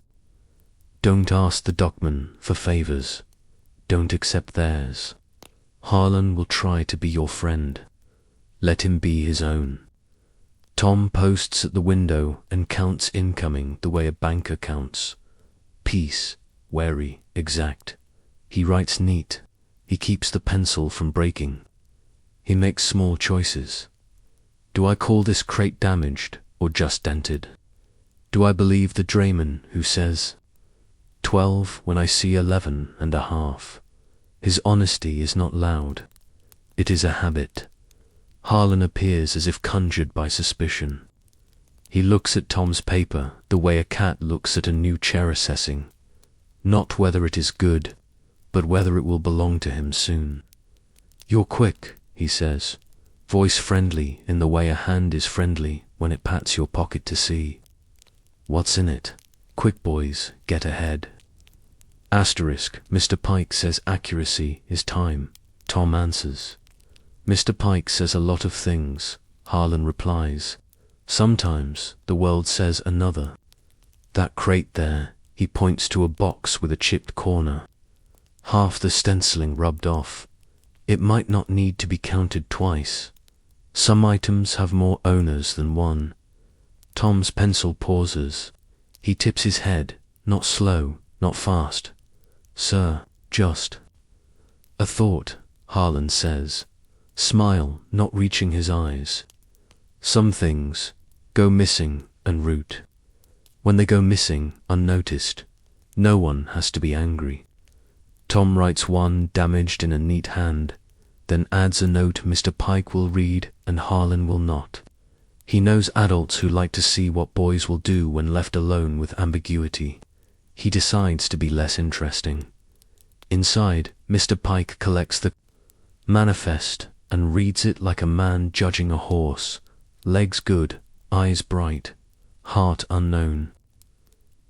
Don't ask the dockman for favors. Don't accept theirs. Harlan will try to be your friend. Let him be his own. Tom posts at the window and counts incoming the way a banker counts. Peace, wary, exact. He writes neat. He keeps the pencil from breaking. He makes small choices. Do I call this crate damaged or just dented? Do I believe the drayman who says 12 when I see 11.5? His honesty is not loud. It is a habit. Harlan appears as if conjured by suspicion. He looks at Tom's paper the way a cat looks at a new chair assessing. Not whether it is good, but whether it will belong to him soon. You're quick, he says, voice friendly in the way a hand is friendly when it pats your pocket to see. What's in it? Quick boys, get ahead. Asterisk, Mr. Pike says accuracy is time. Tom answers. Mr. Pike says a lot of things, Harlan replies. Sometimes the world says another. That crate there, he points to a box with a chipped corner. Half the stenciling rubbed off. It might not need to be counted twice. Some items have more owners than one. Tom's pencil pauses. He tips his head, not slow, not fast. Sir, just. A thought, Harlan says. Smile, not reaching his eyes. Some things go missing en route. When they go missing unnoticed, no one has to be angry. Tom writes one damaged in a neat hand, then adds a note Mr. Pike will read and Harlan will not. He knows adults who like to see what boys will do when left alone with ambiguity. He decides to be less interesting. Inside, Mr. Pike collects the manifest and reads it like a man judging a horse. Legs good, eyes bright, heart unknown.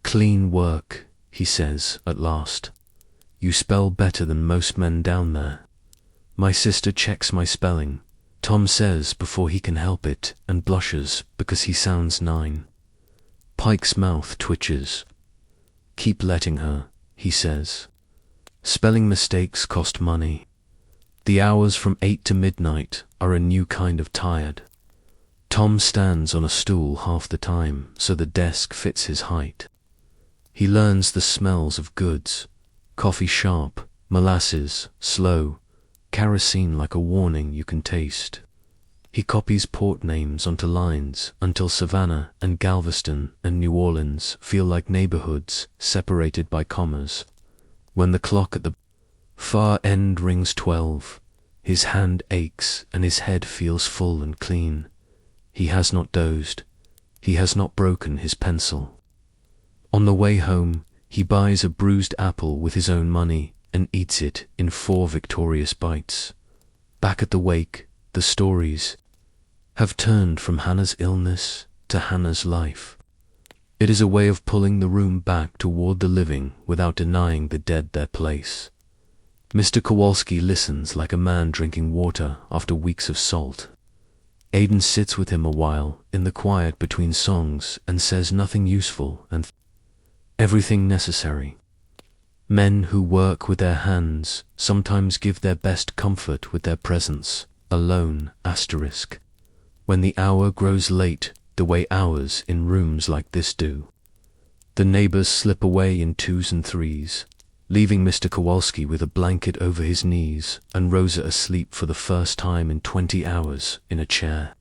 Clean work, he says at last. You spell better than most men down there. My sister checks my spelling, Tom says before he can help it, and blushes because he sounds 9. Pike's mouth twitches. Keep letting her, he says. Spelling mistakes cost money. The hours from 8 to midnight are a new kind of tired. Tom stands on a stool half the time so the desk fits his height. He learns the smells of goods. Coffee sharp, molasses slow, kerosene like a warning you can taste. He copies port names onto lines until Savannah and Galveston and New Orleans feel like neighborhoods separated by commas. When the clock at the far end rings 12, his hand aches and his head feels full and clean. He has not dozed. He has not broken his pencil. On the way home, he buys a bruised apple with his own money and eats it in 4 victorious bites. Back at the wake, the stories have turned from Hannah's illness to Hannah's life. It is a way of pulling the room back toward the living without denying the dead their place. Mr. Kowalski listens like a man drinking water after weeks of salt. Aidan sits with him a while in the quiet between songs and says nothing useful and everything necessary. Men who work with their hands sometimes give their best comfort with their presence, alone, asterisk. When the hour grows late, the way hours in rooms like this do. The neighbors slip away in 2s and 3s, leaving Mr. Kowalski with a blanket over his knees and Rosa asleep for the first time in 20 hours in a chair.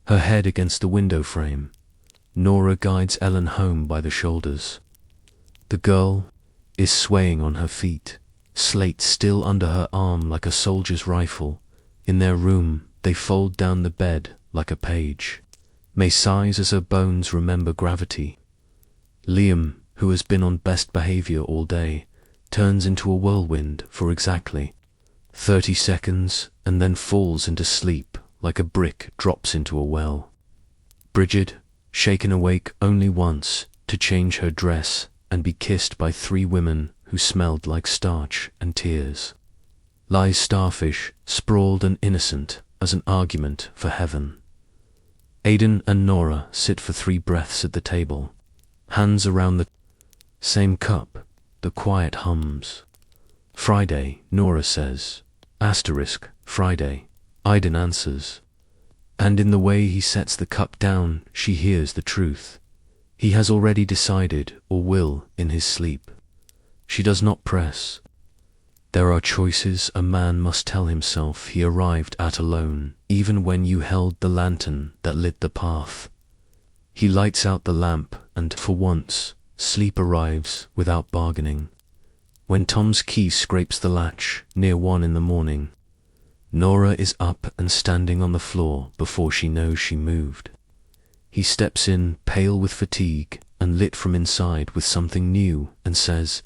Her head against the window frame. Nora guides Ellen home by the shoulders. The girl is swaying on her feet, slate still under her arm like a soldier's rifle. In their room, they fold down the bed like a page. May sighs as her bones remember gravity. Liam, who has been on best behavior all day, turns into a whirlwind for exactly 30 seconds and then falls into sleep like a brick drops into a well. Bridget, shaken awake only once to change her dress and be kissed by 3 women who smelled like starch and tears, lies starfish, sprawled and innocent as an argument for heaven. Aidan and Nora sit for 3 breaths at the table, hands around the same cup. The quiet hums. Friday, Nora says. Friday. Aidan answers. And in the way he sets the cup down, she hears the truth. He has already decided, or will, in his sleep. She does not press. There are choices a man must tell himself he arrived at alone, even when you held the lantern that lit the path. He lights out the lamp, and, for once, sleep arrives without bargaining. When Tom's key scrapes the latch, near 1 in the morning, Nora is up and standing on the floor before she knows she moved. He steps in, pale with fatigue, and lit from inside with something new, and says,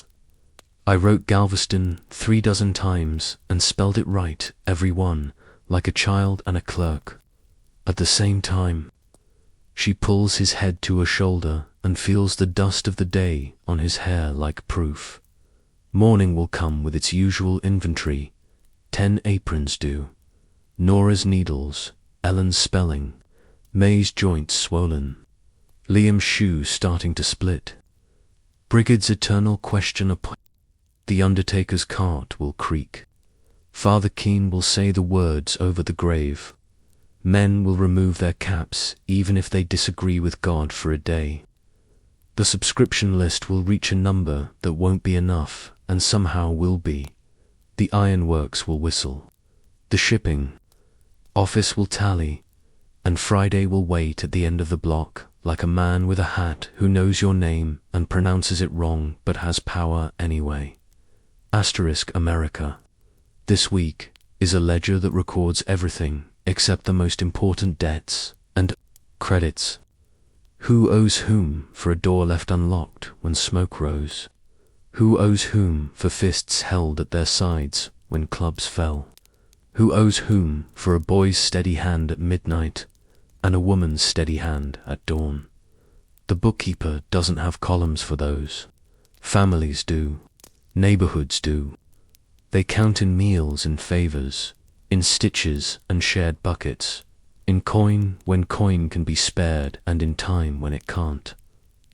"I wrote Galveston 3 dozen times, and spelled it right, every one, like a child and a clerk. At the same time." She pulls his head to her shoulder and feels the dust of the day on his hair like proof. Morning will come with its usual inventory. 10 aprons do. Nora's needles, Ellen's spelling, May's joints swollen, Liam's shoe starting to split. Brigid's eternal question upon the undertaker's cart will creak. Father Keane will say the words over the grave. Men will remove their caps even if they disagree with God for a day. The subscription list will reach a number that won't be enough, and somehow will be. The Ironworks will whistle. The shipping office will tally, and Friday will wait at the end of the block like a man with a hat who knows your name and pronounces it wrong but has power anyway. America. This week is a ledger that records everything except the most important debts and credits. Who owes whom for a door left unlocked when smoke rose? Who owes whom for fists held at their sides when clubs fell? Who owes whom for a boy's steady hand at midnight and a woman's steady hand at dawn? The bookkeeper doesn't have columns for those. Families do. Neighborhoods do. They count in meals and favors, in stitches and shared buckets, in coin when coin can be spared and in time when it can't.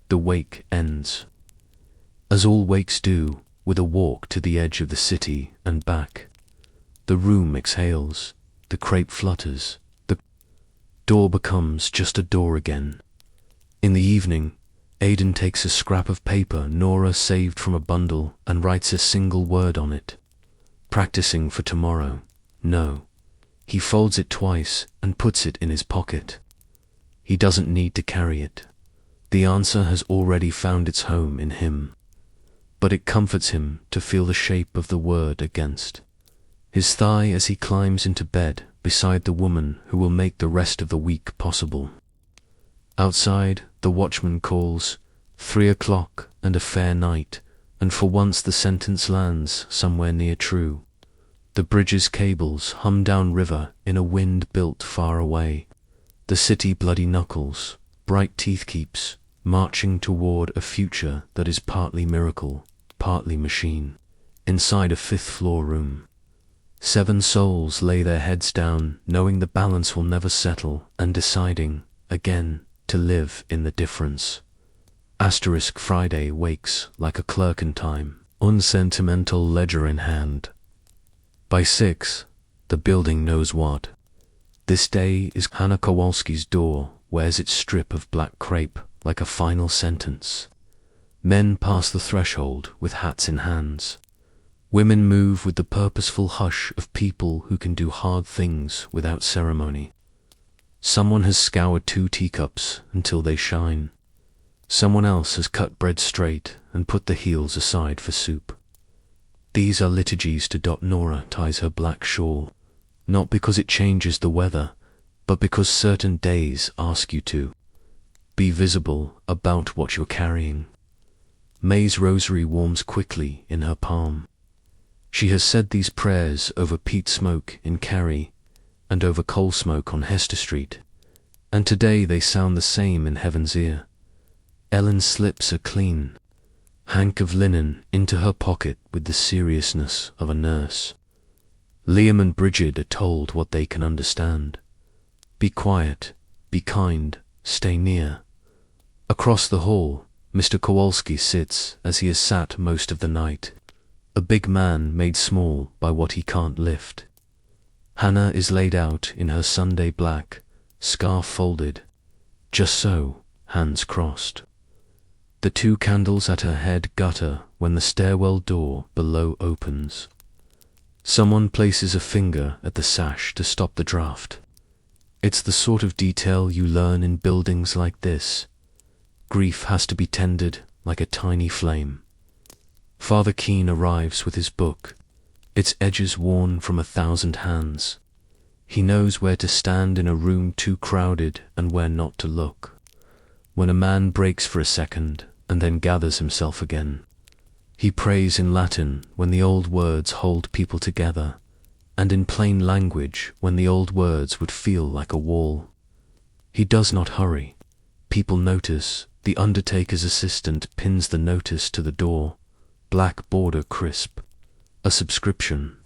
The wake ends, as all wakes do, with a walk to the edge of the city and back. The room exhales, the crepe flutters, the door becomes just a door again. In the evening, Aidan takes a scrap of paper Nora saved from a bundle and writes a single word on it. Practicing for tomorrow. No. He folds it twice and puts it in his pocket. He doesn't need to carry it. The answer has already found its home in him. But it comforts him to feel the shape of the word against his thigh as he climbs into bed beside the woman who will make the rest of the week possible. Outside, the watchman calls, 3 o'clock and a fair night, and for once the sentence lands somewhere near true. The bridge's cables hum down river in a wind built far away. The city bloody knuckles, bright teeth keeps, marching toward a future that is partly miracle, partly machine, inside a 5th-floor room. 7 souls lay their heads down, knowing the balance will never settle, and deciding, again, to live in the difference. Friday wakes like a clerk in time, unsentimental ledger in hand. By 6, the building knows what. This day is Hannah Kowalski's door wears its strip of black crepe like a final sentence. Men pass the threshold with hats in hands. Women move with the purposeful hush of people who can do hard things without ceremony. Someone has scoured 2 teacups until they shine. Someone else has cut bread straight and put the heels aside for soup. These are liturgies to dot. Nora ties her black shawl, not because it changes the weather, but because certain days ask you to be visible about what you're carrying. May's rosary warms quickly in her palm. She has said these prayers over peat smoke in Cary and over coal smoke on Hester Street, And today they sound the same in heaven's ear. Ellen slips a clean hank of linen into her pocket with the seriousness of a nurse. Liam and Bridget are told what they can understand. Be quiet, be kind, stay near. Across the hall, Mr. Kowalski sits as he has sat most of the night, a big man made small by what he can't lift. Hannah is laid out in her Sunday black, scarf folded, just so, hands crossed. The 2 candles at her head gutter when the stairwell door below opens. Someone places a finger at the sash to stop the draft. It's the sort of detail you learn in buildings like this. Grief has to be tended like a tiny flame. Father Keane arrives with his book, its edges worn from 1,000 hands. He knows where to stand in a room too crowded and where not to look. When a man breaks for a second and then gathers himself again, he prays in Latin when the old words hold people together, and in plain language when the old words would feel like a wall. He does not hurry. People notice. The undertaker's assistant pins the notice to the door. Black border crisp. A subscription.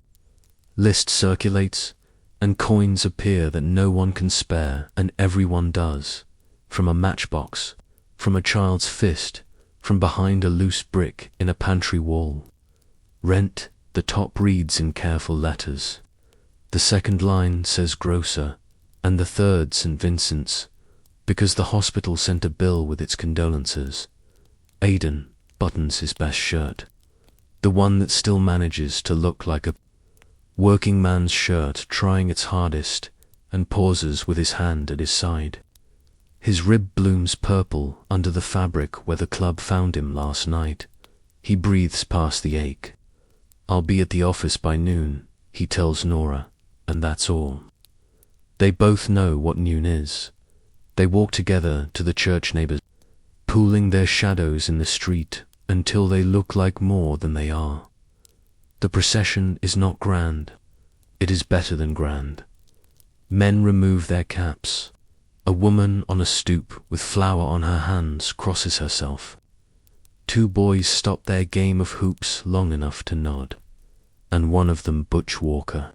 List circulates, and coins appear that no one can spare, and everyone does. From a matchbox, from a child's fist, from behind a loose brick in a pantry wall. Rent, the top reads in careful letters. The second line says grocer, and the third St. Vincent's, because the hospital sent a bill with its condolences. Aidan buttons his best shirt, the one that still manages to look like a working man's shirt trying its hardest, and pauses with his hand at his side. His rib blooms purple under the fabric where the club found him last night. He breathes past the ache. I'll be at the office by noon, he tells Nora, and that's all. They both know what noon is. They walk together to the church neighbors, pooling their shadows in the street until they look like more than they are. The procession is not grand. It is better than grand. Men remove their caps. A woman on a stoop with flour on her hands crosses herself. 2 boys stop their game of hoops long enough to nod, and one of them, Butch Walker,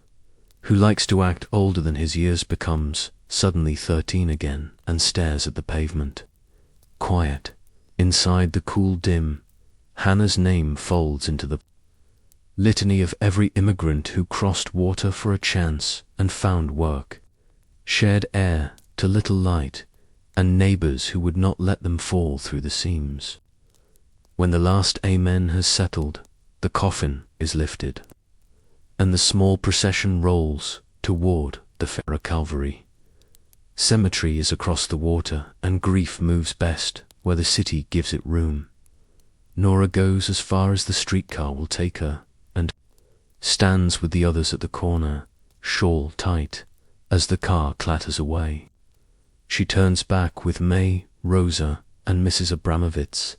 who likes to act older than his years, becomes suddenly 13 again and stares at the pavement. Quiet. Inside the cool dim, Hannah's name folds into the litany of every immigrant who crossed water for a chance and found work, shared air to little light, and neighbors who would not let them fall through the seams. When the last amen has settled, the coffin is lifted, and the small procession rolls toward the Ferrer Calvary. Cemetery is across the water, and grief moves best where the city gives it room. Nora goes as far as the streetcar will take her, and stands with the others at the corner, shawl tight, as the car clatters away. She turns back with May, Rosa, and Mrs. Abramovitz.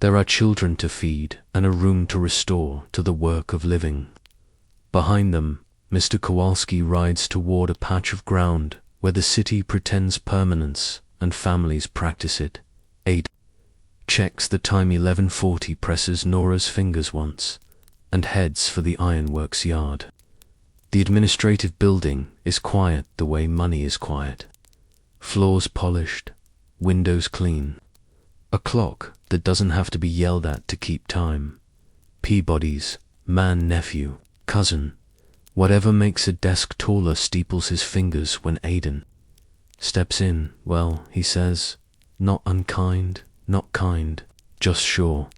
There are children to feed and a room to restore to the work of living. Behind them, Mr. Kowalski rides toward a patch of ground where the city pretends permanence and families practice it. Aidan checks the time. 11:40, presses Nora's fingers once, and heads for the Ironworks yard. The administrative building is quiet the way money is quiet. Floors polished, windows clean. A clock that doesn't have to be yelled at to keep time. Peabody's man, nephew, cousin, whatever makes a desk taller steeples his fingers when Aidan steps in. Well, he says, not unkind, not kind, just sure.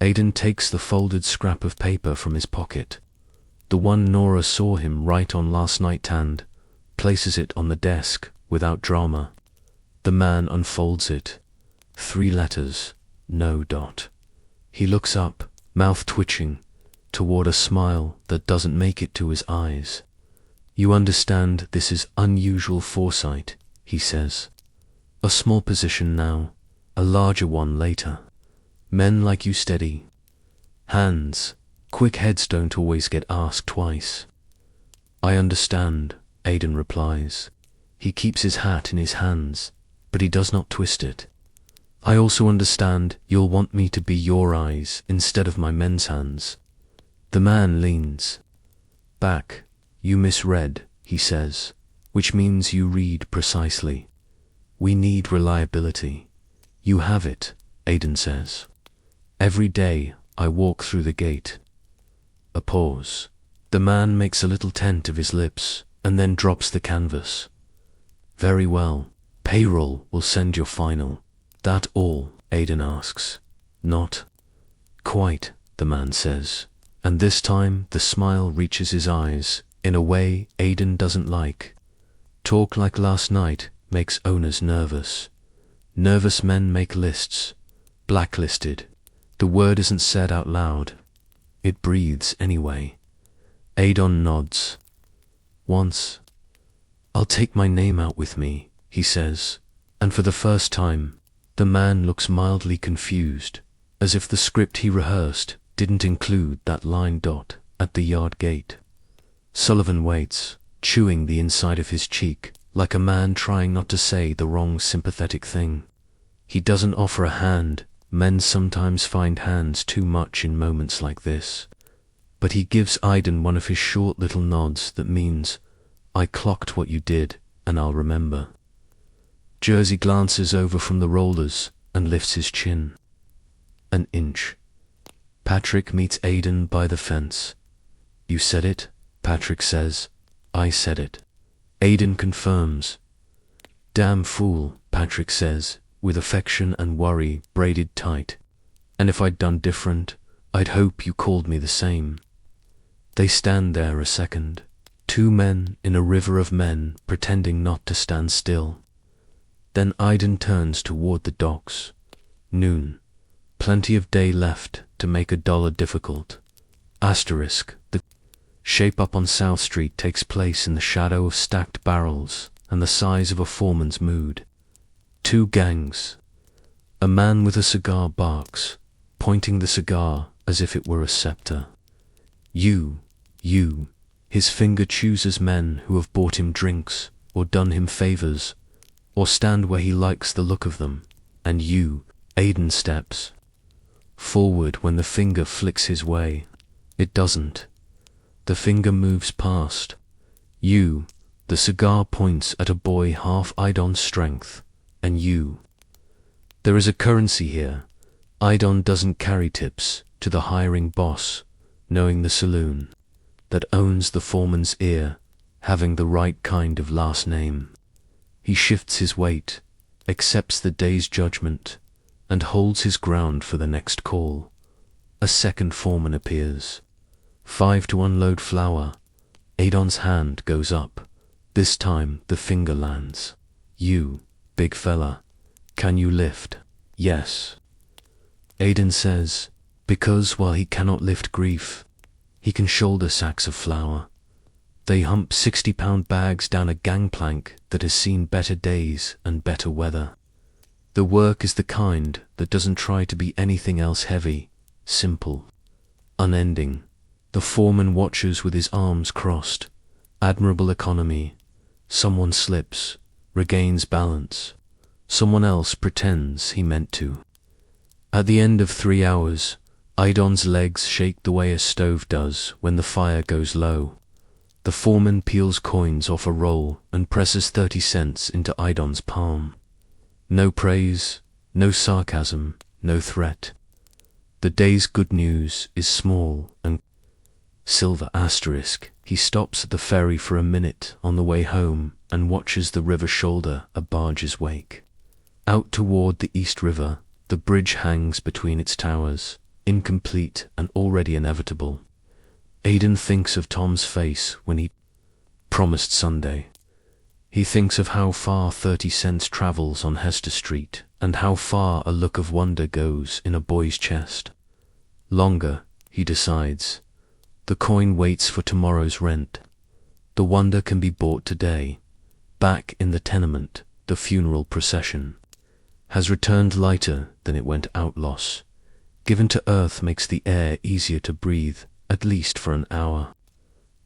Aidan takes the folded scrap of paper from his pocket, the one Nora saw him write on last night, and places it on the desk without drama. The man unfolds it. 3 letters, no dot. He looks up, mouth twitching, toward a smile that doesn't make it to his eyes. You understand this is unusual foresight, he says. A small position now, a larger one later. Men like you steady hands. Quick heads don't always get asked twice. I understand, Aidan replies. He keeps his hat in his hands, but he does not twist it. I also understand you'll want me to be your eyes instead of my men's hands. The man leans back. You misread, he says, which means you read precisely. We need reliability. You have it, Aidan says. Every day I walk through the gate. A pause. The man makes a little tent of his lips and then drops the canvas. Very well. Payroll will send your final. That all? Aidan asks. Not quite, the man says. And this time the smile reaches his eyes in a way Aidan doesn't like. Talk like last night makes owners nervous. Nervous men make lists. Blacklisted. The word isn't said out loud. It breathes anyway. Aidan nods. Once. I'll take my name out with me, he says, and for the first time, the man looks mildly confused, as if the script he rehearsed didn't include that line dot at the yard gate. Sullivan waits, chewing the inside of his cheek, like a man trying not to say the wrong sympathetic thing. He doesn't offer a hand. Men sometimes find hands too much in moments like this. But he gives Aidan one of his short little nods that means, I clocked what you did, and I'll remember. Jersey glances over from the rollers and lifts his chin. An inch. Patrick meets Aidan by the fence. You said it, Patrick says. I said it. Aidan confirms. Damn fool, Patrick says, with affection and worry braided tight. And if I'd done different, I'd hope you called me the same. They stand there a second. Two men in a river of men pretending not to stand still. Then Aidan turns toward the docks. Noon. Plenty of day left to make $1 difficult. Asterisk. The shape up on South Street takes place in the shadow of stacked barrels and the size of a foreman's mood. Two gangs. A man with a cigar barks, pointing the cigar as if it were a scepter. You. His finger chooses men who have bought him drinks, or done him favors, or stand where he likes the look of them. And you. Aidan steps forward when the finger flicks his way. It doesn't. The finger moves past. You. The cigar points at a boy half Aidan's strength. And you. There is a currency here. Aidan doesn't carry tips to the hiring boss, knowing the saloon, that owns the foreman's ear, having the right kind of last name. He shifts his weight, accepts the day's judgment, and holds his ground for the next call. A second foreman appears. 5 to unload flour. Aidan's hand goes up. This time the finger lands. You, big fella, can you lift? Yes. Aidan says, because while he cannot lift grief, he can shoulder sacks of flour. They hump 60-pound bags down a gangplank that has seen better days and better weather. The work is the kind that doesn't try to be anything else heavy, simple, unending. The foreman watches with his arms crossed. Admirable economy. Someone slips, regains balance. Someone else pretends he meant to. At the end of 3 hours, Aidan's legs shake the way a stove does when the fire goes low. The foreman peels coins off a roll and presses 30 cents into Aidan's palm. No praise, no sarcasm, no threat. The day's good news is small and silver asterisk. He stops at the ferry for a minute on the way home and watches the river shoulder a barge's wake. Out toward the East River, the bridge hangs between its towers, incomplete and already inevitable. Aidan thinks of Tom's face when he promised Sunday. He thinks of how far 30 cents travels on Hester Street and how far a look of wonder goes in a boy's chest. Longer, he decides. The coin waits for tomorrow's rent. The wonder can be bought today. Back in the tenement, the funeral procession has returned lighter than it went out. Loss given to earth makes the air easier to breathe, at least for an hour.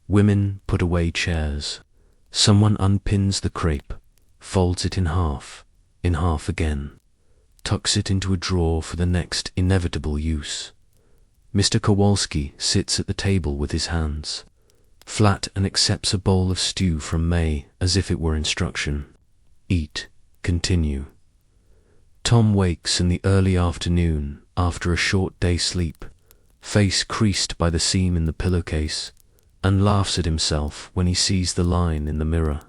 Women put away chairs. Someone unpins the crepe folds it in half again, tucks it into a drawer for the next inevitable use. Mr. Kowalski sits at the table with his hands flat and accepts a bowl of stew from May as if it were instruction. Eat, continue. Tom wakes in the early afternoon after a short day's sleep, face creased by the seam in the pillowcase, and laughs at himself when he sees the line in the mirror.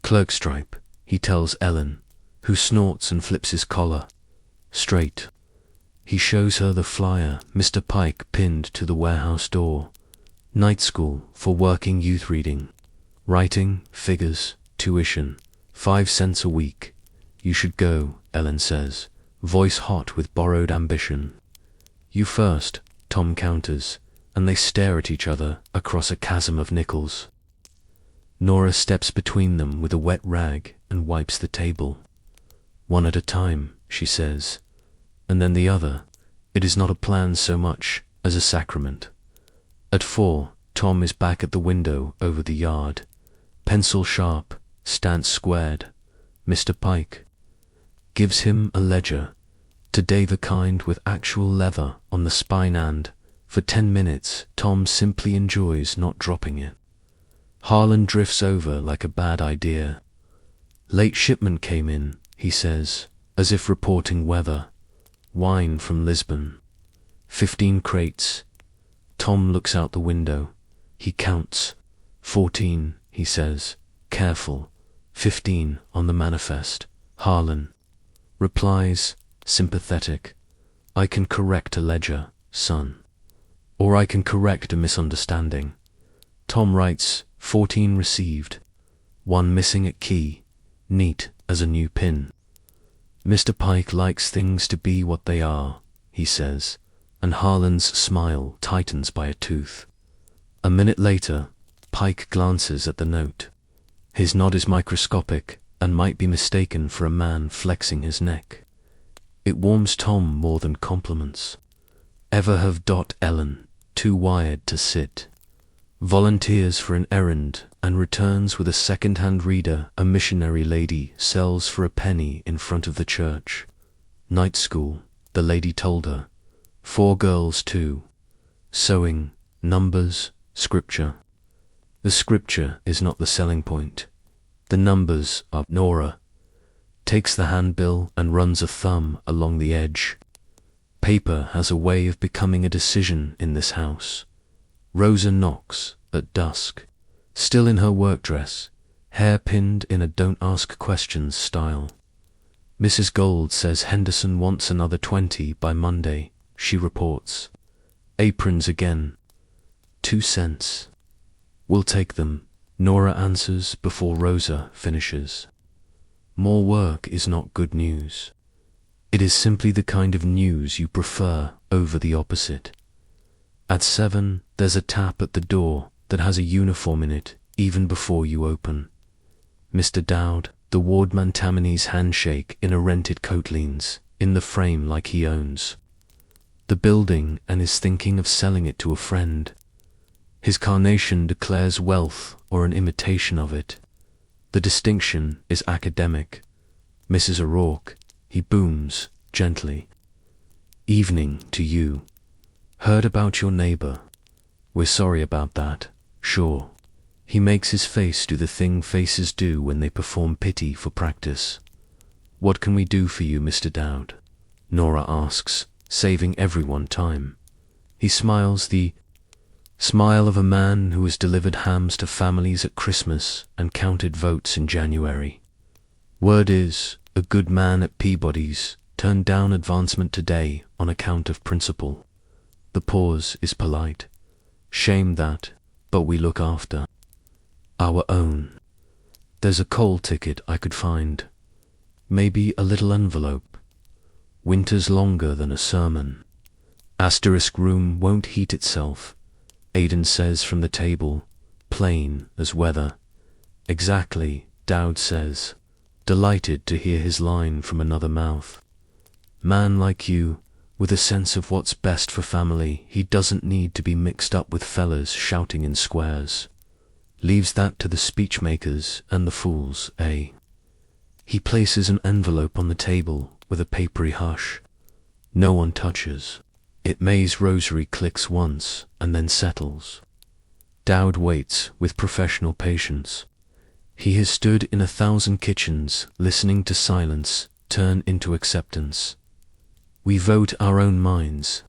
Clerkstripe, he tells Ellen, who snorts and flips his collar. Straight. He shows her the flyer Mr. Pike pinned to the warehouse door. Night school for working youth reading. Writing, figures, tuition, 5 cents a week. You should go, Ellen says, voice hot with borrowed ambition. You first, Tom counters, and they stare at each other across a chasm of nickels. Nora steps between them with a wet rag and wipes the table. One at a time, she says, and then the other. It is not a plan so much as a sacrament. At 4, Tom is back at the window over the yard. Pencil sharp, stance squared. Mr. Pike gives him a ledger, today the kind with actual leather on the spine, and, for 10 minutes, Tom simply enjoys not dropping it. Harlan drifts over like a bad idea. Late shipment came in, he says, as if reporting weather. Wine from Lisbon. 15 crates. Tom looks out the window. He counts. 14, he says, careful. 15 on the manifest. Harlan replies, sympathetic, I can correct a ledger, son. Or I can correct a misunderstanding. Tom writes, 14 received. 1 missing at key, neat as a new pin. Mr. Pike likes things to be what they are, he says, and Harlan's smile tightens by a tooth. A minute later, Pike glances at the note. His nod is microscopic and might be mistaken for a man flexing his neck. It warms Tom more than compliments. Ever have Ellen, too wired to sit. Volunteers for an errand and returns with a second-hand reader a missionary lady sells for a penny in front of the church. Night school, the lady told her. 4 girls too. Sewing, numbers, scripture. The scripture is not the selling point. The numbers are. Nora takes the handbill and runs a thumb along the edge. Paper has a way of becoming a decision in this house. Rosa knocks at dusk, still in her work dress, hair pinned in a don't ask questions style. Mrs. Gold says Henderson wants another 20 by Monday, she reports. Aprons again. 2 cents. We'll take them, Nora answers before Rosa finishes. More work is not good news. It is simply the kind of news you prefer over the opposite. At 7, there's a tap at the door that has a uniform in it even before you open. Mr. Dowd, the wardman Tammany's handshake in a rented coat leans in the frame like he owns the building and is thinking of selling it to a friend. His carnation declares wealth or an imitation of it. The distinction is academic. Mrs. O'Rourke, he booms gently. Evening to you. Heard about your neighbor. We're sorry about that, sure. He makes his face do the thing faces do when they perform pity for practice. What can we do for you, Mr. Dowd? Nora asks, saving everyone time. He smiles the smile of a man who has delivered hams to families at Christmas and counted votes in January. Word is, a good man at Peabody's turned down advancement today on account of principle. The pause is polite. Shame that, but we look after our own. There's a coal ticket I could find. Maybe a little envelope. Winter's longer than a sermon. Asterisk room won't heat itself, Aidan says from the table, plain as weather. Exactly, Dowd says, delighted to hear his line from another mouth. Man like you, with a sense of what's best for family, he doesn't need to be mixed up with fellas shouting in squares. Leaves that to the speechmakers and the fools, eh? He places an envelope on the table with a papery hush. No one touches. It. May's rosary clicks once and then settles. Dowd waits with professional patience. He has stood in 1,000 kitchens listening to silence turn into acceptance. We vote our own minds,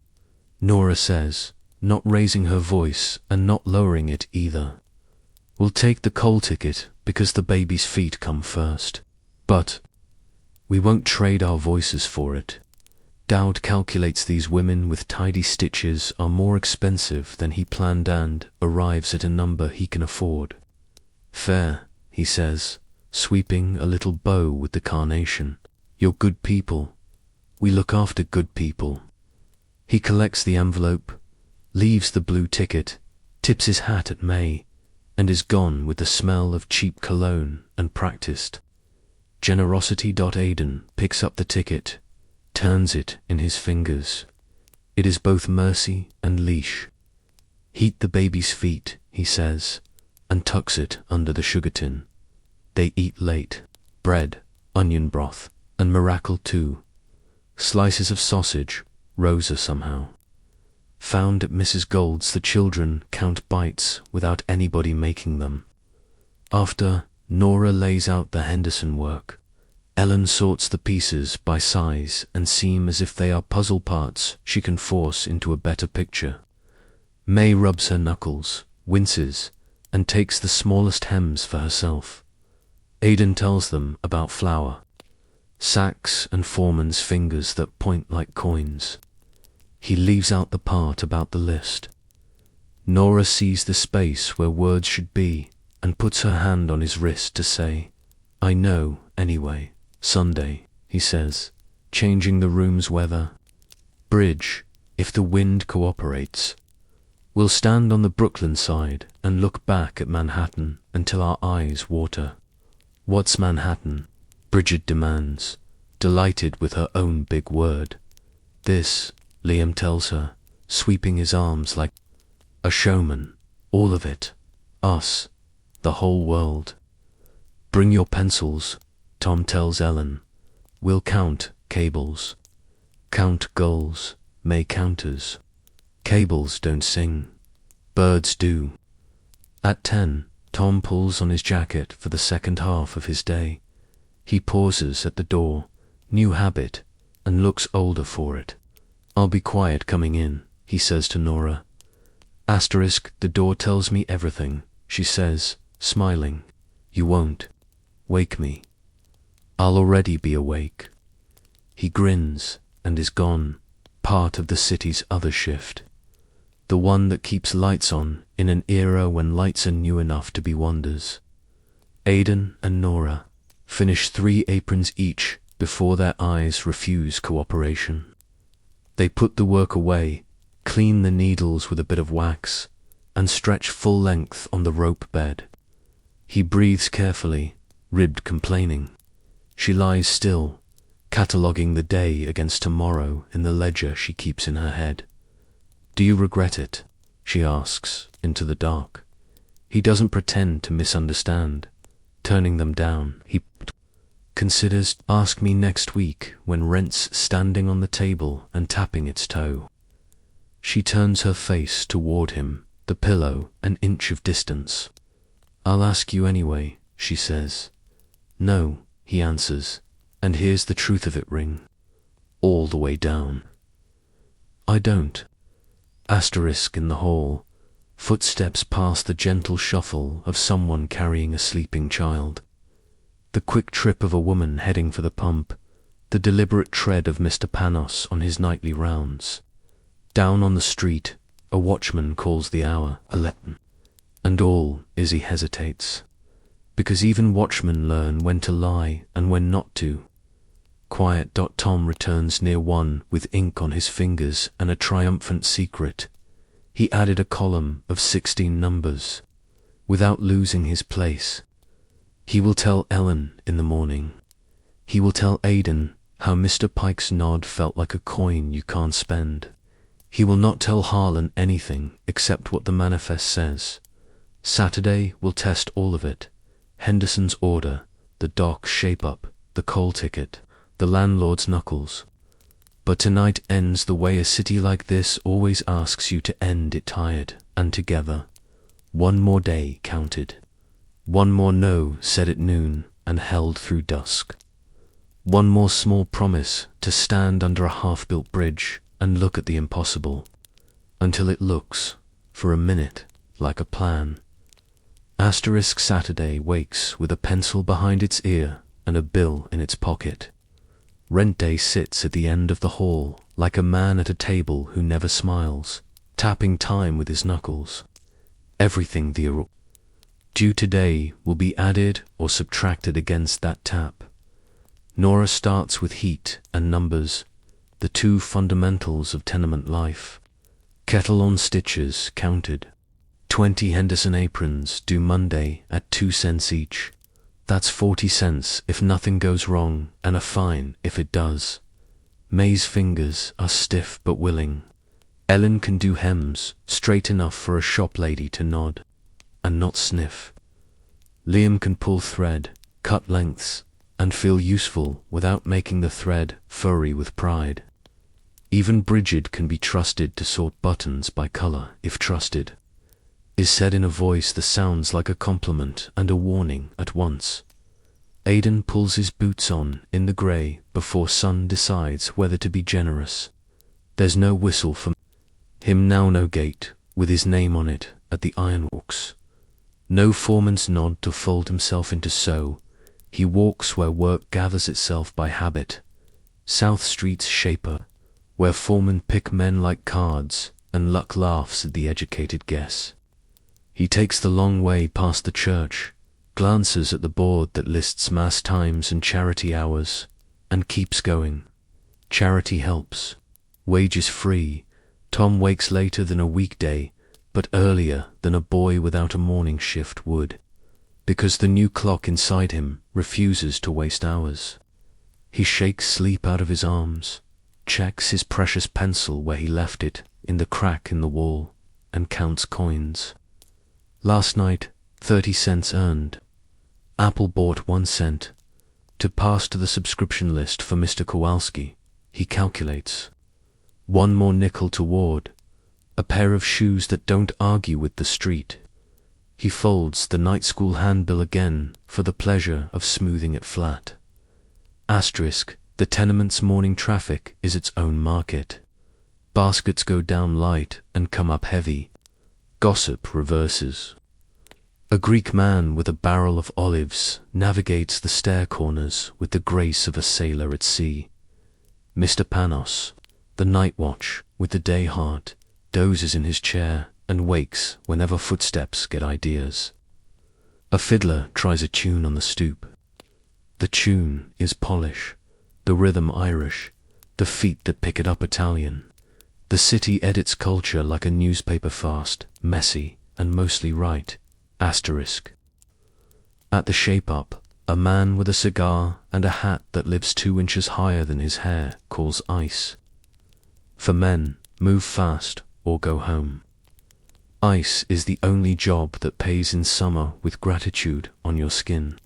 Nora says, not raising her voice and not lowering it either. We'll take the coal ticket because the baby's feet come first. But we won't trade our voices for it. Dowd calculates these women with tidy stitches are more expensive than he planned and arrives at a number he can afford. Fair, he says, sweeping a little bow with the carnation. You're good people. We look after good people. He collects the envelope, leaves the blue ticket, tips his hat at May, and is gone with the smell of cheap cologne and practiced. Generosity. Aiden picks up the ticket, turns it in his fingers. It is both mercy and leash. Heat the baby's feet, he says, and tucks it under the sugar tin. They eat late. Bread, onion broth, and miracle too. Slices of sausage, Rosa somehow. Found at Mrs. Gold's, the children count bites without anybody making them. After, Nora lays out the Henderson work. Ellen sorts the pieces by size and seem as if they are puzzle parts she can force into a better picture. May rubs her knuckles, winces, and takes the smallest hems for herself. Aiden tells them about flour. Sacks and foreman's fingers that point like coins. He leaves out the part about the list. Nora sees the space where words should be and puts her hand on his wrist to say, I know, anyway. Sunday, he says, changing the room's weather. Bridge, if the wind cooperates. We'll stand on the Brooklyn side and look back at Manhattan until our eyes water. What's Manhattan? Bridget demands, delighted with her own big word. This, Liam tells her, sweeping his arms like a showman. All of it. Us. The whole world. Bring your pencils, Tom tells Ellen. We'll count cables. Count gulls, May counters. Cables don't sing. Birds do. At 10, Tom pulls on his jacket for the second half of his day. He pauses at the door, new habit, and looks older for it. I'll be quiet coming in, he says to Nora. Asterisk, the door tells me everything, she says, smiling. You won't wake me. I'll already be awake. He grins and is gone, part of the city's other shift. The one that keeps lights on in an era when lights are new enough to be wonders. Aiden and Nora finish 3 aprons each before their eyes refuse cooperation. They put the work away, clean the needles with a bit of wax, and stretch full length on the rope bed. He breathes carefully, ribbed complaining. She lies still, cataloguing the day against tomorrow in the ledger she keeps in her head. Do you regret it? She asks, into the dark. He doesn't pretend to misunderstand. Turning them down, he considers, ask me next week when rent's standing on the table and tapping its toe. She turns her face toward him, the pillow an inch of distance. I'll ask you anyway, she says. No, he answers, and here's the truth of it ring. All the way down. I don't. Asterisk in the hall. Footsteps past the gentle shuffle of someone carrying a sleeping child. The quick trip of a woman heading for the pump. The deliberate tread of Mr. Panos on his nightly rounds. Down on the street, a watchman calls the hour 11. And all Izzy hesitates. Because even watchmen learn when to lie and when not to. Quiet. Tom returns near 1 with ink on his fingers and a triumphant secret. He added a column of 16 numbers, without losing his place. He will tell Ellen in the morning. He will tell Aiden how Mr. Pike's nod felt like a coin you can't spend. He will not tell Harlan anything except what the manifest says. Saturday will test all of it. Henderson's order, the dock shape-up, the coal ticket, the landlord's knuckles. But tonight ends the way a city like this always asks you to end it, tired and together. One more day counted. One more no said at noon and held through dusk. One more small promise to stand under a half-built bridge and look at the impossible, until it looks, for a minute, like a plan. Asterisk Saturday wakes with a pencil behind its ear and a bill in its pocket. Rent day sits at the end of the hall like a man at a table who never smiles, tapping time with his knuckles. Everything due today will be added or subtracted against that tap. Nora starts with heat and numbers, the two fundamentals of tenement life. Kettle on stitches counted. 20 Henderson aprons due Monday at 2 cents each. That's 40 cents if nothing goes wrong, and a fine if it does. May's fingers are stiff but willing. Ellen can do hems straight enough for a shop lady to nod and not sniff. Liam can pull thread, cut lengths, and feel useful without making the thread furry with pride. Even Bridget can be trusted to sort buttons by color if trusted is said in a voice that sounds like a compliment and a warning at once. Aidan pulls his boots on in the grey before Son decides whether to be generous. There's no whistle for him now, no gate with his name on it at the Ironworks. No foreman's nod to fold himself into sew. He walks where work gathers itself by habit. South Street's shaper, where foremen pick men like cards and luck laughs at the educated guess. He takes the long way past the church, glances at the board that lists mass times and charity hours, and keeps going. Charity helps. Wages free. Tom wakes later than a weekday, but earlier than a boy without a morning shift would, because the new clock inside him refuses to waste hours. He shakes sleep out of his arms, checks his precious pencil where he left it in the crack in the wall, and counts coins. Last night, 30 cents earned. Apple bought 1 cent. To pass to the subscription list for Mr. Kowalski, he calculates. One more nickel toward a pair of shoes that don't argue with the street. He folds the night school handbill again for the pleasure of smoothing it flat. Asterisk, the tenement's morning traffic is its own market. Baskets go down light and come up heavy. Gossip reverses. A Greek man with a barrel of olives navigates the stair corners with the grace of a sailor at sea. Mr. Panos, the night watch with the day heart, dozes in his chair and wakes whenever footsteps get ideas. A fiddler tries a tune on the stoop. The tune is Polish, the rhythm Irish, the feet that pick it up Italian. The city edits culture like a newspaper fast, messy, and mostly right. Asterisk. At the shape-up, a man with a cigar and a hat that lives 2 inches higher than his hair calls ice. For men, move fast or go home. Ice is the only job that pays in summer with gratitude on your skin.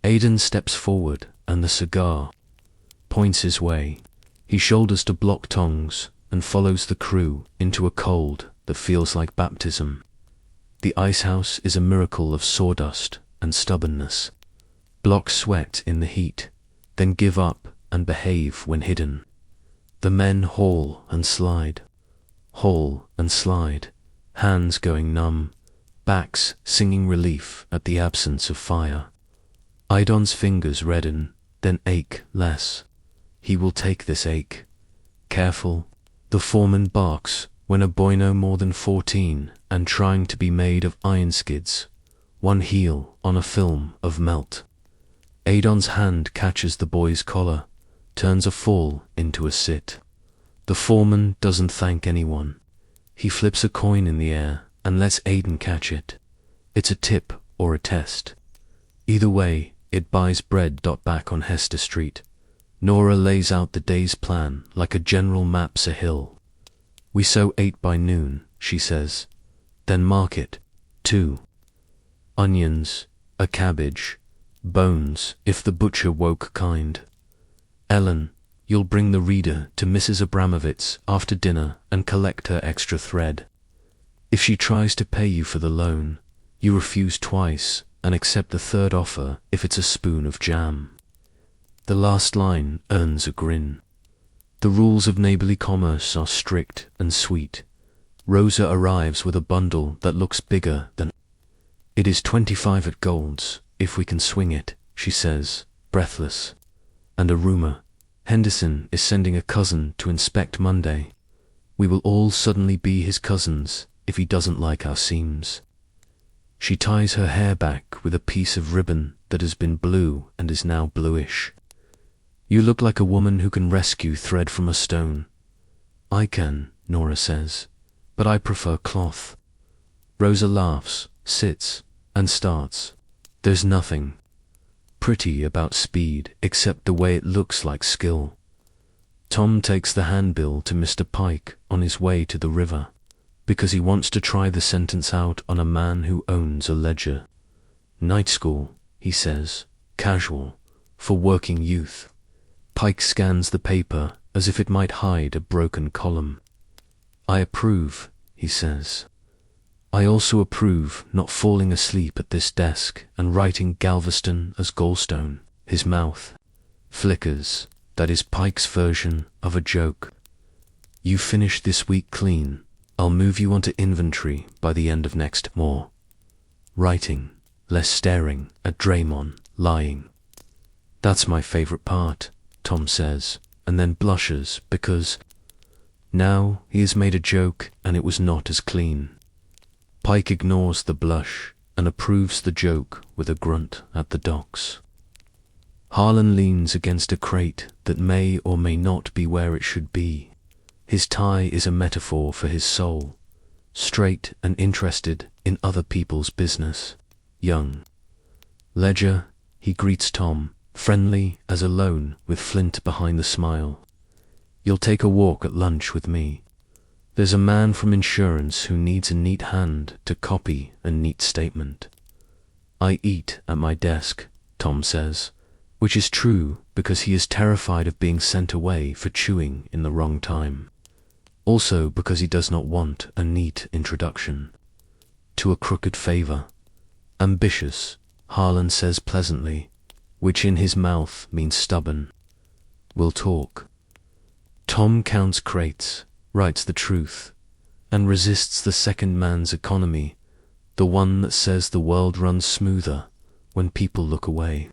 Aidan steps forward and the cigar points his way. He shoulders to block tongs and follows the crew into a cold that feels like baptism. The ice house is a miracle of sawdust and stubbornness. Blocks sweat in the heat, then give up and behave when hidden. The men haul and slide, hands going numb, backs singing relief at the absence of fire. Aidan's fingers redden, then ache less. He will take this ache. Careful. The foreman barks when a boy no more than 14 and trying to be made of iron skids, one heel on a film of melt. Aidan's hand catches the boy's collar, turns a fall into a sit. The foreman doesn't thank anyone. He flips a coin in the air and lets Aidan catch it. It's a tip or a test. Either way, it buys bread. Back on Hester Street, Nora lays out the day's plan like a general maps a hill. We sow 8 by noon, she says. Then market, 2. Onions, a cabbage, Bones, if the butcher woke kind. Ellen, you'll bring the reader to Mrs. Abramovitz after dinner and collect her extra thread. If she tries to pay you for the loan, you refuse twice and accept the third offer if it's a spoon of jam. The last line earns a grin. The rules of neighborly commerce are strict and sweet. Rosa arrives with a bundle that looks bigger than. It is 25 at Gold's, if we can swing it, she says, breathless. And a rumor. Henderson is sending a cousin to inspect Monday. We will all suddenly be his cousins if he doesn't like our seams. She ties her hair back with a piece of ribbon that has been blue and is now bluish. You look like a woman who can rescue thread from a stone. I can, Nora says, but I prefer cloth. Rosa laughs, sits, and starts. There's nothing pretty about speed except the way it looks like skill. Tom takes the handbill to Mr. Pike on his way to the river, because he wants to try the sentence out on a man who owns a ledger. Night school, he says, casual, for working youth. Pike scans the paper as if it might hide a broken column. I approve, he says. I also approve not falling asleep at this desk and writing Galveston as gallstone. His mouth flickers. That is Pike's version of a joke. You finish this week clean. I'll move you onto inventory by the end of next. More writing, less staring at Draymond lying. That's my favorite part, Tom says, and then blushes because now he has made a joke and it was not as clean. Pike ignores the blush and approves the joke with a grunt at the docks. Harlan leans against a crate that may or may not be where it should be. His tie is a metaphor for his soul, straight and interested in other people's business. Young. Ledger, he greets Tom, friendly as alone with Flint behind the smile. You'll take a walk at lunch with me. There's a man from insurance who needs a neat hand to copy a neat statement. I eat at my desk, Tom says, which is true because he is terrified of being sent away for chewing in the wrong time. Also because he does not want a neat introduction to a crooked favor. Ambitious, Harlan says pleasantly, which in his mouth means stubborn. We'll talk. Tom counts crates, writes the truth, and resists the second man's economy, the one that says the world runs smoother when people look away.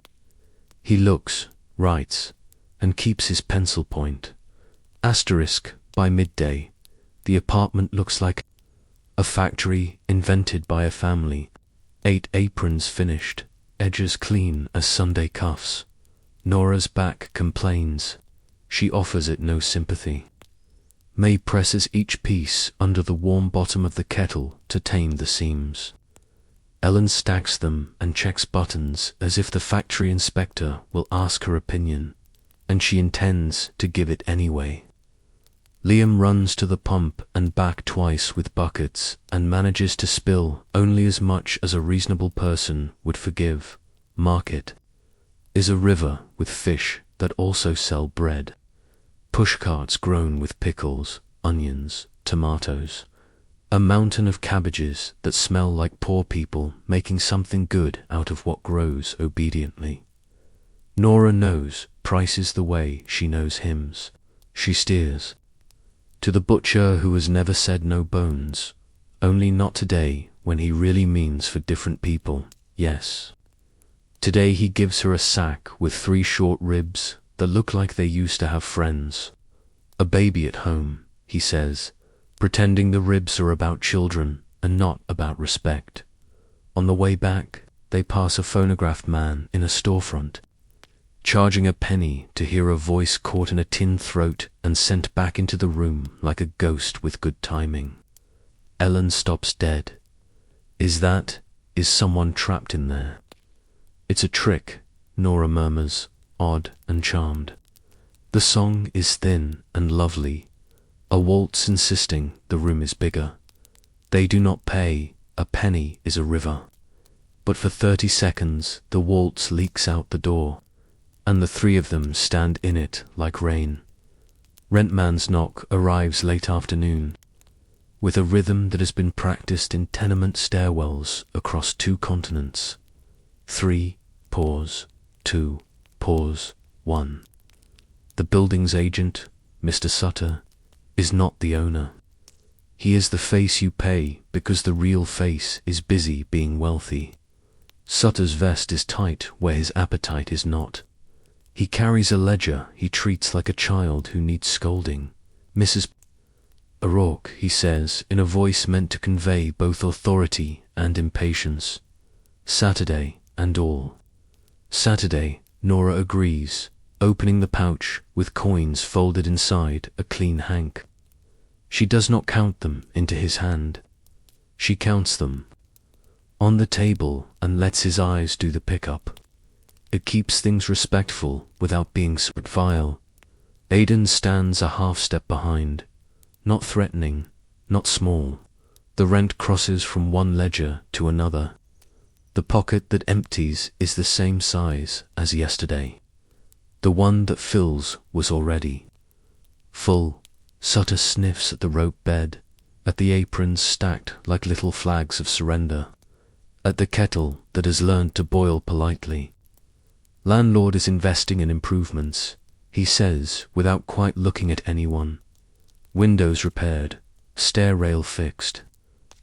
He looks, writes, and keeps his pencil point. Asterisk, by midday, the apartment looks like a factory invented by a family. 8 aprons finished, edges clean as Sunday cuffs. Nora's back complains. She offers it no sympathy. May presses each piece under the warm bottom of the kettle to tame the seams. Ellen stacks them and checks buttons as if the factory inspector will ask her opinion, and she intends to give it anyway. Liam runs to the pump and back twice with buckets and manages to spill only as much as a reasonable person would forgive. Market is a river with fish that also sell bread. Pushcarts grown with pickles, onions, tomatoes. A mountain of cabbages that smell like poor people making something good out of what grows obediently. Nora knows Price is the way she knows hymns. She steers. To the butcher who has never said no bones, only not today when he really means for different people, yes. Today he gives her a sack with 3 short ribs that look like they used to have friends. A baby at home, he says, pretending the ribs are about children and not about respect. On the way back, they pass a phonograph man in a storefront, charging a penny to hear a voice caught in a tin throat and sent back into the room like a ghost with good timing. Ellen stops dead. Is someone trapped in there? It's a trick, Nora murmurs, odd and charmed. The song is thin and lovely, a waltz insisting the room is bigger. They do not pay, a penny is a river. but for 30 seconds the waltz leaks out the door, and the three of them stand in it like rain. Rentman's knock arrives late afternoon, with a rhythm that has been practiced in tenement stairwells across 2 continents. 3, pause, 2, pause, 1. The building's agent, Mr. Sutter, is not the owner. He is the face you pay because the real face is busy being wealthy. Sutter's vest is tight where his appetite is not. He carries a ledger he treats like a child who needs scolding. Mrs. O'Rourke, he says, in a voice meant to convey both authority and impatience. Saturday, and all. Saturday, Nora agrees, opening the pouch with coins folded inside a clean hank. She does not count them into his hand. She counts them on the table and lets his eyes do the pickup. It keeps things respectful without being vile. Aidan stands a half step behind, not threatening, not small. The rent crosses from one ledger to another. The pocket that empties is the same size as yesterday. The one that fills was already full. Sutter sniffs at the rope bed, at the aprons stacked like little flags of surrender, at the kettle that has learned to boil politely. Landlord is investing in improvements, he says without quite looking at anyone. Windows repaired, stair rail fixed.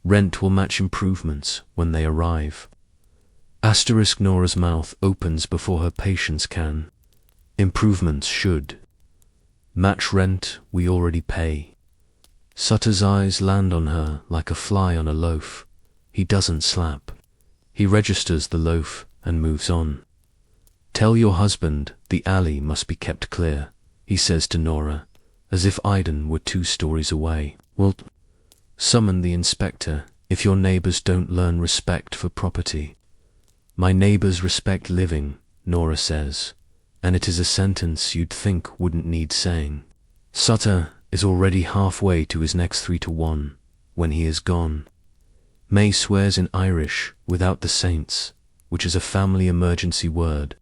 Rent will match improvements when they arrive. Asterisk Nora's mouth opens before her patience can. Improvements should match rent we already pay. Sutter's eyes land on her like a fly on a loaf. He doesn't slap. He registers the loaf and moves on. Tell your husband the alley must be kept clear, he says to Nora, as if Aidan were 2 stories away. We'll summon the inspector if your neighbours don't learn respect for property. My neighbours respect living, Nora says, and it is a sentence you'd think wouldn't need saying. Sutter is already halfway to his next 3-1 when he is gone. May swears in Irish without the saints, which is a family emergency word.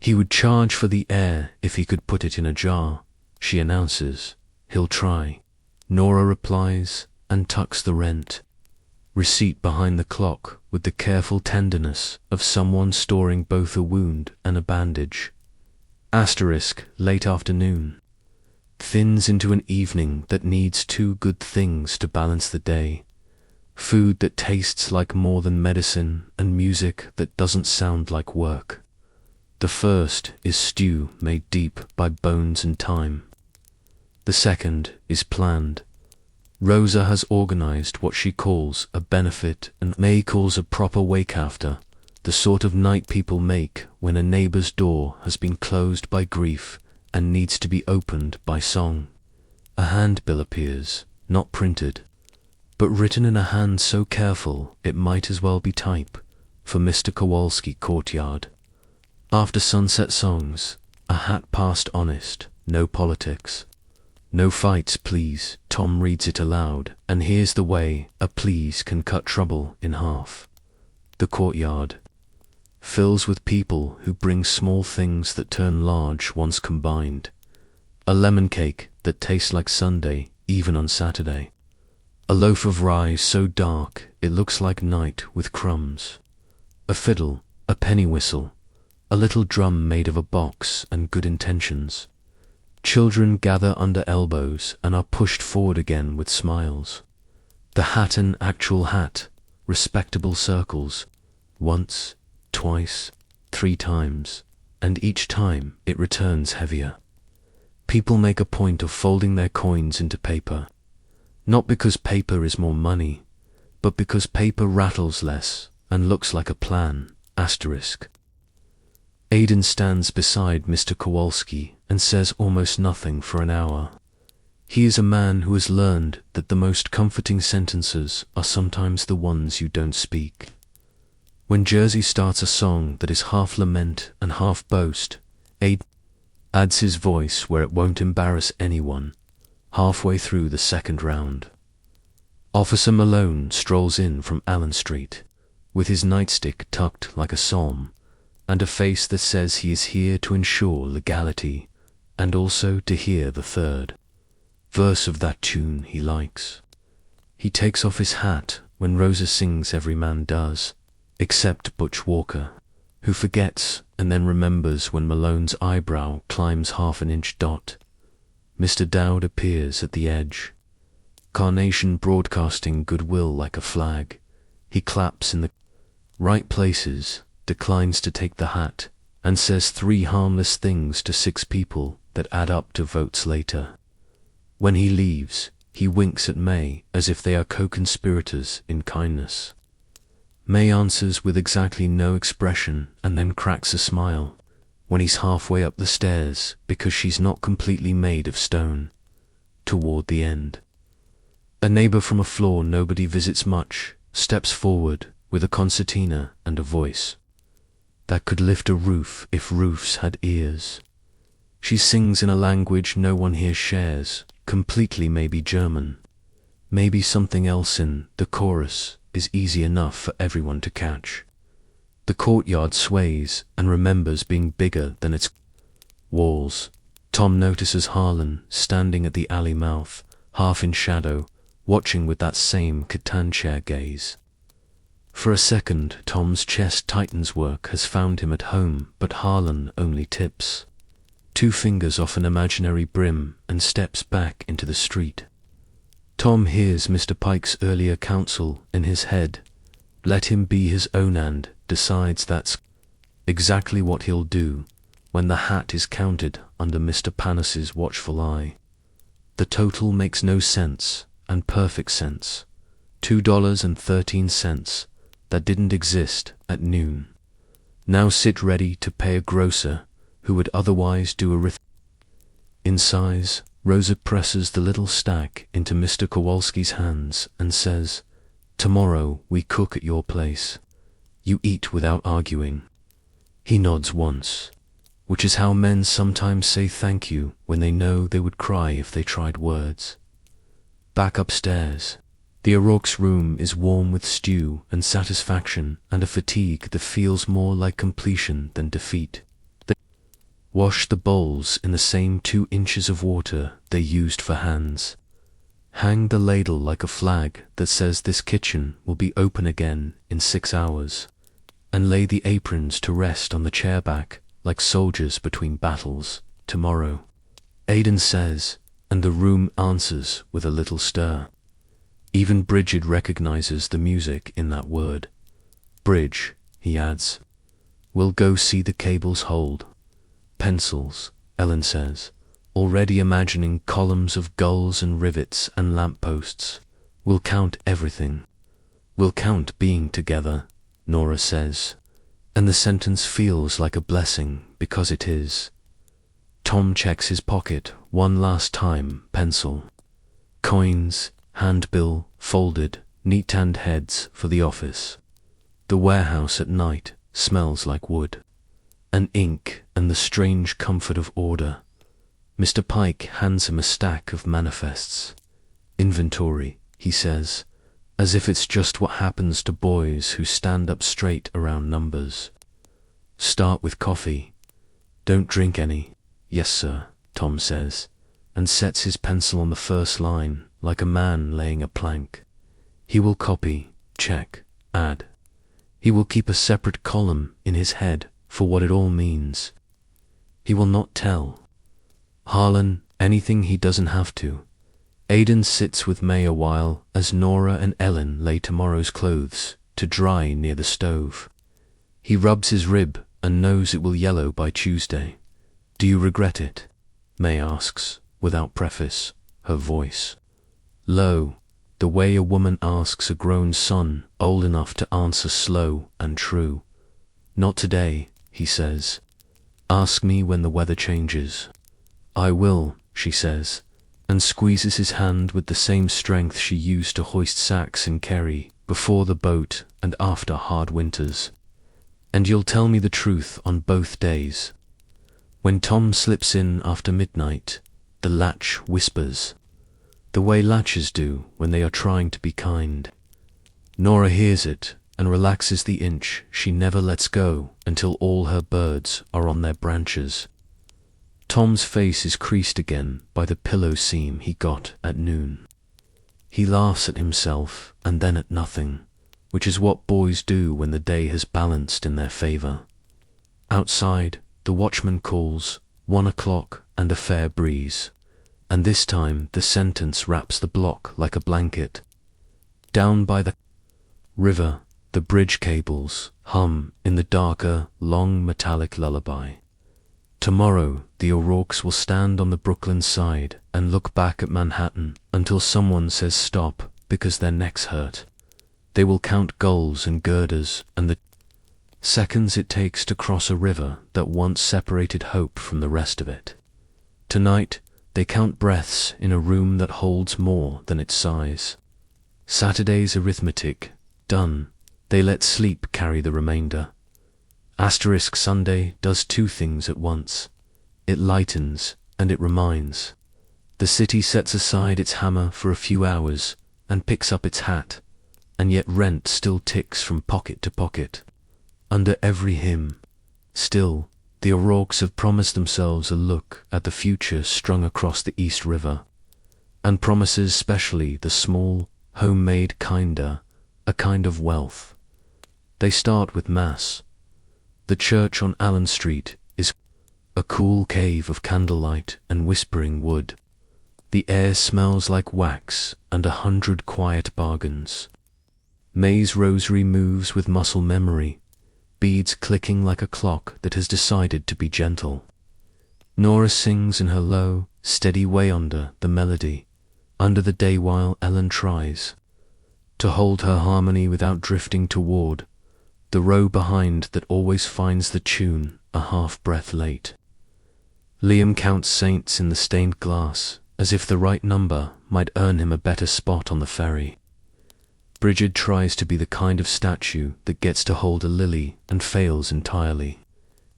He would charge for the air if he could put it in a jar, she announces. He'll try. Nora replies and tucks the rent receipt behind the clock with the careful tenderness of someone storing both a wound and a bandage. Asterisk late afternoon. Thins into an evening that needs 2 good things to balance the day. Food that tastes like more than medicine and music that doesn't sound like work. The first is stew made deep by bones and time. The second is planned. Rosa has organized what she calls a benefit and May calls a proper wake after, the sort of night people make when a neighbor's door has been closed by grief and needs to be opened by song. A handbill appears, not printed, but written in a hand so careful it might as well be type, for Mr. Kowalski courtyard. After sunset songs, a hat past honest, no politics. No fights, please. Tom reads it aloud, and here's the way a please can cut trouble in half. The courtyard fills with people who bring small things that turn large once combined. A lemon cake that tastes like Sunday, even on Saturday. A loaf of rye so dark it looks like night with crumbs. A fiddle, a penny whistle, a little drum made of a box and good intentions. Children gather under elbows and are pushed forward again with smiles. The hat an actual hat, respectable circles, once, twice, 3 times, and each time it returns heavier. People make a point of folding their coins into paper, not because paper is more money, but because paper rattles less and looks like a plan, asterisk. Aidan stands beside Mr. Kowalski and says almost nothing for an hour. He is a man who has learned that the most comforting sentences are sometimes the ones you don't speak. When Jersey starts a song that is half lament and half boast, Aidan adds his voice where it won't embarrass anyone, halfway through the second round. Officer Malone strolls in from Allen Street, with his nightstick tucked like a psalm, and a face that says he is here to ensure legality, and also to hear the third verse of that tune he likes. He takes off his hat when Rosa sings Every Man Does, except Butch Walker, who forgets and then remembers when Malone's eyebrow climbs half an inch dot. Mr. Dowd appears at the edge, carnation broadcasting goodwill like a flag. He claps in the right places, declines to take the hat, and says 3 harmless things to 6 people that add up to votes later. When he leaves, he winks at May as if they are co-conspirators in kindness. May answers with exactly no expression and then cracks a smile when he's halfway up the stairs because she's not completely made of stone. Toward the end, a neighbor from a floor nobody visits much steps forward with a concertina and a voice that could lift a roof if roofs had ears. She sings in a language no one here shares, completely maybe German. Maybe something else in the chorus is easy enough for everyone to catch. The courtyard sways and remembers being bigger than its walls. Tom notices Harlan standing at the alley mouth, half in shadow, watching with that same Catan chair gaze. For a second, Tom's chest tightens. Work has found him at home, but Harlan only tips 2 fingers off an imaginary brim and steps back into the street. Tom hears Mr. Pike's earlier counsel in his head. Let him be his own, and decides that's exactly what he'll do when the hat is counted under Mr. Panos's watchful eye. The total makes no sense, and perfect sense. $2.13 that didn't exist at noon. Now sit ready to pay a grocer who would otherwise do a in size. Rosa presses the little stack into Mr. Kowalski's hands and says, "Tomorrow we cook at your place. You eat without arguing." He nods once, which is how men sometimes say thank you when they know they would cry if they tried words. Back upstairs, the Ironworks room is warm with stew and satisfaction and a fatigue that feels more like completion than defeat. Wash the bowls in the same 2 inches of water they used for hands. Hang the ladle like a flag that says this kitchen will be open again in 6 hours, and lay the aprons to rest on the chair back like soldiers between battles. Tomorrow, Aidan says, and the room answers with a little stir. Even Bridget recognizes the music in that word. Bridge, he adds. We'll go see the cables hold. Pencils, Ellen says, already imagining columns of gulls and rivets and lampposts. We'll count everything. We'll count being together, Nora says, and the sentence feels like a blessing because it is. Tom checks his pocket one last time. Pencil. Coins, handbill, folded, neat and heads for the office. The warehouse at night smells like wood. And ink and the strange comfort of order. Mr. Pike hands him a stack of manifests. Inventory, he says, as if it's just what happens to boys who stand up straight around numbers. Start with coffee. Don't drink any. Yes, sir, Tom says, and sets his pencil on the first line like a man laying a plank. He will copy, check, add. He will keep a separate column in his head for what it all means. He will not tell Harlan anything he doesn't have to. Aidan sits with May a while as Nora and Ellen lay tomorrow's clothes to dry near the stove. He rubs his rib and knows it will yellow by Tuesday. Do you regret it? May asks, without preface, her voice low, the way a woman asks a grown son old enough to answer slow and true. Not today, he says. Ask me when the weather changes. I will, she says, and squeezes his hand with the same strength she used to hoist sacks in Kerry before the boat and after hard winters. And you'll tell me the truth on both days. When Tom slips in after midnight, the latch whispers, the way latches do when they are trying to be kind. Nora hears it and relaxes the inch she never lets go until all her birds are on their branches. Tom's face is creased again by the pillow seam he got at noon. He laughs at himself and then at nothing, which is what boys do when the day has balanced in their favor. Outside, the watchman calls 1 o'clock and a fair breeze, and this time the sentence wraps the block like a blanket. Down by the river, the bridge cables hum in the darker, long metallic lullaby. Tomorrow, the O'Rourkes will stand on the Brooklyn side and look back at Manhattan until someone says stop because their necks hurt. They will count gulls and girders and the seconds it takes to cross a river that once separated hope from the rest of it. Tonight, they count breaths in a room that holds more than its size. Saturday's arithmetic done, they let sleep carry the remainder. Asterisk Sunday does two things at once. It lightens and it reminds. The city sets aside its hammer for a few hours and picks up its hat, and yet rent still ticks from pocket to pocket. Under every hymn, still, the O'Rourkes have promised themselves a look at the future strung across the East River, and promises specially the small, homemade a kind of wealth. They start with Mass. The church on Allen Street is a cool cave of candlelight and whispering wood. The air smells like wax and 100 quiet bargains. May's rosary moves with muscle memory, beads clicking like a clock that has decided to be gentle. Nora sings in her low, steady way under the melody, under the day while Ellen tries to hold her harmony without drifting toward the row behind that always finds the tune a half-breath late. Liam counts saints in the stained glass, as if the right number might earn him a better spot on the ferry. Bridget tries to be the kind of statue that gets to hold a lily and fails entirely,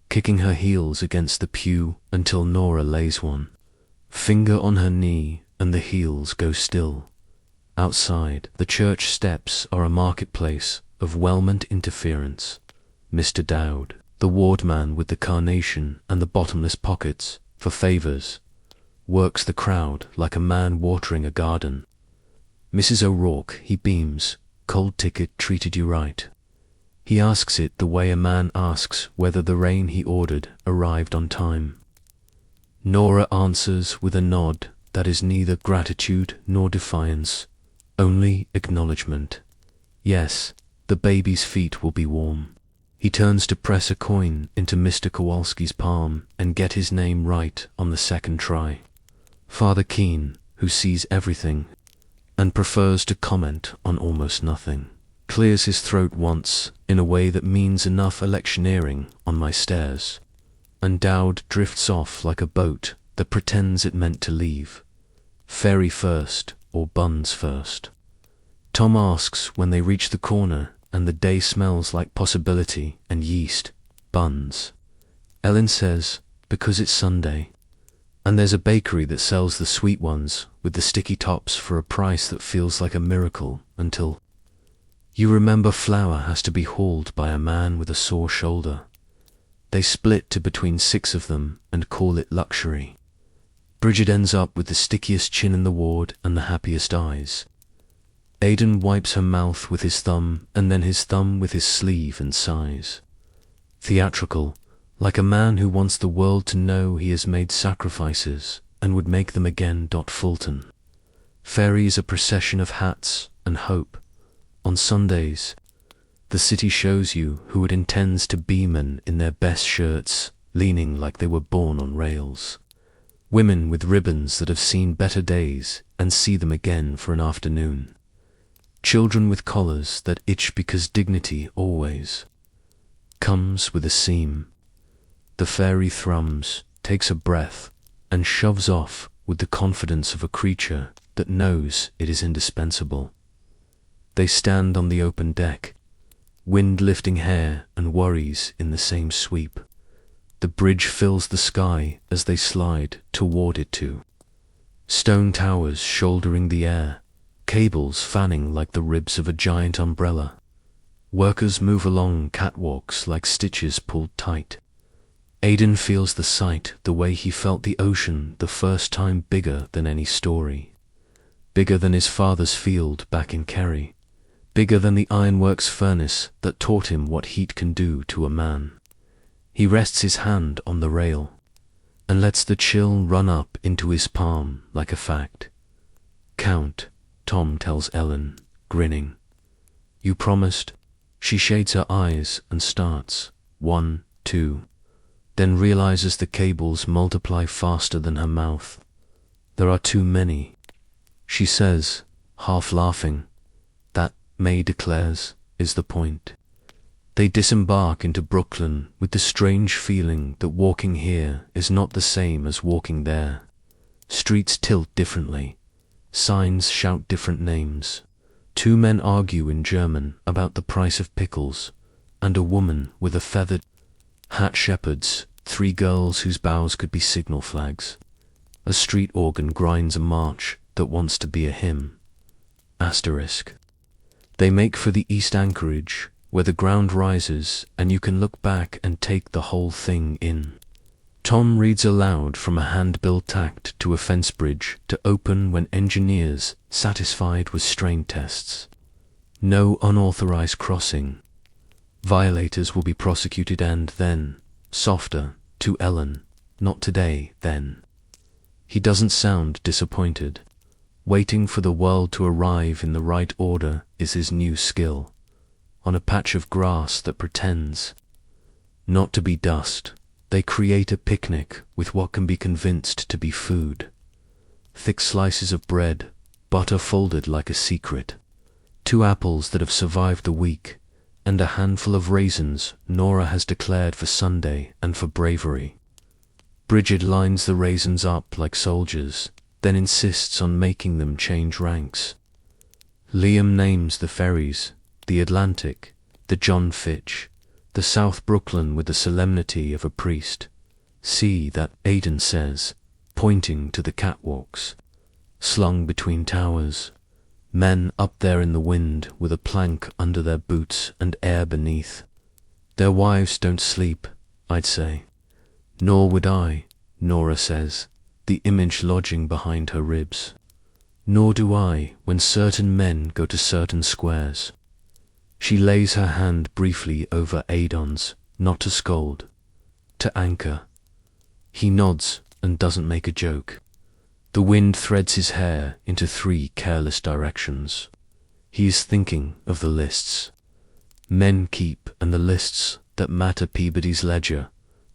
kicking her heels against the pew until Nora lays one, finger on her knee, and the heels go still. Outside, the church steps are a marketplace of well-meant interference. Mr. Dowd, the wardman with the carnation and the bottomless pockets for favours, works the crowd like a man watering a garden. Mrs. O'Rourke, he beams, cold ticket treated you right. He asks it the way a man asks whether the rain he ordered arrived on time. Nora answers with a nod that is neither gratitude nor defiance, only acknowledgement. Yes, the baby's feet will be warm. He turns to press a coin into Mr. Kowalski's palm and get his name right on the second try. Father Keane, who sees everything and prefers to comment on almost nothing, clears his throat once in a way that means enough electioneering on my stairs, and Dowd drifts off like a boat that pretends it meant to leave. Ferry first or buns first? Tom asks when they reach the corner and the day smells like possibility and yeast. Buns. Ellen says, because it's Sunday. And there's a bakery that sells the sweet ones with the sticky tops for a price that feels like a miracle until you remember flour has to be hauled by a man with a sore shoulder. They split to between 6 of them and call it luxury. Bridget ends up with the stickiest chin in the ward and the happiest eyes. Aidan wipes her mouth with his thumb and then his thumb with his sleeve and sighs. Theatrical, like a man who wants the world to know he has made sacrifices and would make them again. Fulton. Ferry is a procession of hats and hope. On Sundays, the city shows you who it intends to be men in their best shirts, leaning like they were born on rails. Women with ribbons that have seen better days and see them again for an afternoon. Children with collars that itch because dignity always comes with a seam. The fairy thrums, takes a breath, and shoves off with the confidence of a creature that knows it is indispensable. They stand on the open deck, wind lifting hair and worries in the same sweep. The bridge fills the sky as they slide toward it too. Stone towers shouldering the air, cables fanning like the ribs of a giant umbrella. Workers move along catwalks like stitches pulled tight. Aidan feels the sight the way he felt the ocean the first time, bigger than any story. Bigger than his father's field back in Kerry. Bigger than the Ironworks furnace that taught him what heat can do to a man. He rests his hand on the rail and lets the chill run up into his palm like a fact. "Count," Tom tells Ellen, grinning. "You promised?" She shades her eyes and starts. 1, 2, then realizes the cables multiply faster than her mouth. "There are too many," she says, half laughing. "That," May declares, "is the point." They disembark into Brooklyn with the strange feeling that walking here is not the same as walking there. Streets tilt differently. Signs shout different names. 2 men argue in German about the price of pickles, and a woman with a feathered hat shepherds 3 girls whose bows could be signal flags. A street organ grinds a march that wants to be a hymn. Asterisk. They make for the East Anchorage, where the ground rises and you can look back and take the whole thing in. Tom reads aloud from a handbill tacked to a fence bridge to open when engineers satisfied with strain tests. No unauthorized crossing. Violators will be prosecuted, and then, softer, to Ellen, "Not today, then." He doesn't sound disappointed. Waiting for the world to arrive in the right order is his new skill. On a patch of grass that pretends not to be dust, they create a picnic with what can be convinced to be food. Thick slices of bread, butter folded like a secret, 2 apples that have survived the week, and a handful of raisins Nora has declared for Sunday and for bravery. Bridget lines the raisins up like soldiers, then insists on making them change ranks. Liam names the ferries, the Atlantic, the John Fitch, the South Brooklyn with the solemnity of a priest. "See that," Aidan says, pointing to the catwalks, slung between towers. Men up there in the wind with a plank under their boots and air beneath. Their wives don't sleep, I'd say. "Nor would I," Nora says, the image lodging behind her ribs. "Nor do I when certain men go to certain squares." She lays her hand briefly over Aidan's, not to scold, to anchor. He nods and doesn't make a joke. The wind threads his hair into 3 careless directions. He is thinking of the lists. Men keep, and the lists that matter: Peabody's ledger,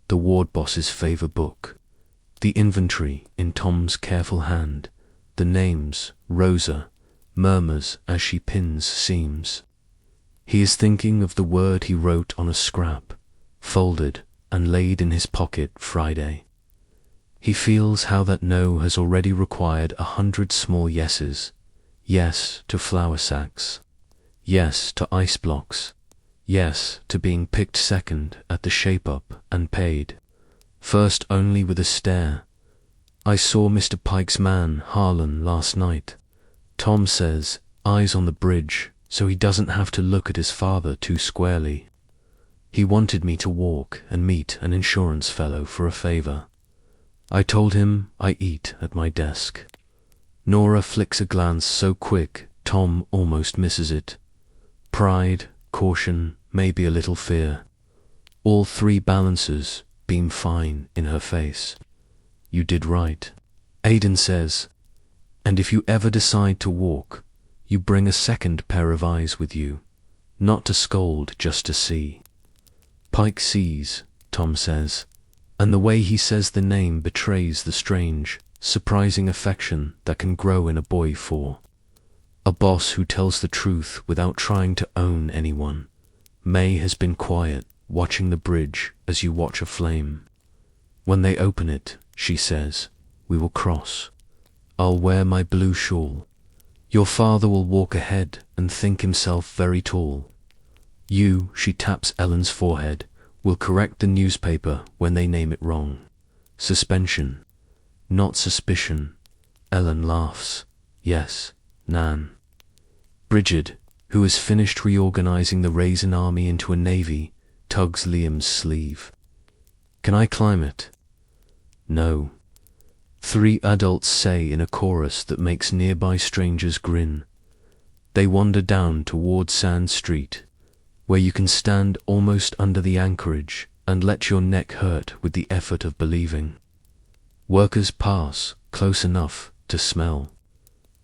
the ward boss's favor book, the inventory in Tom's careful hand, the names, Rosa murmurs as she pins seams. He is thinking of the word he wrote on a scrap, folded and laid in his pocket Friday. He feels how that no has already required 100 small yeses. Yes to flour sacks. Yes to ice blocks. Yes to being picked second at the shape-up and paid. First only with a stare. "I saw Mr. Pike's man, Harlan, last night." Tom says, eyes on the bridge, so he doesn't have to look at his father too squarely. "He wanted me to walk and meet an insurance fellow for a favor. I told him I eat at my desk." Nora flicks a glance so quick, Tom almost misses it. Pride, caution, maybe a little fear. All 3 balances beam fine in her face. "You did right," Aidan says. "And if you ever decide to walk, you bring a second pair of eyes with you, not to scold, just to see." "Pike sees," Tom says, and the way he says the name betrays the strange, surprising affection that can grow in a boy for a boss who tells the truth without trying to own anyone. May has been quiet, watching the bridge as you watch a flame. "When they open it," she says, "we will cross. I'll wear my blue shawl. Your father will walk ahead and think himself very tall. You," she taps Ellen's forehead, "will correct the newspaper when they name it wrong. Suspension, not suspicion." Ellen laughs. "Yes, Nan." "Bridget," who has finished reorganizing the Raisin army into a navy, tugs Liam's sleeve. Can I climb it? No. 3 adults say in a chorus that makes nearby strangers grin. They wander down toward Sand Street, where you can stand almost under the anchorage and let your neck hurt with the effort of believing. Workers pass close enough to smell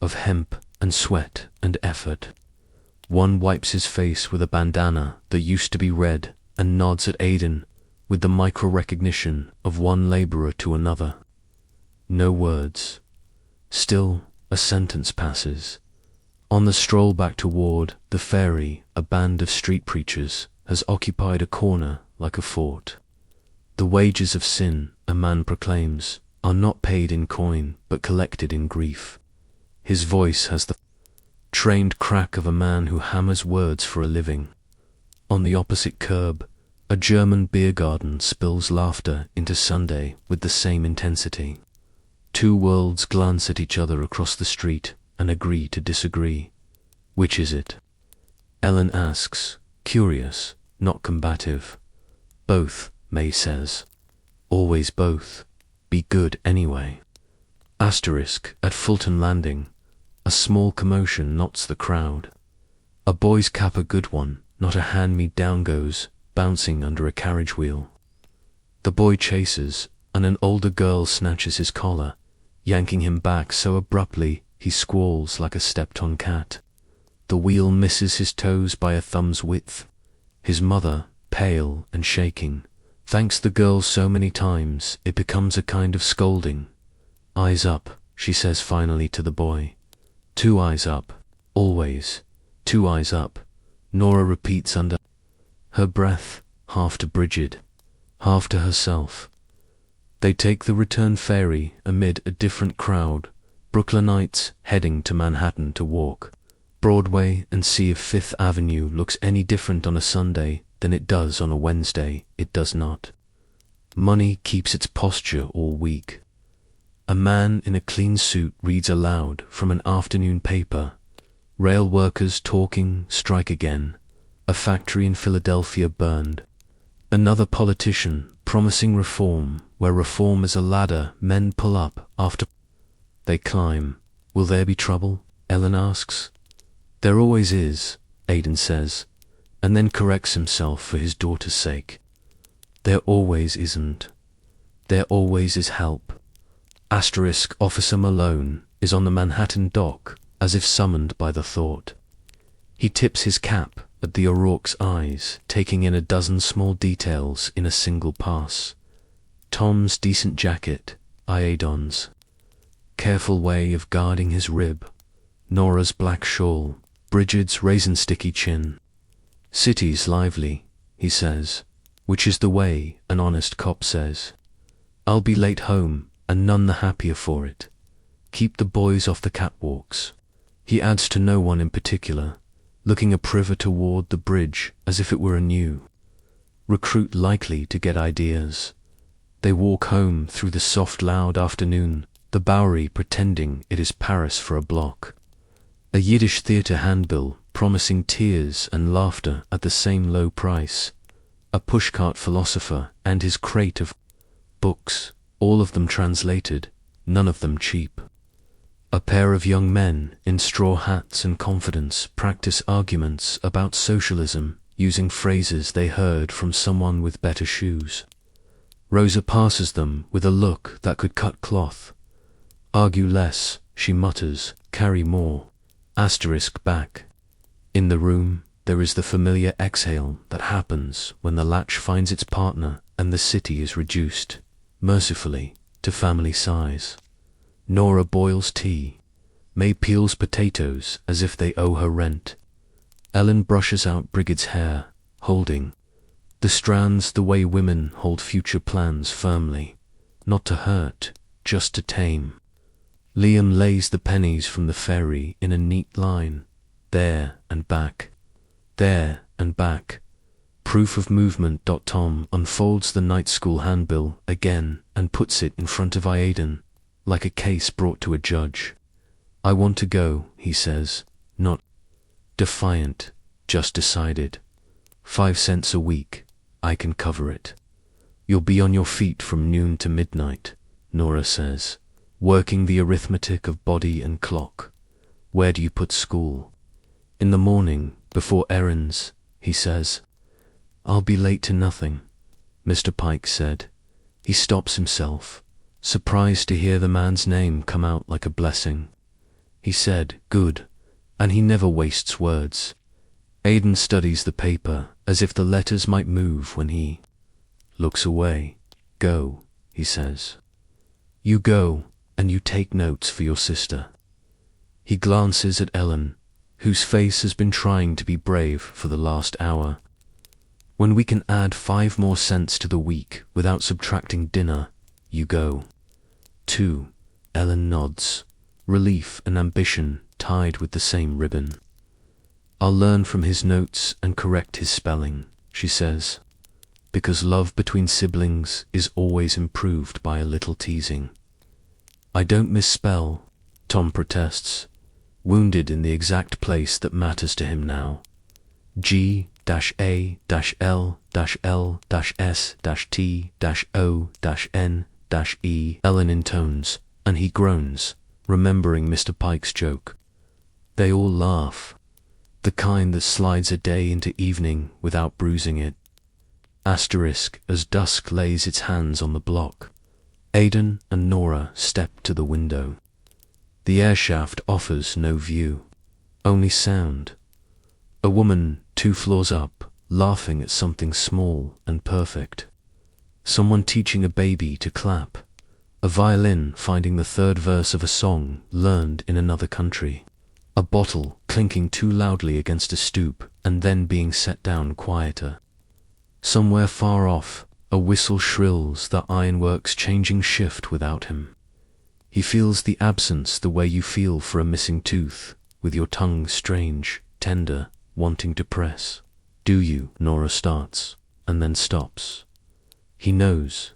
of hemp and sweat and effort. One wipes his face with a bandana that used to be red and nods at Aidan with the micro-recognition of one laborer to another. No words. Still, a sentence passes. On the stroll back toward the ferry, a band of street preachers has occupied a corner like a fort. The wages of sin, a man proclaims, are not paid in coin but collected in grief. His voice has the trained crack of a man who hammers words for a living. On the opposite curb, a German beer garden spills laughter into Sunday with the same intensity. 2 worlds glance at each other across the street and agree to disagree. Which is it? Ellen asks, curious, not combative. Both, May says. Always both. Be good anyway. Asterisk at Fulton Landing. A small commotion knots the crowd. A boy's cap, a good one, not a hand-me-down, goes bouncing under a carriage wheel. The boy chases, and an older girl snatches his collar, yanking him back so abruptly he squalls like a stepped-on cat. The wheel misses his toes by a thumb's width. His mother, pale and shaking, thanks the girl so many times it becomes a kind of scolding. Eyes up, she says finally to the boy. 2 eyes up, always. 2 eyes up, Nora repeats under her breath, half to Bridget, half to herself. They take the return ferry amid a different crowd, Brooklynites heading to Manhattan to walk Broadway and see if 5th Avenue looks any different on a Sunday than it does on a Wednesday. It does not. Money keeps its posture all week. A man in a clean suit reads aloud from an afternoon paper. Rail workers talking, strike again. A factory in Philadelphia burned. Another politician promising reform, where reform is a ladder men pull up after they climb. Will there be trouble? Ellen asks. There always is, Aidan says, and then corrects himself for his daughter's sake. There always isn't. There always is help. Asterisk Officer Malone is on the Manhattan dock, as if summoned by the thought. He tips his cap at the O'Rourke's eyes, taking in a dozen small details in a single pass. Tom's decent jacket, Iadon's careful way of guarding his rib, Nora's black shawl, Bridget's raisin-sticky chin. City's lively, he says, which is the way an honest cop says. I'll be late home, and none the happier for it. Keep the boys off the catwalks. He adds to no one in particular, looking a priver toward the bridge as if it were anew. Recruit likely to get ideas. They walk home through the soft loud afternoon, the Bowery pretending it is Paris for a block. A Yiddish theatre handbill promising tears and laughter at the same low price. A pushcart philosopher and his crate of books, all of them translated, none of them cheap. A pair of young men in straw hats and confidence practice arguments about socialism using phrases they heard from someone with better shoes. Rosa passes them with a look that could cut cloth. Argue less, she mutters, carry more. Asterisk back. In the room, there is the familiar exhale that happens when the latch finds its partner and the city is reduced, mercifully, to family size. Nora boils tea. May peels potatoes as if they owe her rent. Ellen brushes out Brigid's hair, holding the strands the way women hold future plans firmly, not to hurt, just to tame. Liam lays the pennies from the ferry in a neat line, there and back, there and back. Proof of movement. Tom unfolds the night school handbill again and puts it in front of Iaden, like a case brought to a judge. I want to go, he says, not defiant, just decided. 5 cents a week, I can cover it. You'll be on your feet from noon to midnight, Nora says, working the arithmetic of body and clock. Where do you put school? In the morning, before errands, he says. I'll be late to nothing, Mr. Pike said. He stops himself, surprised to hear the man's name come out like a blessing. He said, good, and he never wastes words. Aidan studies the paper as if the letters might move when he looks away. Go, he says. You go, and you take notes for your sister. He glances at Ellen, whose face has been trying to be brave for the last hour. When we can add 5 more cents to the week without subtracting dinner, you go. 2. Ellen nods, relief and ambition tied with the same ribbon. I'll learn from his notes and correct his spelling, she says, because love between siblings is always improved by a little teasing. I don't misspell, Tom protests, wounded in the exact place that matters to him now. G-A-L-L-S-T-O-N-E, Ellen intones, and he groans, remembering Mr. Pike's joke. They all laugh, the kind that slides a day into evening without bruising it. Asterisk as dusk lays its hands on the block. Aidan and Nora step to the window. The airshaft offers no view, only sound. A woman 2 floors up, laughing at something small and perfect. Someone teaching a baby to clap. A violin finding the 3rd verse of a song learned in another country. A bottle clinking too loudly against a stoop and then being set down quieter. Somewhere far off, a whistle shrills the Ironworks changing shift without him. He feels the absence the way you feel for a missing tooth, with your tongue strange, tender, wanting to press. Do you? Nora starts, and then stops. He knows.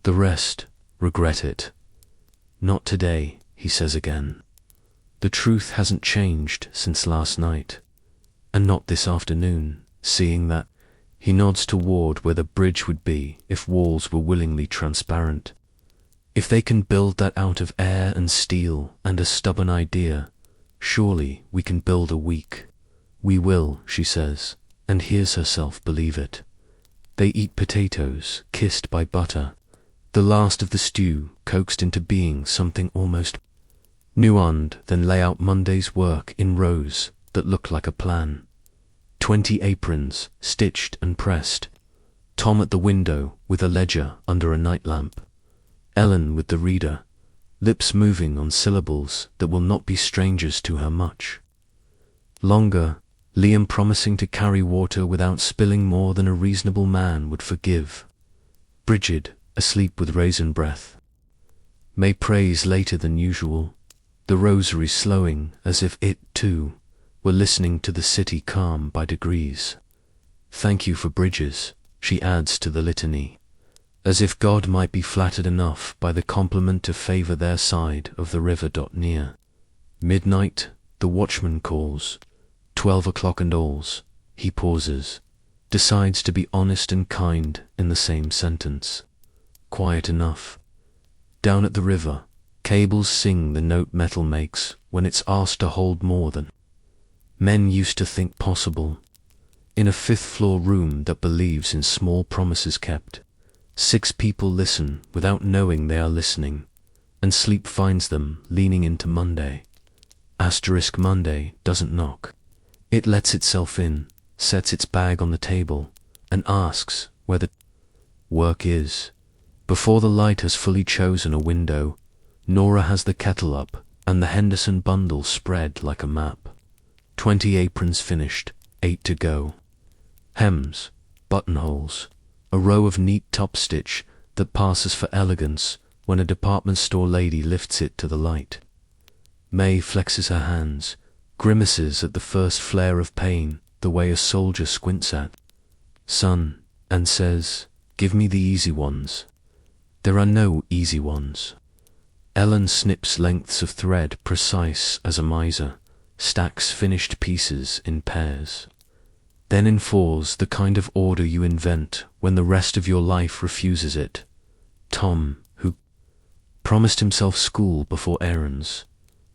The rest regret it. Not today, he says again. The truth hasn't changed since last night, and not this afternoon, seeing that. He nods toward where the bridge would be if walls were willingly transparent. If they can build that out of air and steel and a stubborn idea, surely we can build a week. We will, she says, and hears herself believe it. They eat potatoes, kissed by butter, the last of the stew coaxed into being something almost nuanced, then lay out Monday's work in rows that look like a plan. 20 aprons, stitched and pressed. Tom at the window with a ledger under a night lamp. Ellen with the reader, lips moving on syllables that will not be strangers to her much. Longer, Liam promising to carry water without spilling more than a reasonable man would forgive. Bridget, asleep with raisin breath. May prays later than usual, the rosary slowing as if it, too, were listening to the city calm by degrees. Thank you for bridges, she adds to the litany, as if God might be flattered enough by the compliment to favour their side of the river. Near midnight, the watchman calls, 12 o'clock and alls. He pauses, decides to be honest and kind in the same sentence. Quiet enough. Down at the river, cables sing the note metal makes when it's asked to hold more than men used to think possible. In a 5th-floor room that believes in small promises kept, 6 people listen without knowing they are listening, and sleep finds them leaning into Monday. Asterisk Monday doesn't knock. It lets itself in, sets its bag on the table, and asks where the work is. Before the light has fully chosen a window, Nora has the kettle up and the Henderson bundle spread like a map. 20 aprons finished, 8 to go. Hems, buttonholes, a row of neat top stitch that passes for elegance when a department store lady lifts it to the light. May flexes her hands, grimaces at the first flare of pain the way a soldier squints at sun, and says, "Give me the easy ones." There are no easy ones. Ellen snips lengths of thread precise as a miser, stacks finished pieces in pairs. Then in fours, the kind of order you invent when the rest of your life refuses it. Tom, who promised himself school before errands,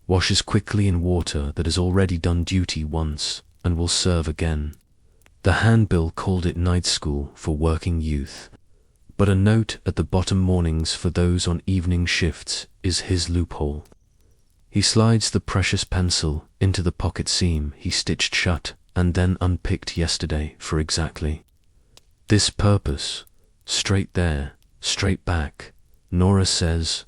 washes quickly in water that has already done duty once and will serve again. The handbill called it night school for working youth, but a note at the bottom mornings for those on evening shifts is his loophole. He slides the precious pencil into the pocket seam he stitched shut and then unpicked yesterday for exactly this purpose. Straight there, straight back, Nora says,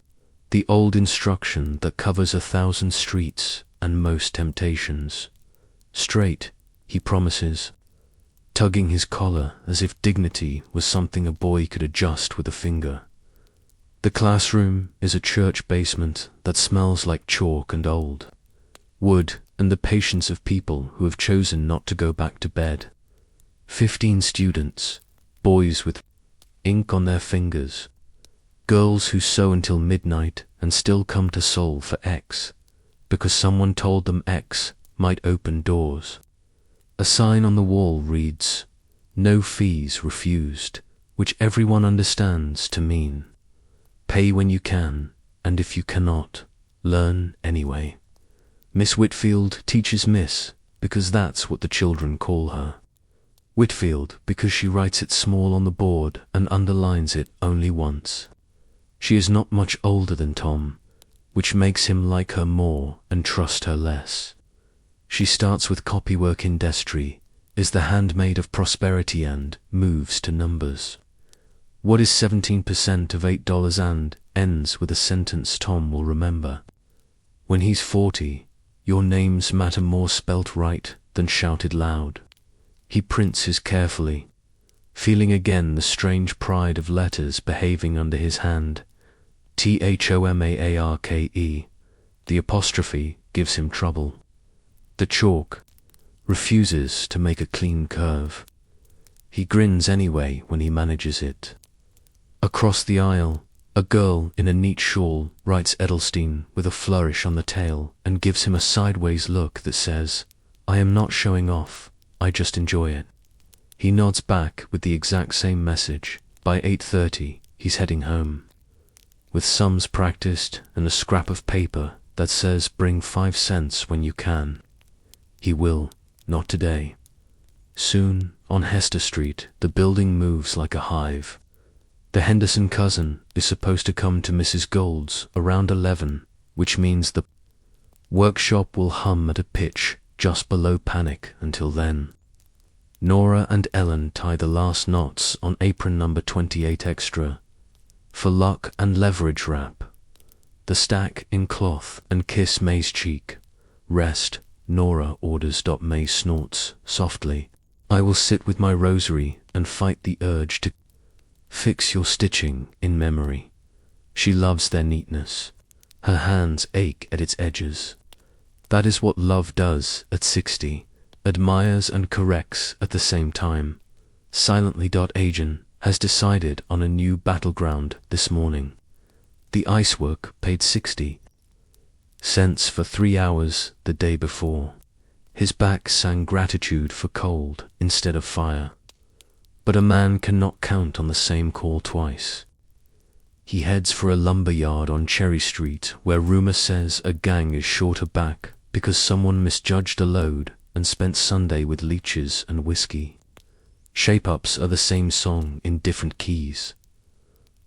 the old instruction that covers 1,000 streets and most temptations. Straight, he promises, tugging his collar as if dignity was something a boy could adjust with a finger. The classroom is a church basement that smells like chalk and old wood and the patience of people who have chosen not to go back to bed. 15 students, boys with ink on their fingers, girls who sew until midnight and still come to Seoul for X, because someone told them X might open doors. A sign on the wall reads, "No fees refused," which everyone understands to mean, pay when you can, and if you cannot, learn anyway. Miss Whitfield teaches Miss because that's what the children call her. Whitfield because she writes it small on the board and underlines it only once. She is not much older than Tom, which makes him like her more and trust her less. She starts with copywork in Destry, is the handmaid of prosperity and moves to numbers. What is 17% of $8 and ends with a sentence Tom will remember. When he's 40, your names matter more spelt right than shouted loud. He prints his carefully, feeling again the strange pride of letters behaving under his hand. THOMAARKE. The apostrophe gives him trouble. The chalk refuses to make a clean curve. He grins anyway when he manages it. Across the aisle, a girl in a neat shawl writes Edelstein with a flourish on the tail and gives him a sideways look that says, "I am not showing off, I just enjoy it." He nods back with the exact same message. By 8:30, he's heading home. With sums practiced and a scrap of paper that says bring 5 cents when you can. He will, not today. Soon, on Hester Street, the building moves like a hive. The Henderson cousin is supposed to come to Mrs. Gould's around 11, which means the workshop will hum at a pitch just below panic until then. Nora and Ellen tie the last knots on apron number 28 extra, for luck and leverage wrap. The stack in cloth and kiss May's cheek. Rest, Nora orders. May snorts softly. I will sit with my rosary and fight the urge to fix your stitching in memory. She loves their neatness. Her hands ache at its edges. That is what love does at 60, admires and corrects at the same time. Silently. Agent has decided on a new battleground this morning. The icework paid 60 cents for 3 hours the day before. His back sang gratitude for cold instead of fire. But a man cannot count on the same call twice. He heads for a lumber yard on Cherry Street where rumor says a gang is shorter back because someone misjudged a load and spent Sunday with leeches and whiskey. Shape-ups are the same song in different keys.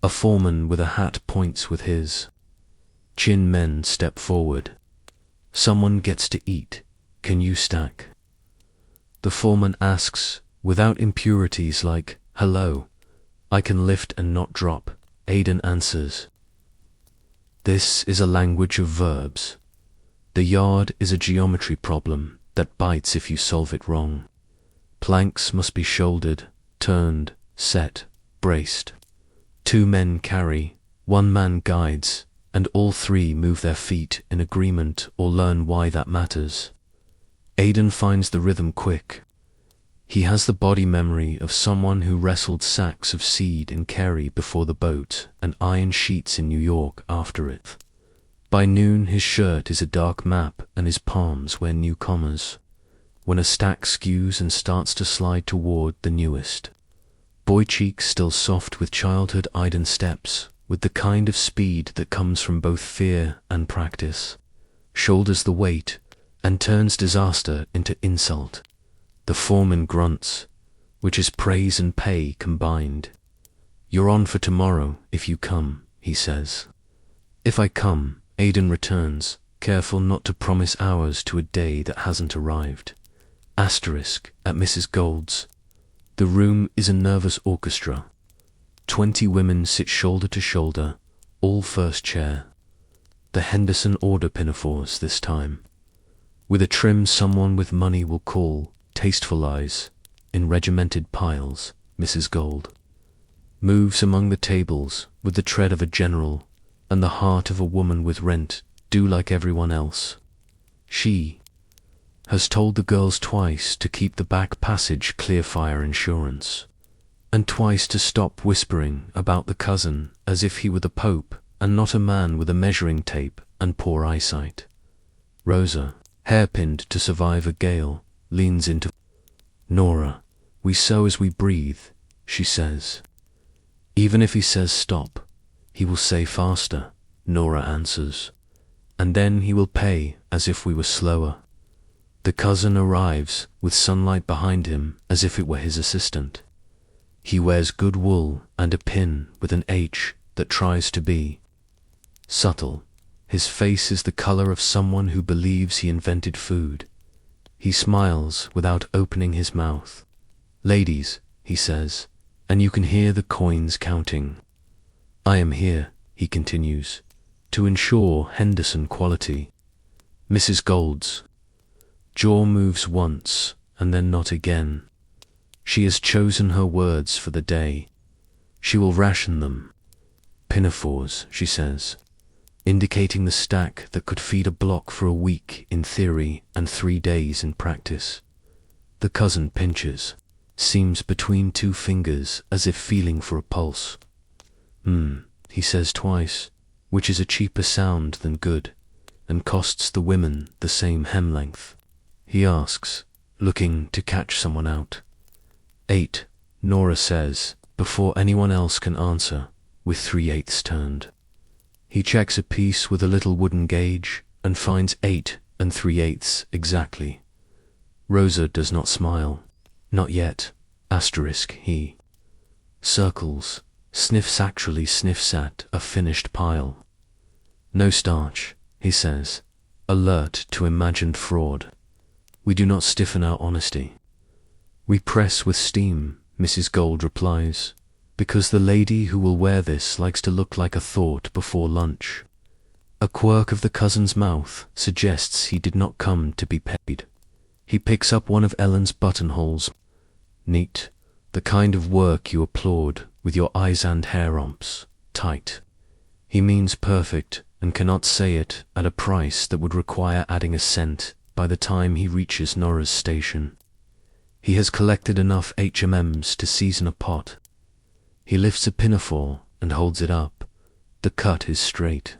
A foreman with a hat points with his chin. Men step forward. Someone gets to eat. Can you stack? The foreman asks, without impurities like, hello, I can lift and not drop. Aidan answers. This is a language of verbs. The yard is a geometry problem that bites if you solve it wrong. Planks must be shouldered, turned, set, braced. 2 men carry, 1 man guides, and all 3 move their feet in agreement or learn why that matters. Aidan finds the rhythm quick. He has the body memory of someone who wrestled sacks of seed in Kerry before the boat and iron sheets in New York after it. By noon his shirt is a dark map and his palms wear new commas. When a stack skews and starts to slide toward the newest. Boy cheeks still soft with childhood Iden steps, with the kind of speed that comes from both fear and practice. Shoulders the weight and turns disaster into insult. The foreman grunts, which is praise and pay combined. You're on for tomorrow if you come, he says. If I come, Aidan returns, careful not to promise hours to a day that hasn't arrived. Asterisk at Mrs. Gould's. The room is a nervous orchestra. 20 women sit shoulder to shoulder, all first chair. The Henderson order pinafores this time. With a trim someone with money will call, tasteful eyes, in regimented piles, Mrs. Gould. Moves among the tables with the tread of a general, and the heart of a woman with rent, do like everyone else. She has told the girls twice to keep the back passage clear fire insurance, and twice to stop whispering about the cousin as if he were the Pope and not a man with a measuring tape and poor eyesight. Rosa, hairpinned to survive a gale, leans into Nora. We sew as we breathe, she says. Even if he says stop, he will say faster, Nora answers, and then he will pay as if we were slower. The cousin arrives with sunlight behind him as if it were his assistant. He wears good wool and a pin with an H that tries to be subtle. His face is the color of someone who believes he invented food. He smiles without opening his mouth. Ladies, he says, and you can hear the coins counting. I am here, he continues, to ensure Henderson quality. Mrs. Gould's jaw moves once, and then not again. She has chosen her words for the day. She will ration them. Pinafores, she says, indicating the stack that could feed a block for a week in theory and 3 days in practice. The cousin pinches, seams between 2 fingers as if feeling for a pulse. He says twice, which is a cheaper sound than good, and costs the women the same hem length. He asks, looking to catch someone out. 8, Nora says, before anyone else can answer, with 3/8 turned. He checks a piece with a little wooden gauge and finds 8 3/8 exactly. Rosa does not smile. Not yet. Asterisk he. Circles, sniffs at a finished pile. No starch, he says, alert to imagined fraud. We do not stiffen our honesty. We press with steam, Mrs. Gould replies, because the lady who will wear this likes to look like a thought before lunch. A quirk of the cousin's mouth suggests he did not come to be paid. He picks up one of Ellen's buttonholes. Neat, the kind of work you applaud with your eyes and hair romps, tight. He means perfect and cannot say it at a price that would require adding a cent by the time he reaches Nora's station. He has collected enough HMMs to season a pot. He lifts a pinafore and holds it up. The cut is straight,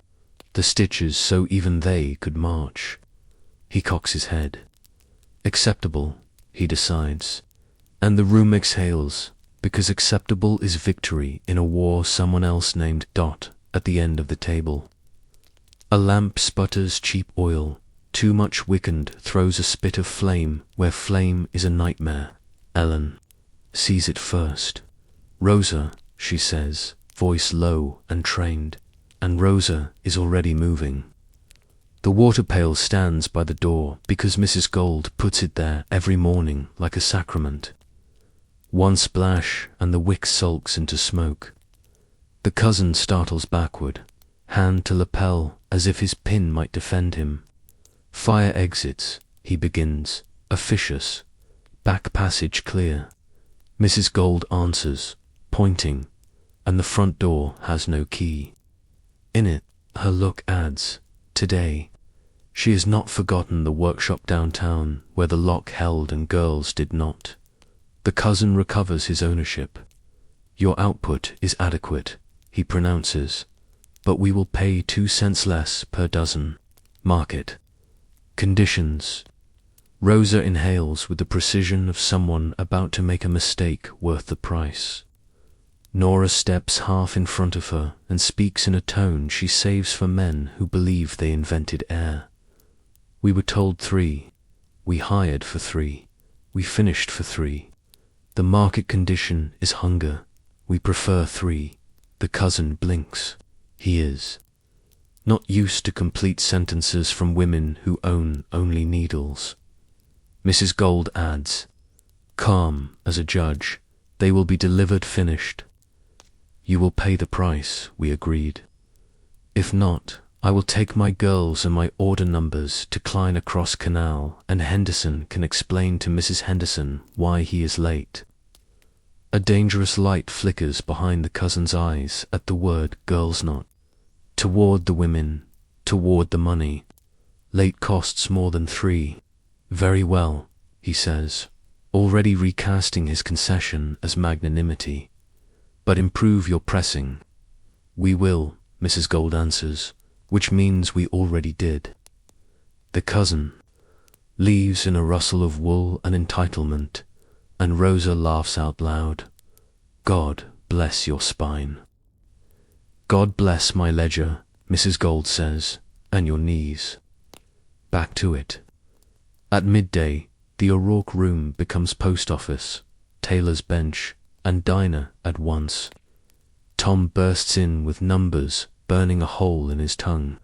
the stitches so even they could march. He cocks his head. Acceptable, he decides, and the room exhales, because acceptable is victory in a war someone else named Dot at the end of the table. A lamp sputters cheap oil. Too much weakened throws a spit of flame where flame is a nightmare. Ellen sees it first. Rosa, she says, voice low and trained, and Rosa is already moving. The water pail stands by the door because Mrs. Gould puts it there every morning like a sacrament. One splash and the wick sulks into smoke. The cousin startles backward, hand to lapel as if his pin might defend him. Fire exits, he begins, officious, back passage clear. Mrs. Gould answers, pointing, and the front door has no key. In it, her look adds, today. She has not forgotten the workshop downtown where the lock held and girls did not. The cousin recovers his ownership. Your output is adequate, he pronounces, but we will pay 2 cents less per dozen. Market conditions. Rosa inhales with the precision of someone about to make a mistake worth the price. Nora steps half in front of her and speaks in a tone she saves for men who believe they invented air. We were told 3. We hired for 3. We finished for 3. The market condition is hunger. We prefer 3. The cousin blinks. He is not used to complete sentences from women who own only needles. Mrs. Gold adds, calm as a judge, they will be delivered finished. You will pay the price, we agreed. If not, I will take my girls and my order numbers to Klein across canal, and Henderson can explain to Mrs. Henderson why he is late. A dangerous light flickers behind the cousin's eyes at the word girls not. Toward the women, toward the money. Late costs more than 3. Very well, he says, already recasting his concession as magnanimity. But improve your pressing. We will, Mrs. Gold answers, which means we already did. The cousin leaves in a rustle of wool and entitlement, and Rosa laughs out loud. God bless your spine. God bless my ledger, Mrs. Gold says, and your knees. Back to it. At midday, the O'Rourke room becomes post office, tailor's bench, and diner at once. Tom bursts in with numbers burning a hole in his tongue.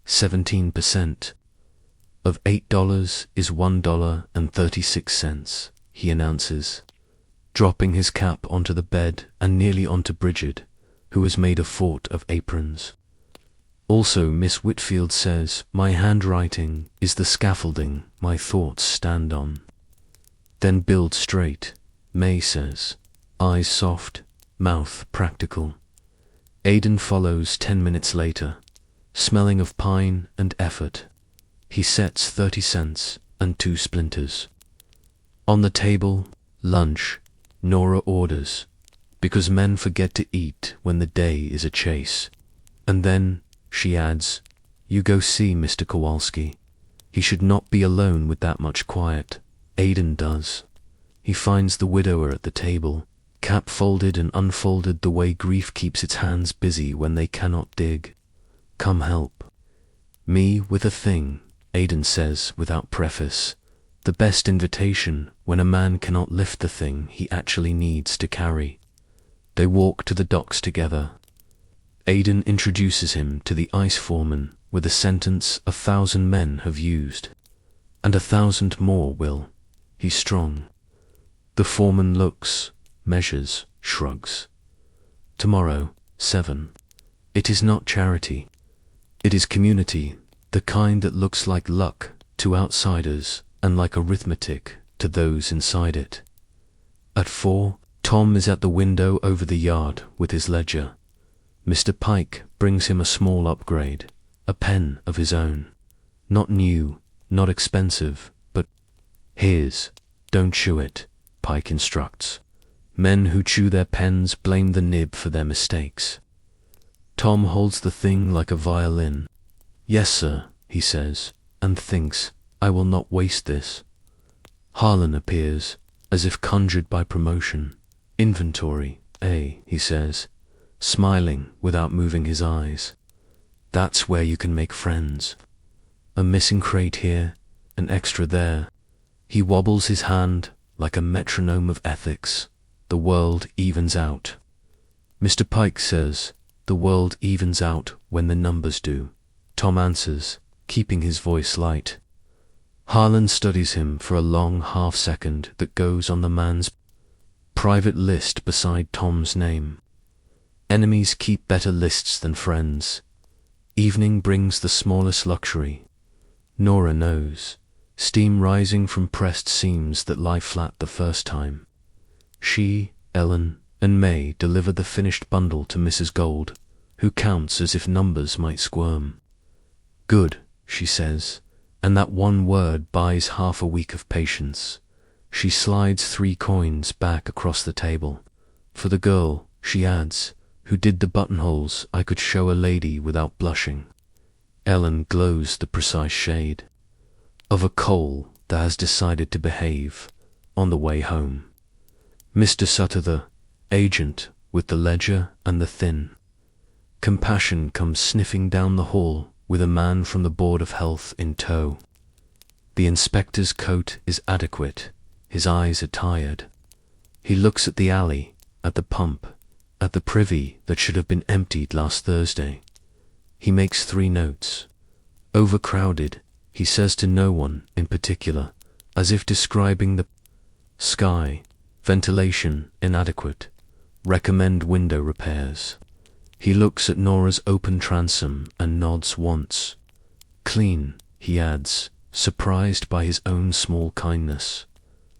17% of $8 is $1.36, he announces, dropping his cap onto the bed and nearly onto Bridget, who has made a fort of aprons. Also, Miss Whitfield says, my handwriting is the scaffolding my thoughts stand on. Then build straight, May says, eyes soft, mouth practical. Aidan follows 10 minutes later, smelling of pine and effort. He sets 30 cents and 2 splinters. On the table, lunch, Nora orders, because men forget to eat when the day is a chase. And then, she adds, you go see Mr. Kowalski. He should not be alone with that much quiet. Aidan does. He finds the widower at the table, cap folded and unfolded the way grief keeps its hands busy when they cannot dig. Come help me with a thing, Aidan says without preface. The best invitation when a man cannot lift the thing he actually needs to carry. They walk to the docks together. Aidan introduces him to the ice foreman with a sentence 1,000 men have used. And 1,000 more will. He's strong. The foreman looks, measures, shrugs. Tomorrow, 7. It is not charity. It is community, the kind that looks like luck to outsiders and like arithmetic to those inside it. At 4, Tom is at the window over the yard with his ledger. Mr. Pike brings him a small upgrade, a pen of his own. Not new, not expensive, but here's, don't chew it, Pike instructs. Men who chew their pens blame the nib for their mistakes. Tom holds the thing like a violin. Yes, sir, he says, and thinks, I will not waste this. Harlan appears, as if conjured by promotion. Inventory, he says, smiling without moving his eyes. That's where you can make friends. A missing crate here, an extra there. He wobbles his hand like a metronome of ethics. The world evens out. Mr. Pike says, the world evens out when the numbers do. Tom answers, keeping his voice light. Harlan studies him for a long half-second that goes on the man's private list beside Tom's name. Enemies keep better lists than friends. Evening brings the smallest luxury. Nora knows. Steam rising from pressed seams that lie flat the first time. She, Ellen, and May deliver the finished bundle to Mrs. Gold, who counts as if numbers might squirm. Good, she says, and that one word buys half a week of patience. She slides 3 coins back across the table. For the girl, she adds, who did the buttonholes I could show a lady without blushing. Ellen glows the precise shade of a coal that has decided to behave on the way home. Mr. Sutter, the agent with the ledger and the thin compassion, comes sniffing down the hall with a man from the Board of Health in tow. The inspector's coat is adequate, his eyes are tired. He looks at the alley, at the pump, at the privy that should have been emptied last Thursday. He makes 3 notes. Overcrowded, he says to no one in particular, as if describing the sky. Ventilation inadequate. Recommend window repairs. He looks at Nora's open transom and nods once. Clean, he adds, surprised by his own small kindness.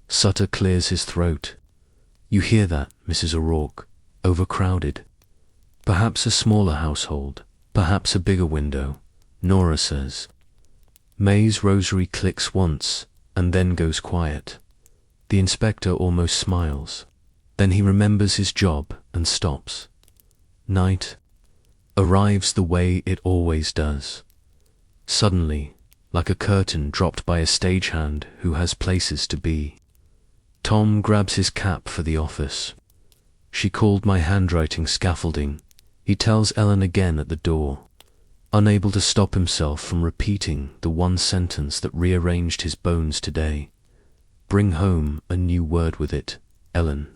Sutter clears his throat. You hear that, Mrs. O'Rourke? Overcrowded. Perhaps a smaller household, perhaps a bigger window, Nora says. May's rosary clicks once, and then goes quiet. The inspector almost smiles. Then he remembers his job and stops. Night arrives the way it always does. Suddenly, like a curtain dropped by a stagehand who has places to be. Tom grabs his cap for the office. She called my handwriting scaffolding, he tells Ellen again at the door, unable to stop himself from repeating the one sentence that rearranged his bones today. Bring home a new word with it, Ellen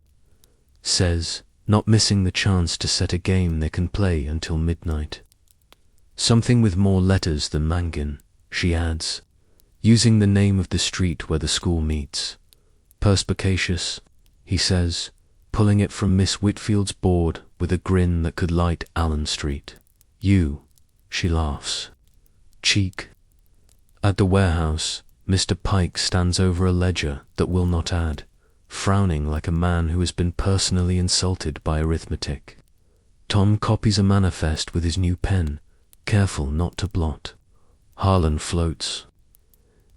says, not missing the chance to set a game they can play until midnight. Something with more letters than Mangin, she adds, using the name of the street where the school meets. Perspicacious, he says, pulling it from Miss Whitfield's board with a grin that could light Allen Street. You, she laughs. Cheek. At the warehouse, Mr. Pike stands over a ledger that will not add, frowning like a man who has been personally insulted by arithmetic. Tom copies a manifest with his new pen, careful not to blot. Harlan floats.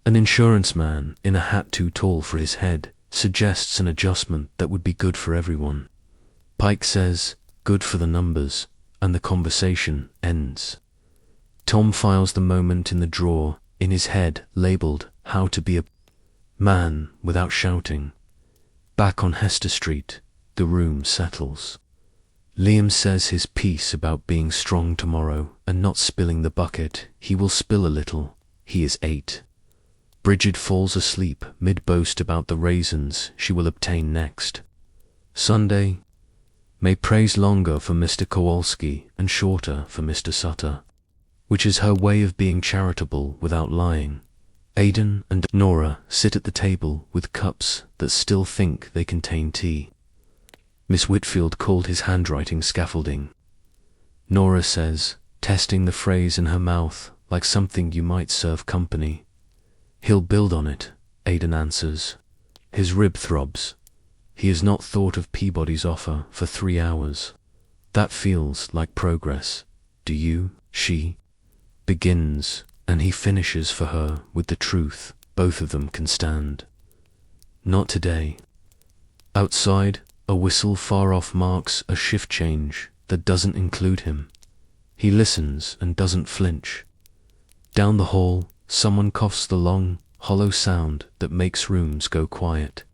An insurance man, in a hat too tall for his head, suggests an adjustment that would be good for everyone. Pike says, good for the numbers, and the conversation ends. Tom files the moment in the drawer, in his head labelled How to Be a Man Without Shouting. Back on Hester Street, the room settles. Liam says his piece about being strong tomorrow and not spilling the bucket. He will spill a little. He is 8. Bridget falls asleep mid-boast about the raisins she will obtain next. Sunday, may praise longer for Mr. Kowalski and shorter for Mr. Sutter, which is her way of being charitable without lying. Aidan and Nora sit at the table with cups that still think they contain tea. Miss Whitfield called his handwriting scaffolding. Nora says, testing the phrase in her mouth like something you might serve company. He'll build on it, Aidan answers. His rib throbs. He has not thought of Peabody's offer for 3 hours. That feels like progress. Do you? She begins, and he finishes for her with the truth both of them can stand. Not today. Outside, a whistle far off marks a shift change that doesn't include him. He listens and doesn't flinch. Down the hall, someone coughs the long, hollow sound that makes rooms go quiet.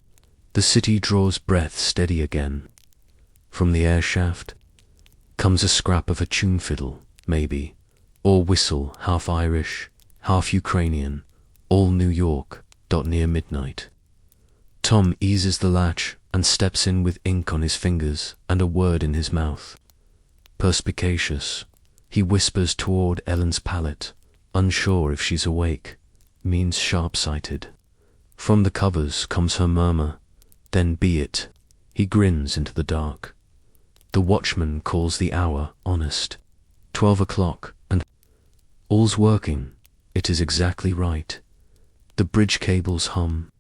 The city draws breath steady again. From the air shaft comes a scrap of a tune fiddle, maybe, or whistle, half Irish, half Ukrainian, all New York, near midnight. Tom eases the latch and steps in with ink on his fingers and a word in his mouth. Perspicacious, he whispers toward Ellen's pallet, unsure if she's awake, means sharp-sighted. From the covers comes her murmur, then be it. He grins into the dark. The watchman calls the hour honest. 12 o'clock, and all's working. It is exactly right. The bridge cables hum.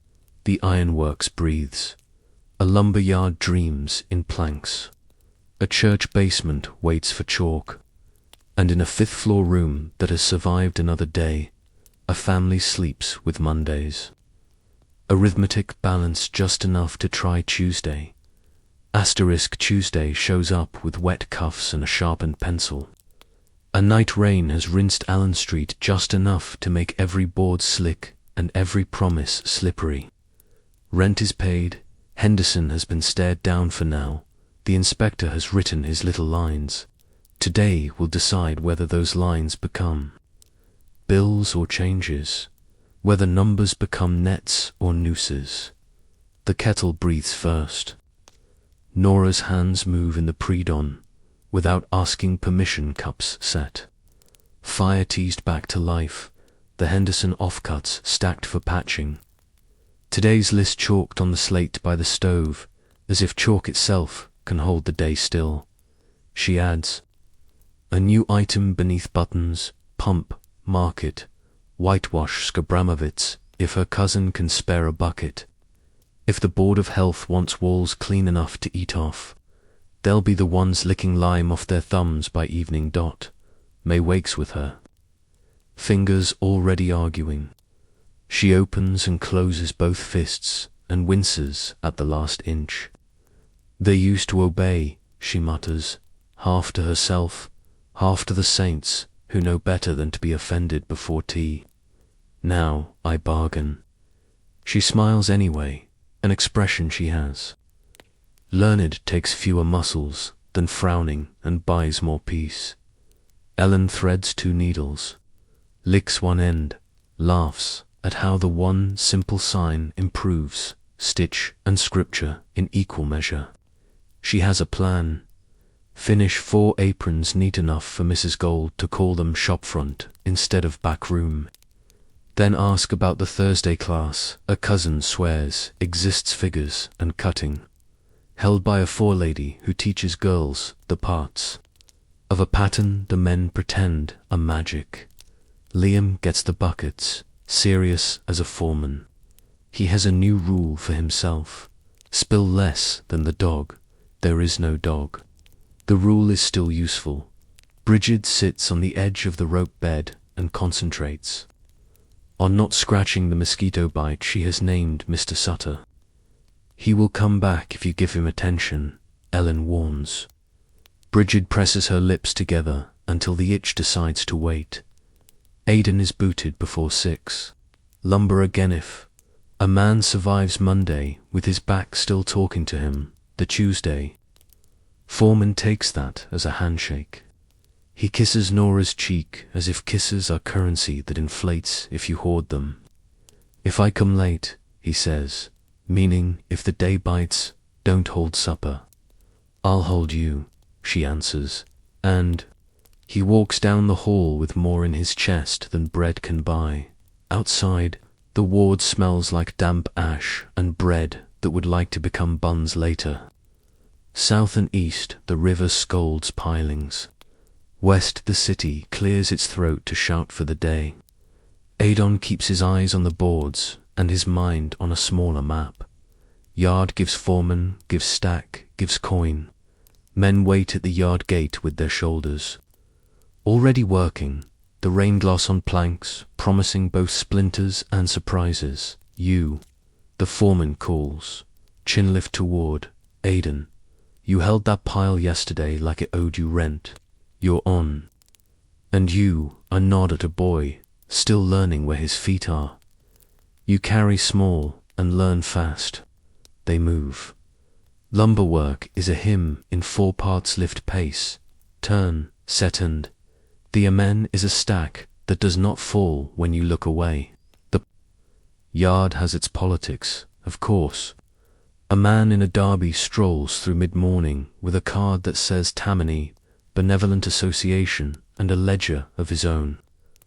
The ironworks breathes. A lumber yard dreams in planks. A church basement waits for chalk. And in a 5th-floor room that has survived another day, a family sleeps with Mondays. Arithmetic balance just enough to try Tuesday. Tuesday shows up with wet cuffs and a sharpened pencil. A night rain has rinsed Allen Street just enough to make every board slick and every promise slippery. Rent is paid, Henderson has been stared down for now, the inspector has written his little lines. Today will decide whether those lines become bills or changes, whether numbers become nets or nooses. The kettle breathes first. Nora's hands move in the pre-dawn, without asking permission, cups set. Fire teased back to life, the Henderson offcuts stacked for patching. Today's list chalked on the slate by the stove, as if chalk itself can hold the day still. She adds, a new item beneath buttons, pump, market, whitewash Skabramovitz, if her cousin can spare a bucket. If the Board of Health wants walls clean enough to eat off, they'll be the ones licking lime off their thumbs by evening dot. May wakes with her. Fingers already arguing. She opens and closes both fists and winces at the last inch. They used to obey, she mutters, half to herself, half to the saints who know better than to be offended before tea. Now I bargain. She smiles anyway, an expression she has. Learned takes fewer muscles than frowning and buys more peace. Ellen threads 2 needles, licks one end, laughs at how the one simple sign improves stitch and scripture in equal measure. She has a plan. Finish 4 aprons neat enough for Mrs. Gold to call them shopfront instead of back room. Then ask about the Thursday class a cousin swears exists figures and cutting, held by a forelady who teaches girls the parts of a pattern the men pretend are magic. Liam gets the buckets, serious as a foreman. He has a new rule for himself. Spill less than the dog. There is no dog. The rule is still useful. Bridget sits on the edge of the rope bed and concentrates on not scratching the mosquito bite she has named Mr. Sutter. He will come back if you give him attention, Ellen warns. Bridget presses her lips together until the itch decides to wait. Aidan is booted before 6. Lumber again if a man survives Monday with his back still talking to him, the Tuesday. Foreman takes that as a handshake. He kisses Nora's cheek as if kisses are currency that inflates if you hoard them. If I come late, he says, meaning if the day bites, don't hold supper. I'll hold you, she answers, and he walks down the hall with more in his chest than bread can buy. Outside, the ward smells like damp ash and bread that would like to become buns later. South and east, the river scolds pilings. West, the city clears its throat to shout for the day. Adon keeps his eyes on the boards and his mind on a smaller map. Yard gives foreman, gives stack, gives coin. Men wait at the yard gate with their shoulders. Already working, the rain gloss on planks, promising both splinters and surprises. You, the foreman calls, chin lift toward Aidan. You held that pile yesterday like it owed you rent. You're on. And you, a nod at a boy, still learning where his feet are. You carry small and learn fast. They move. Lumber work is a hymn in 4 parts lift pace, turn, second. The amen is a stack that does not fall when you look away. The yard has its politics, of course. A man in a derby strolls through mid-morning with a card that says Tammany, Benevolent Association, and a ledger of his own,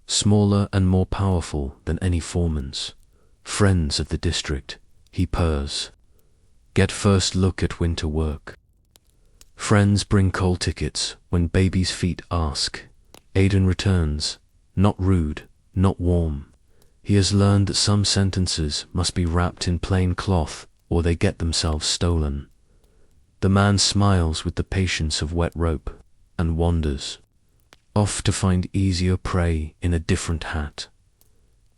smaller and more powerful than any foreman's. Friends of the district, he purrs. Get first look at winter work. Friends bring coal tickets when baby's feet ask. Aidan returns, not rude, not warm. He has learned that some sentences must be wrapped in plain cloth or they get themselves stolen. The man smiles with the patience of wet rope and wanders, off to find easier prey in a different hat.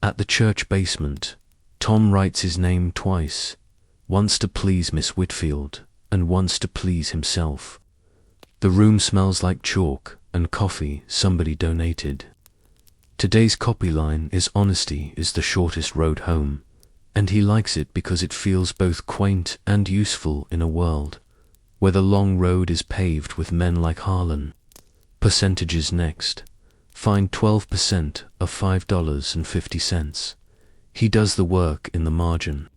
At the church basement, Tom writes his name twice, once to please Miss Whitfield and wants to please himself. The room smells like chalk and coffee somebody donated. Today's copy line is "Honesty is the shortest road home," and he likes it because it feels both quaint and useful in a world where the long road is paved with men like Harlan. Percentages next. Find 12% of $5.50. He does the work in the margin.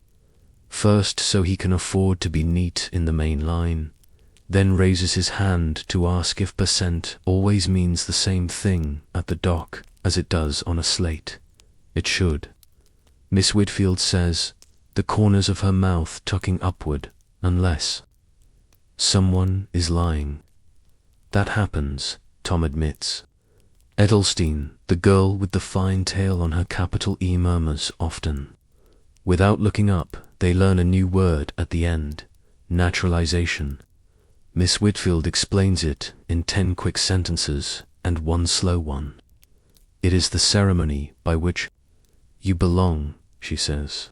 First, so he can afford to be neat in the main line, then raises his hand to ask if percent always means the same thing at the dock as it does on a slate. It should. Miss Whitfield says, the corners of her mouth tucking upward, unless someone is lying. That happens, Tom admits. Edelstein, the girl with the fine tail on her capital E, murmurs often. Without looking up, they learn a new word at the end: naturalization. Miss Whitfield explains it in 10 quick sentences and 1 slow one. It is the ceremony by which you belong, she says.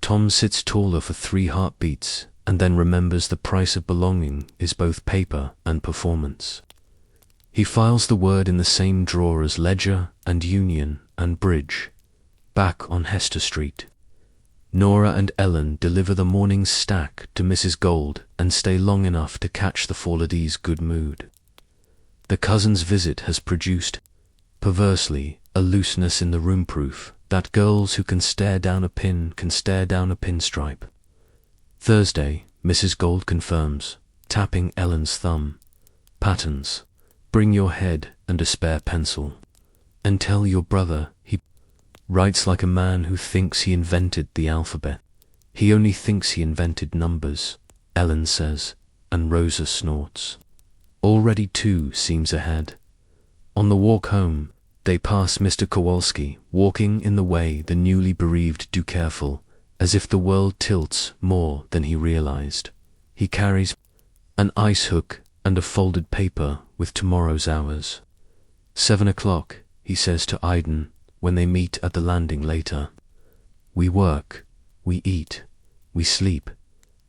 Tom sits taller for 3 heartbeats and then remembers the price of belonging is both paper and performance. He files the word in the same drawer as Ledger and Union and Bridge, back on Hester Street. Nora and Ellen deliver the morning's stack to Mrs. Gold and stay long enough to catch the Fauladys' good mood. The cousin's visit has produced, perversely, a looseness in the room-proof that girls who can stare down a pin can stare down a pinstripe. Thursday, Mrs. Gold confirms, tapping Ellen's thumb. Patterns. Bring your head and a spare pencil. And tell your brother he writes like a man who thinks he invented the alphabet. He only thinks he invented numbers, Ellen says, and Rosa snorts. Already 2 seems ahead. On the walk home, they pass Mr. Kowalski, walking in the way the newly bereaved do, careful, as if the world tilts more than he realized. He carries an ice hook and a folded paper with tomorrow's hours. 7 o'clock, he says to Iden when they meet at the landing later. We work, we eat, we sleep.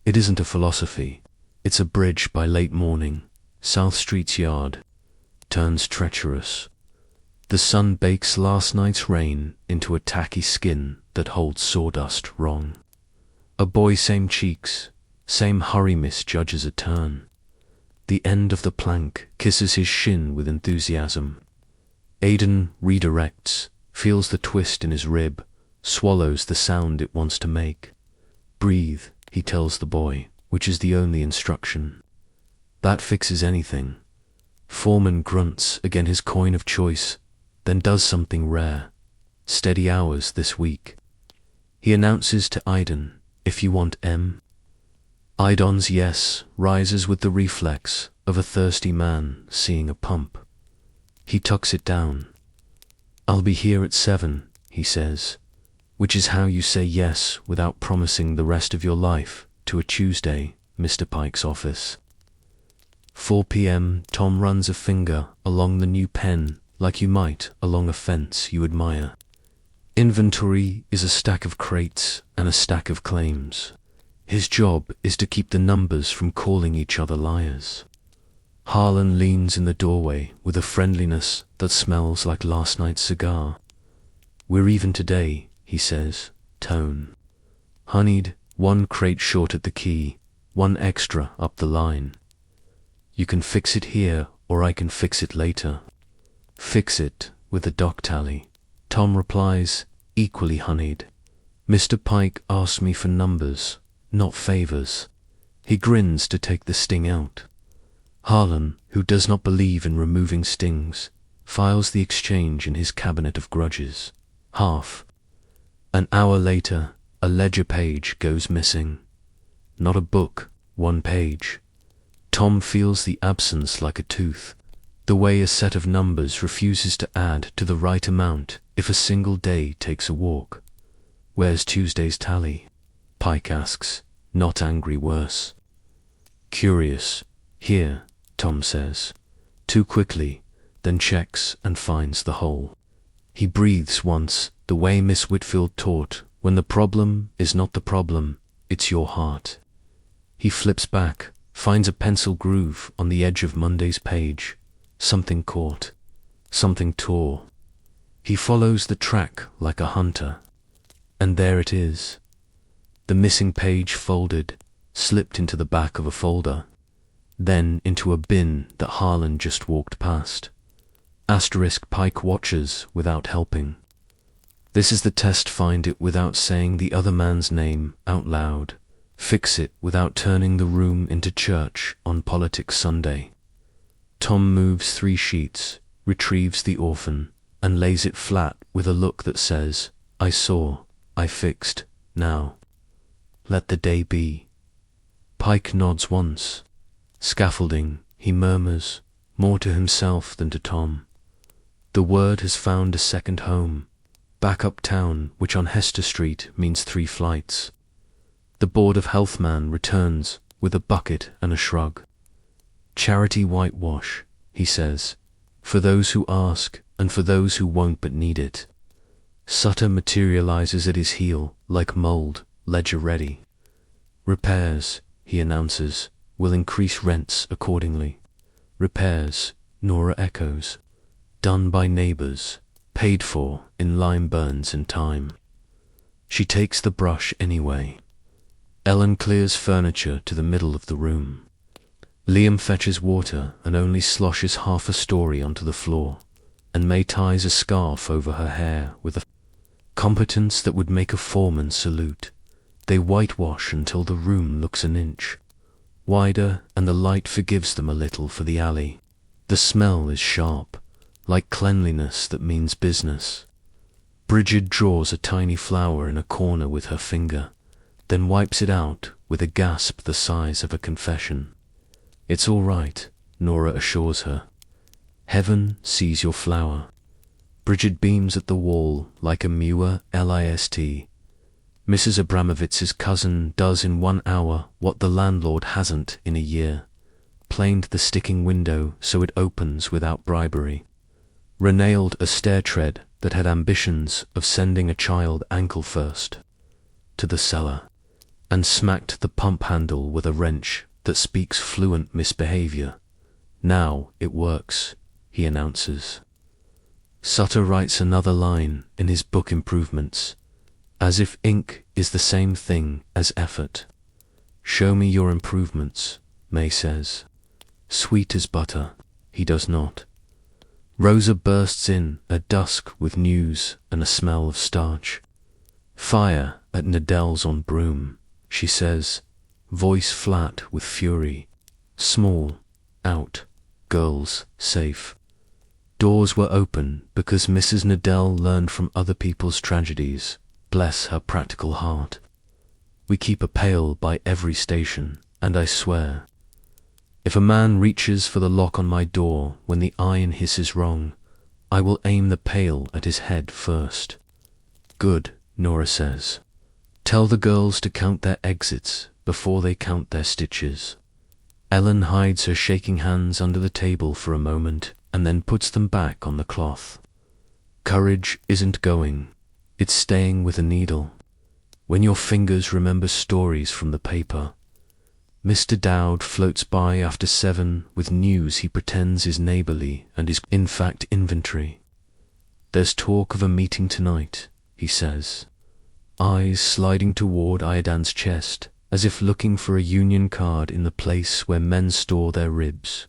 It isn't a philosophy. It's a bridge by late morning. South Street's yard turns treacherous. The sun bakes last night's rain into a tacky skin that holds sawdust wrong. A boy, same cheeks, same hurry misjudges a turn. The end of the plank kisses his shin with enthusiasm. Aiden redirects, feels the twist in his rib, swallows the sound it wants to make. Breathe, he tells the boy, which is the only instruction. That fixes anything. Foreman grunts again his coin of choice, then does something rare. Steady hours this week. He announces to Iden, if you want M. Idon's yes rises with the reflex of a thirsty man seeing a pump. He tucks it down. I'll be here at 7, he says, which is how you say yes without promising the rest of your life to a Tuesday, Mr. Pike's office. 4 p.m. Tom runs a finger along the new pen like you might along a fence you admire. Inventory is a stack of crates and a stack of claims. His job is to keep the numbers from calling each other liars. Harlan leans in the doorway with a friendliness that smells like last night's cigar. We're even today, he says, tone. Honeyed, 1 crate short at the key, 1 extra up the line. You can fix it here or I can fix it later. Fix it with a dock tally. Tom replies, equally honeyed. Mr. Pike asked me for numbers, not favors. He grins to take the sting out. Harlan, who does not believe in removing stings, files the exchange in his cabinet of grudges. Half. An hour later, a ledger page goes missing. Not a book, 1 page. Tom feels the absence like a tooth, the way a set of numbers refuses to add to the right amount if a single day takes a walk. Where's Tuesday's tally? Pike asks, not angry, worse. Curious. Here, Tom says. Too quickly, then checks and finds the hole. He breathes once, the way Miss Whitfield taught, when the problem is not the problem, it's your heart. He flips back, finds a pencil groove on the edge of Monday's page. Something caught, something tore. He follows the track like a hunter, and there it is. The missing page folded, slipped into the back of a folder, then into a bin that Harlan just walked past. Pike watches without helping. This is the test: find it without saying the other man's name out loud. Fix it without turning the room into church on Politics Sunday. Tom moves 3 sheets, retrieves the orphan, and lays it flat with a look that says, I saw, I fixed, now. Let the day be. Pike nods once. Scaffolding, he murmurs, more to himself than to Tom. The word has found a second home, back uptown, which on Hester Street means 3 flights. The Board of Health man returns with a bucket and a shrug. Charity whitewash, he says, for those who ask and for those who won't but need it. Sutter materializes at his heel like mold, ledger ready. Repairs, he announces, will increase rents accordingly. Repairs, Nora echoes. Done by neighbors, paid for in lime burns and time. She takes the brush anyway. Ellen clears furniture to the middle of the room. Liam fetches water and only sloshes half a story onto the floor, and May ties a scarf over her hair with a competence that would make a foreman salute. They whitewash until the room looks an inch wider, and the light forgives them a little for the alley. The smell is sharp, like cleanliness that means business. Bridget draws a tiny flower in a corner with her finger, then wipes it out with a gasp the size of a confession. It's all right, Nora assures her. Heaven sees your flower. Bridget beams at the wall like a Muir list. Mrs. Abramovitz's cousin does in 1 hour what the landlord hasn't in a year. Planed the sticking window so it opens without bribery. Renailed a stair tread that had ambitions of sending a child ankle first to the cellar, and smacked the pump handle with a wrench that speaks fluent misbehavior. Now it works, he announces. Sutter writes another line in his book Improvements, as if ink is the same thing as effort. Show me your improvements, May says. Sweet as butter, he does not. Rosa bursts in at dusk with news and a smell of starch. Fire at Nadell's on Broome, she says, voice flat with fury. Small, out, girls, safe. Doors were open because Mrs. Nadell learned from other people's tragedies. Bless her practical heart. We keep a pail by every station, and I swear, if a man reaches for the lock on my door when the iron hisses wrong, I will aim the pail at his head first. Good, Nora says. Tell the girls to count their exits before they count their stitches. Ellen hides her shaking hands under the table for a moment and then puts them back on the cloth. Courage isn't going. It's staying with a needle. When your fingers remember stories from the paper. Mr. Dowd floats by after 7 with news he pretends is neighborly and is in fact inventory. There's talk of a meeting tonight, he says, eyes sliding toward Iada's chest as if looking for a union card in the place where men store their ribs.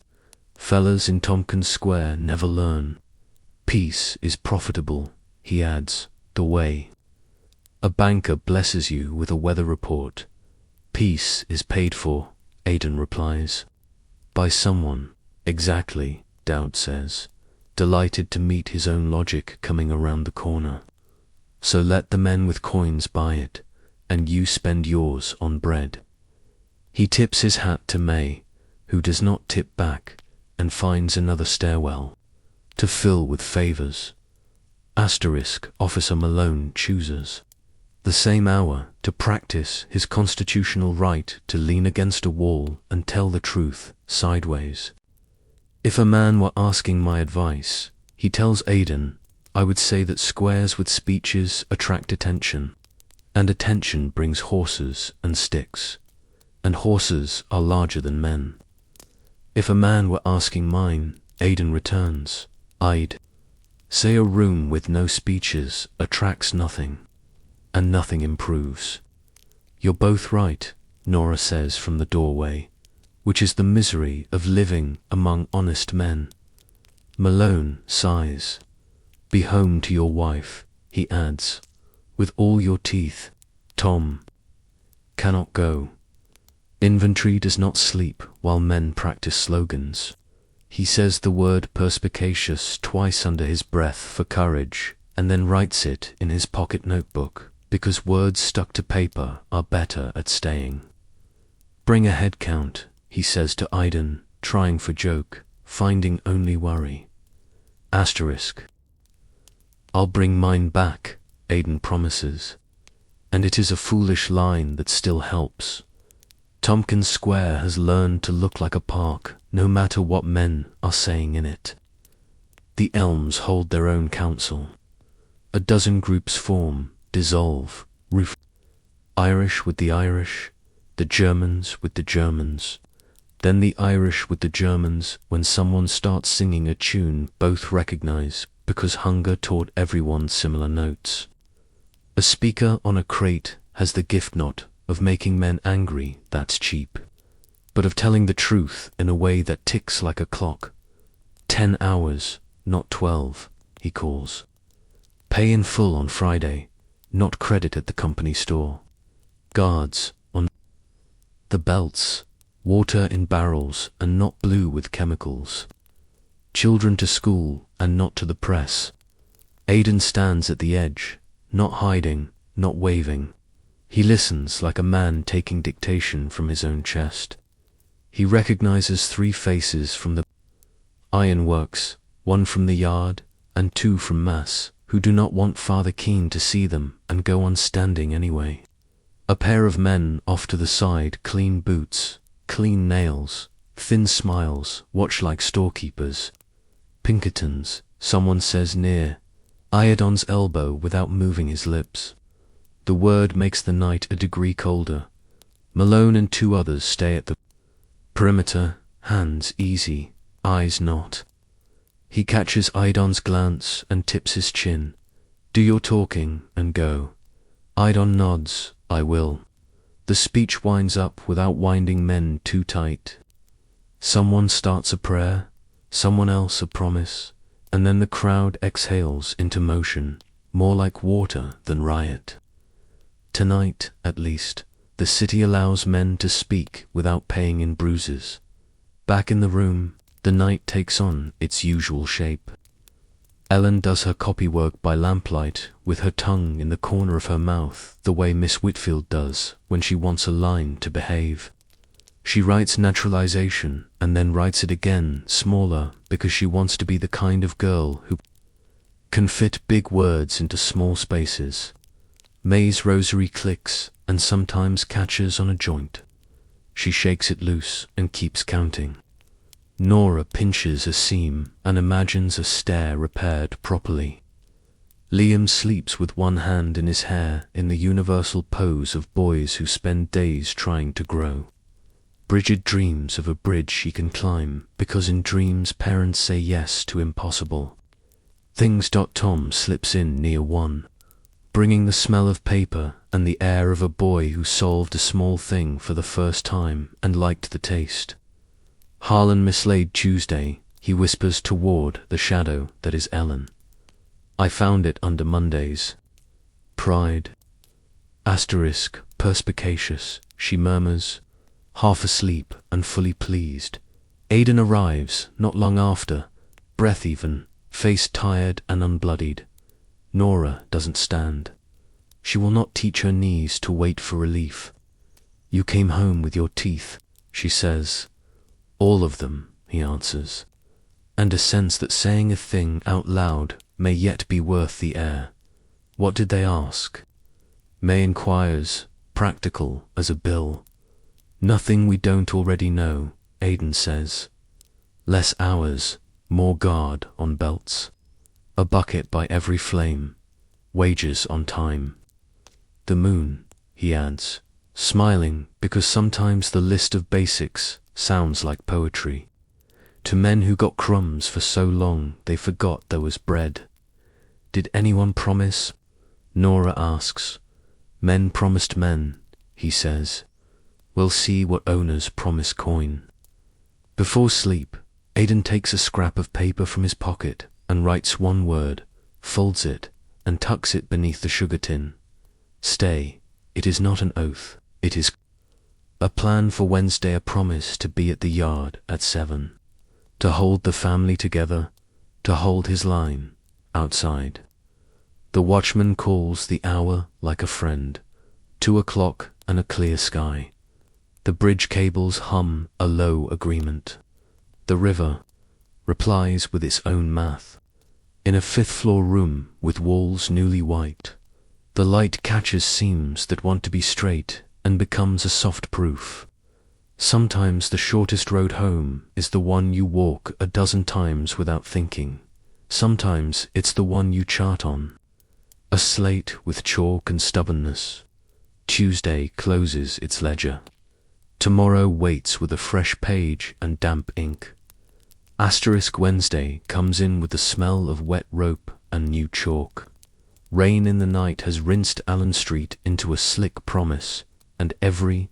Fellas in Tompkins Square never learn. Peace is profitable, he adds, the way. A banker blesses you with a weather report. Peace is paid for, Aidan replies. By someone, exactly, Dowd says, delighted to meet his own logic coming around the corner. So let the men with coins buy it, and you spend yours on bread. He tips his hat to May, who does not tip back, and finds another stairwell to fill with favors. Officer Malone chooses the same hour to practice his constitutional right to lean against a wall and tell the truth sideways. If a man were asking my advice, he tells Aidan, I would say that squares with speeches attract attention, and attention brings horses and sticks, and horses are larger than men. If a man were asking mine, Aidan returns, I'd say a room with no speeches attracts nothing, and nothing improves. You're both right, Nora says from the doorway, which is the misery of living among honest men. Malone sighs. Be home to your wife, he adds, with all your teeth. Tom cannot go. Inventory does not sleep while men practice slogans. He says the word perspicacious twice under his breath for courage, and then writes it in his pocket notebook, because words stuck to paper are better at staying. Bring a head count, he says to Aidan, trying for joke, finding only worry. Asterisk. I'll bring mine back, Aidan promises. And it is a foolish line that still helps. Tompkins Square has learned to look like a park, no matter what men are saying in it. The elms hold their own council. A dozen groups form, dissolve, roof. Irish with the Irish, the Germans with the Germans. Then the Irish with the Germans. When someone starts singing a tune both recognize, because hunger taught everyone similar notes. A speaker on a crate has the gift not of making men angry, that's cheap, but of telling the truth in a way that ticks like a clock. 10 hours, not 12, he calls. Pay in full on Friday, not credit at the company store. Guards on the belts, water in barrels and not blue with chemicals. Children to school and not to the press. Aidan stands at the edge, not hiding, not waving. He listens like a man taking dictation from his own chest. He recognizes 3 faces from the Ironworks, 1 from the yard, and 2 from Mass, who do not want Father Keen to see them and go on standing anyway. A pair of men off to the side, clean boots, clean nails, thin smiles, watch like storekeepers. Pinkertons, someone says near Iadon's elbow without moving his lips. The word makes the night a degree colder. Malone and 2 others stay at the perimeter, hands easy, eyes not. He catches Iadon's glance and tips his chin. Do your talking and go. Iadon nods, I will. The speech winds up without winding men too tight. Someone starts a prayer, someone else a promise, and then the crowd exhales into motion, more like water than riot. Tonight, at least, the city allows men to speak without paying in bruises. Back in the room, the night takes on its usual shape. Ellen does her copywork by lamplight with her tongue in the corner of her mouth, the way Miss Whitfield does when she wants a line to behave. She writes naturalization and then writes it again, smaller, because she wants to be the kind of girl who can fit big words into small spaces. May's rosary clicks and sometimes catches on a joint. She shakes it loose and keeps counting. Nora pinches a seam and imagines a stair repaired properly. Liam sleeps with one hand in his hair in the universal pose of boys who spend days trying to grow. Bridget dreams of a bridge she can climb because in dreams parents say yes to impossible things. Tom slips in near one, bringing the smell of paper and the air of a boy who solved a small thing for the first time and liked the taste. Harlan mislaid Tuesday, he whispers toward the shadow that is Ellen. I found it under Mondays. Pride. Asterisk, perspicacious, she murmurs, half asleep and fully pleased. Aidan arrives, not long after, breath even, face tired and unbloodied. Nora doesn't stand. She will not teach her knees to wait for relief. You came home with your teeth, she says. All of them, he answers, and a sense that saying a thing out loud may yet be worth the air. What did they ask? May inquires, practical as a bill. Nothing we don't already know, Aidan says. Less hours, more guard on belts. A bucket by every flame. Wages on time. The moon, he adds, smiling because sometimes the list of basics sounds like poetry. To men who got crumbs for so long they forgot there was bread. Did anyone promise? Nora asks. Men promised men, he says. We'll see what owners promise coin. Before sleep, Aidan takes a scrap of paper from his pocket and writes one word, folds it, and tucks it beneath the sugar tin. Stay. It is not an oath. It is a plan for Wednesday, a promise to be at the yard at 7. To hold the family together, to hold his line, outside. The watchman calls the hour like a friend. 2 o'clock and a clear sky. The bridge cables hum a low agreement. The river replies with its own math. In a 5th-floor room with walls newly white, the light catches seams that want to be straight and becomes a soft proof. Sometimes the shortest road home is the one you walk a dozen times without thinking. Sometimes it's the one you chart on. A slate with chalk and stubbornness. Tuesday closes its ledger. Tomorrow waits with a fresh page and damp ink. Asterisk Wednesday comes in with the smell of wet rope and new chalk. Rain in the night has rinsed Allen Street into a slick promise, and every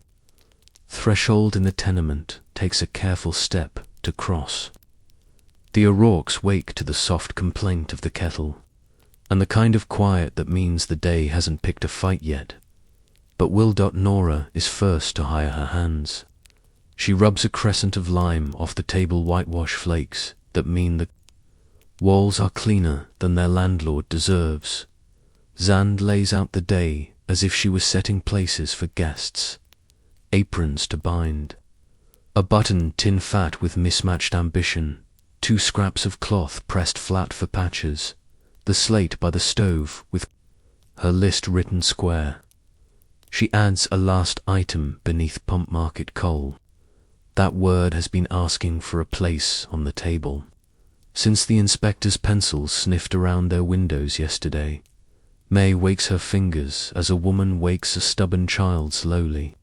threshold in the tenement takes a careful step to cross. The O'Rourkes wake to the soft complaint of the kettle, and the kind of quiet that means the day hasn't picked a fight yet. But Nora is first to hire her hands. She rubs a crescent of lime off the table whitewash flakes that mean the walls are cleaner than their landlord deserves. Zand lays out the day as if she was setting places for guests. Aprons to bind. A button tin fat with mismatched ambition. 2 scraps of cloth pressed flat for patches. The slate by the stove with her list written square. She adds a last item beneath Pump Market coal. That word has been asking for a place on the table since the inspector's pencils sniffed around their windows yesterday. May wakes her fingers as a woman wakes a stubborn child slowly,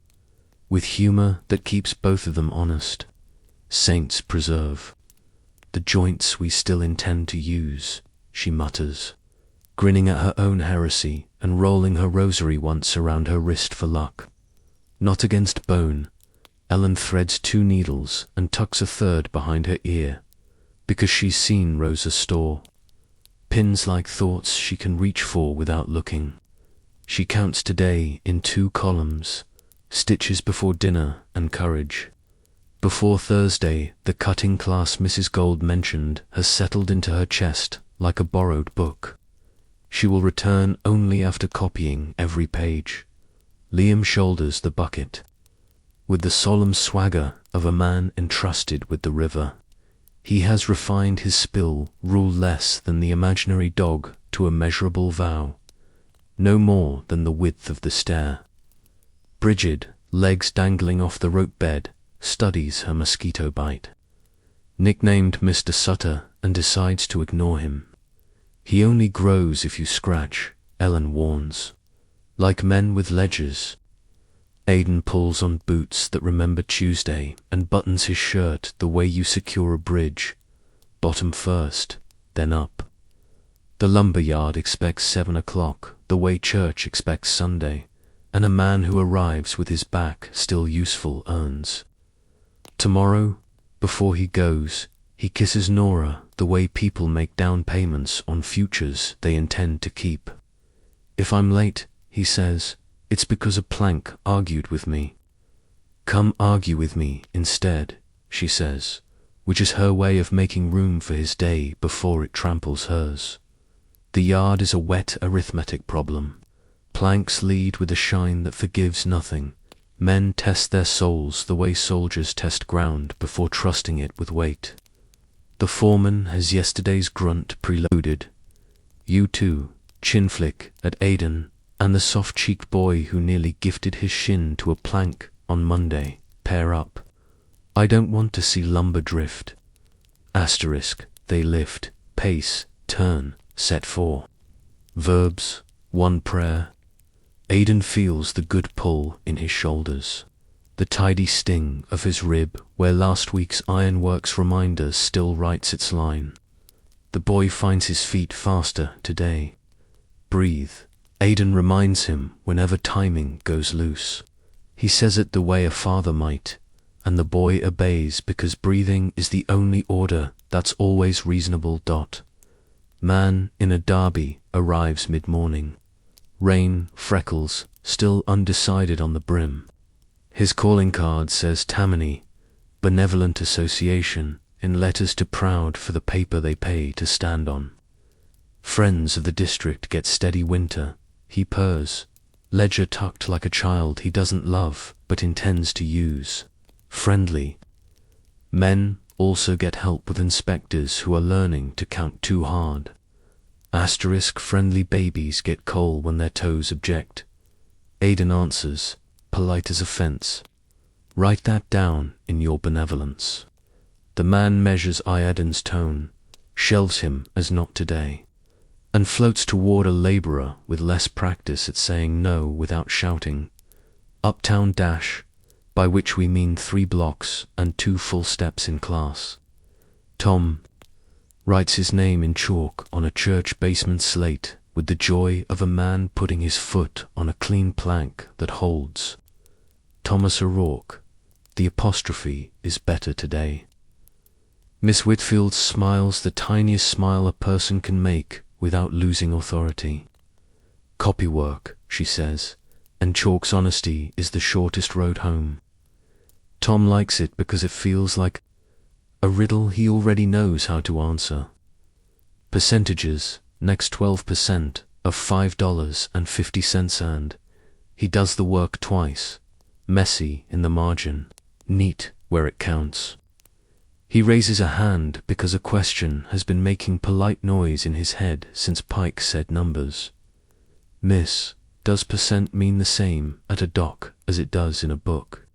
with humour that keeps both of them honest. Saints preserve the joints we still intend to use, she mutters, grinning at her own heresy and rolling her rosary once around her wrist for luck. Not against bone. Ellen threads 2 needles and tucks a 3rd behind her ear, because she's seen Rosa's store. Pins like thoughts she can reach for without looking. She counts today in 2 columns, stitches before dinner and courage. Before Thursday, the cutting class Mrs. Gold mentioned has settled into her chest like a borrowed book. She will return only after copying every page. Liam shoulders the bucket with the solemn swagger of a man entrusted with the river. He has refined his spill rule less than the imaginary dog to a measurable vow, no more than the width of the stair. Bridget, legs dangling off the rope bed, studies her mosquito bite. Nicknamed Mr. Sutter, and decides to ignore him. He only grows if you scratch, Ellen warns. Like men with ledgers. Aidan pulls on boots that remember Tuesday and buttons his shirt the way you secure a bridge, bottom first, then up. The lumber yard expects 7 o'clock, the way church expects Sunday, and a man who arrives with his back still useful earns. Tomorrow, before he goes, he kisses Nora the way people make down payments on futures they intend to keep. If I'm late, he says, it's because a plank argued with me. Come argue with me instead, she says, which is her way of making room for his day before it tramples hers. The yard is a wet arithmetic problem. Planks lead with a shine that forgives nothing. Men test their souls the way soldiers test ground before trusting it with weight. The foreman has yesterday's grunt preloaded. You too, chin flick at Aidan, and the soft-cheeked boy who nearly gifted his shin to a plank on Monday, pair up. I don't want to see lumber drift. Asterisk, they lift, pace, turn, set 4. Verbs, 1 prayer. Aidan feels the good pull in his shoulders, the tidy sting of his rib where last week's Ironworks reminder still writes its line. The boy finds his feet faster today. Breathe, Aidan reminds him whenever timing goes loose. He says it the way a father might, and the boy obeys because breathing is the only order that's always reasonable. Man in a derby arrives mid-morning. Rain freckles, still undecided on the brim. His calling card says Tammany, Benevolent Association, in letters to Proud for the paper they pay to stand on. Friends of the district get steady winter, he purrs, ledger tucked like a child he doesn't love but intends to use. Friendly. Men also get help with inspectors who are learning to count too hard. Friendly babies get coal when their toes object. Aidan answers, polite as a fence. Write that down in your benevolence. The man measures Aidan's tone, shelves him as not today, and floats toward a laborer with less practice at saying no without shouting. Uptown dash, by which we mean 3 blocks and 2 full steps in class. Tom writes his name in chalk on a church basement slate with the joy of a man putting his foot on a clean plank that holds. Thomas O'Rourke, the apostrophe is better today. Miss Whitfield smiles the tiniest smile a person can make without losing authority. Copywork, she says, and chalk's honesty is the shortest road home. Tom likes it because it feels like a riddle he already knows how to answer. Percentages, next 12% of $5.50 earned. He does the work twice, messy in the margin, neat where it counts. He raises a hand because a question has been making polite noise in his head since Pike said numbers. Miss, does percent mean the same at a dock as it does in a book?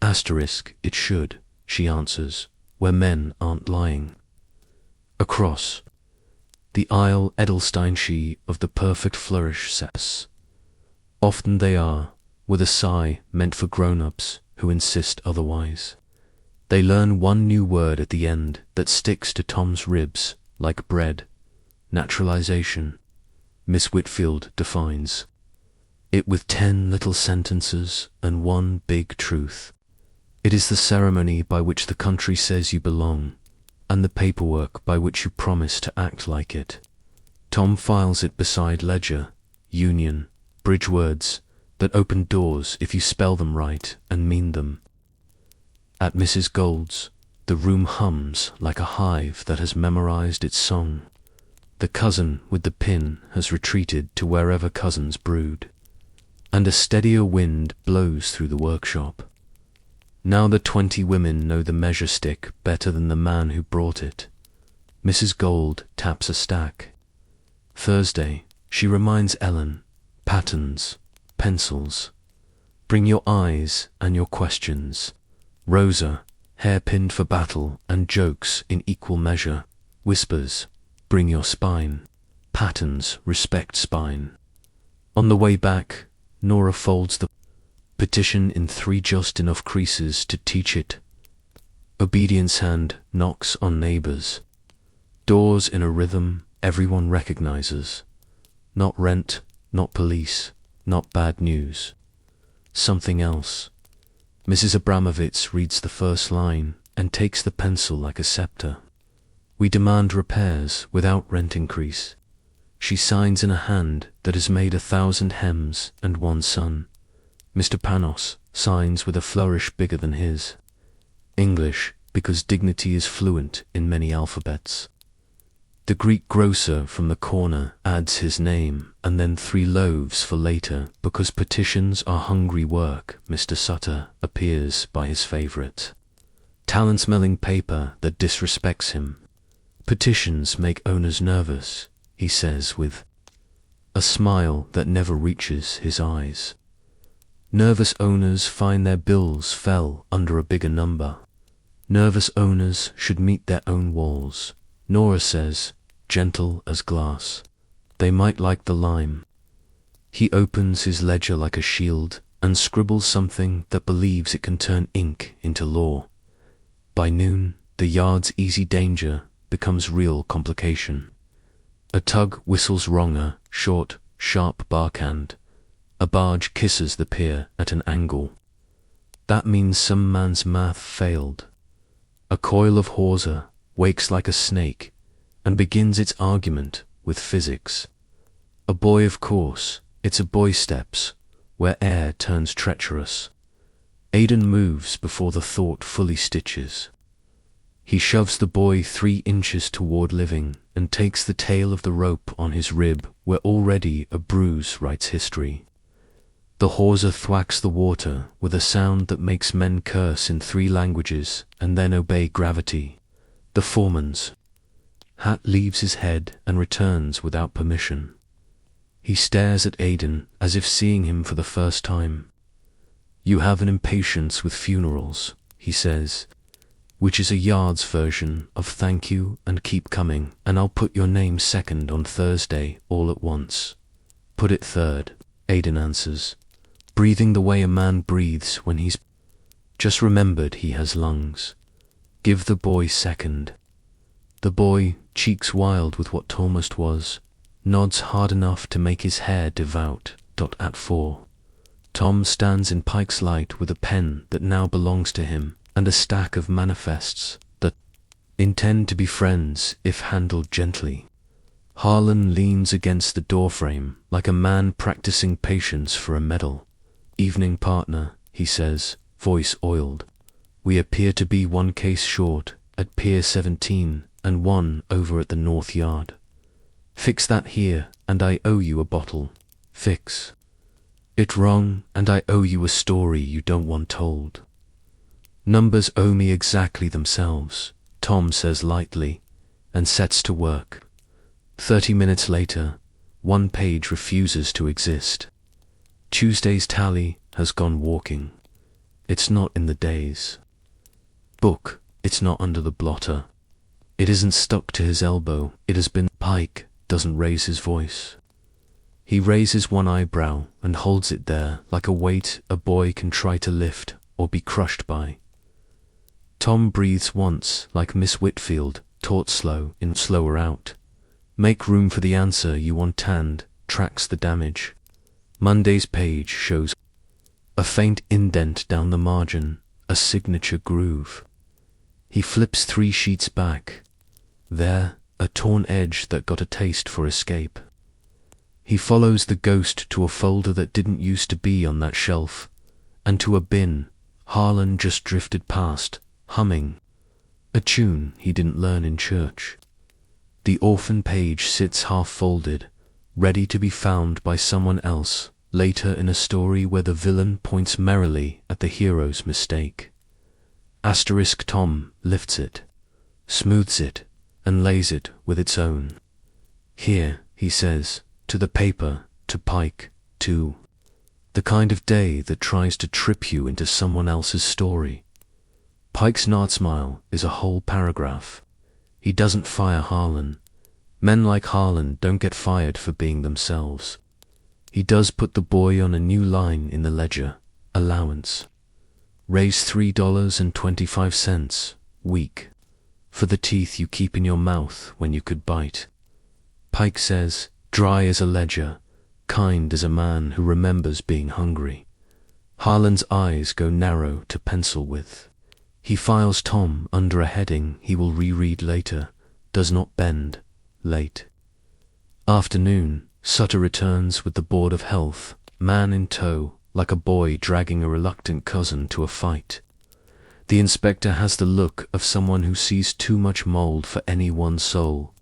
It should, she answers, where men aren't lying. Across the aisle Edelstein she of the perfect flourish says. Often they are, with a sigh meant for grown-ups who insist otherwise. They learn one new word at the end that sticks to Tom's ribs like bread. Naturalization. Miss Whitfield defines it with 10 little sentences and one big truth. It is the ceremony by which the country says you belong, and the paperwork by which you promise to act like it. Tom files it beside ledger, union, bridge words that open doors if you spell them right and mean them. At Mrs. Gold's, the room hums like a hive that has memorized its song. The cousin with the pin has retreated to wherever cousins brood, and a steadier wind blows through the workshop. Now the 20 women know the measure stick better than the man who brought it. Mrs. Gold taps a stack. Thursday, she reminds Ellen, patterns, pencils. Bring your eyes and your questions. Rosa, hairpinned for battle and jokes in equal measure, whispers, bring your spine. Patterns respect spine. On the way back, Nora folds the petition in 3 just enough creases to teach it. Obedience hand knocks on neighbors. Doors in a rhythm everyone recognizes. Not rent, not police, not bad news. Something else. Mrs. Abramovitz reads the first line and takes the pencil like a scepter. We demand repairs without rent increase. She signs in a hand that has made 1,000 hems and 1 son. Mr. Panos signs with a flourish bigger than his. English, because dignity is fluent in many alphabets. The Greek grocer from the corner adds his name and then 3 loaves for later because petitions are hungry work. Mr. Sutter appears by his favorite. Talent-smelling paper that disrespects him. Petitions make owners nervous, he says with a smile that never reaches his eyes. Nervous owners find their bills fell under a bigger number. Nervous owners should meet their own walls. Nora says, gentle as glass. They might like the lime. He opens his ledger like a shield and scribbles something that believes it can turn ink into law. By noon, the yard's easy danger becomes real complication. A tug whistles wrong a short, sharp barkhand. A barge kisses the pier at an angle. That means some man's math failed. A coil of hawser wakes like a snake and begins its argument with physics. A boy, of course, it's a boy steps, where air turns treacherous. Aidan moves before the thought fully stitches. He shoves the boy 3 inches toward living and takes the tail of the rope on his rib where already a bruise writes history. The hawser thwacks the water with a sound that makes men curse in 3 languages and then obey gravity. The foreman's hat leaves his head and returns without permission. He stares at Aidan as if seeing him for the first time. "You have an impatience with funerals," he says, which is a yard's version of thank you and keep coming, and I'll put your name second on Thursday all at once. "Put it third," Aidan answers, breathing the way a man breathes when he's just remembered he has lungs. "Give the boy second." The boy, cheeks wild with what almost was, nods hard enough to make his hair devout. At 4. Tom stands in Pike's light with a pen that now belongs to him and a stack of manifests that intend to be friends if handled gently. Harlan leans against the doorframe like a man practicing patience for a medal. "Evening, partner," he says, voice oiled. "We appear to be 1 case short at Pier 17 and 1 over at the North Yard. Fix that here, and I owe you a bottle. Fix it wrong, and I owe you a story you don't want told." "Numbers owe me exactly themselves," Tom says lightly, and sets to work. 30 minutes later, 1 page refuses to exist. Tuesday's tally has gone walking. It's not in the days book, it's not under the blotter. It isn't stuck to his elbow, it has been. Pike doesn't raise his voice. He raises 1 eyebrow and holds it there like a weight a boy can try to lift or be crushed by. Tom breathes once like Miss Whitfield taught slow in, slower out. "Make room for the answer you want," and tracks the damage. Monday's page shows a faint indent down the margin, a signature groove. He flips 3 sheets back. There, a torn edge that got a taste for escape. He follows the ghost to a folder that didn't used to be on that shelf, and to a bin Harlan just drifted past, humming a tune he didn't learn in church. The orphan page sits half-folded, ready to be found by someone else later in a story where the villain points merrily at the hero's mistake. Tom lifts it, smooths it, and lays it with its own. "Here," he says, to the paper, to Pike, to the kind of day that tries to trip you into someone else's story. Pike's nod smile is a whole paragraph. He doesn't fire Harlan. Men like Harlan don't get fired for being themselves. He does put the boy on a new line in the ledger, allowance. Raise $3.25, week, for the teeth you keep in your mouth when you could bite. Pike says, dry as a ledger, kind as a man who remembers being hungry. Harlan's eyes go narrow to pencil width. He files Tom under a heading he will reread later, does not bend, late. Afternoon, Sutter returns with the Board of Health, man in tow, like a boy dragging a reluctant cousin to a fight. The inspector has the look of someone who sees too much mold for any one soul.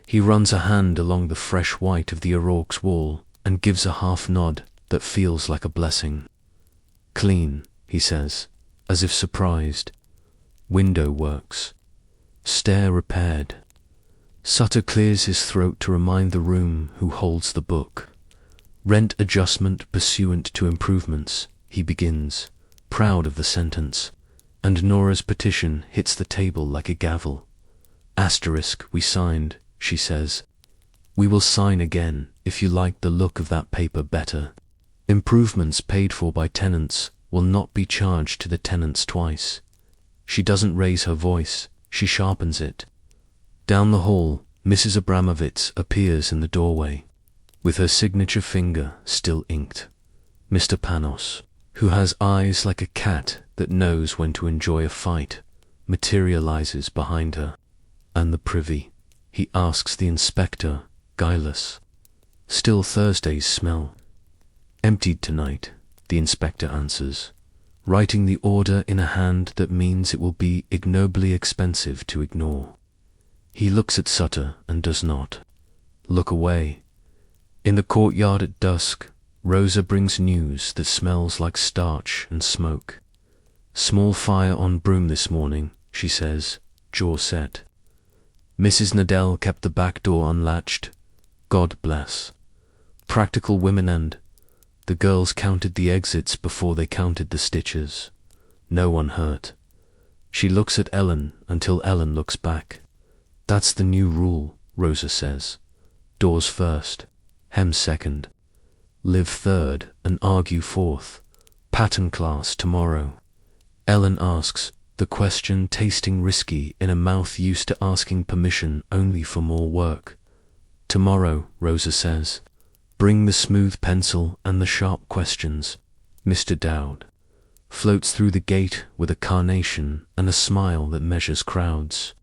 He runs a hand along the fresh white of the Ironworks wall and gives a half nod that feels like a blessing. Clean, he says, as if surprised. Window works. Stair repaired. Sutter clears his throat to remind the room who holds the book. Rent adjustment pursuant to improvements, he begins, proud of the sentence, and Nora's petition hits the table like a gavel. We signed, she says. We will sign again, if you like the look of that paper better. Improvements paid for by tenants will not be charged to the tenants twice. She doesn't raise her voice, she sharpens it. Down the hall, Mrs. Abramovitz appears in the doorway, with her signature finger still inked. Mr. Panos, who has eyes like a cat that knows when to enjoy a fight, materializes behind her. And the privy? He asks the inspector, guileless. Still Thursday's smell. Emptied tonight, the inspector answers, writing the order in a hand that means it will be ignobly expensive to ignore. He looks at Sutter and does not look away. In the courtyard at dusk, Rosa brings news that smells like starch and smoke. Small fire on broom this morning, she says, jaw set. Mrs. Nadell kept the back door unlatched. God bless. Practical women, and the girls counted the exits before they counted the stitches. No one hurt. She looks at Ellen until Ellen looks back. That's the new rule, Rosa says. Doors first, hem second. Live third and argue fourth. Pattern class tomorrow. Ellen asks, the question tasting risky in a mouth used to asking permission only for more work. Tomorrow, Rosa says. Bring the smooth pencil and the sharp questions. Mr. Dowd floats through the gate with a carnation and a smile that measures crowds.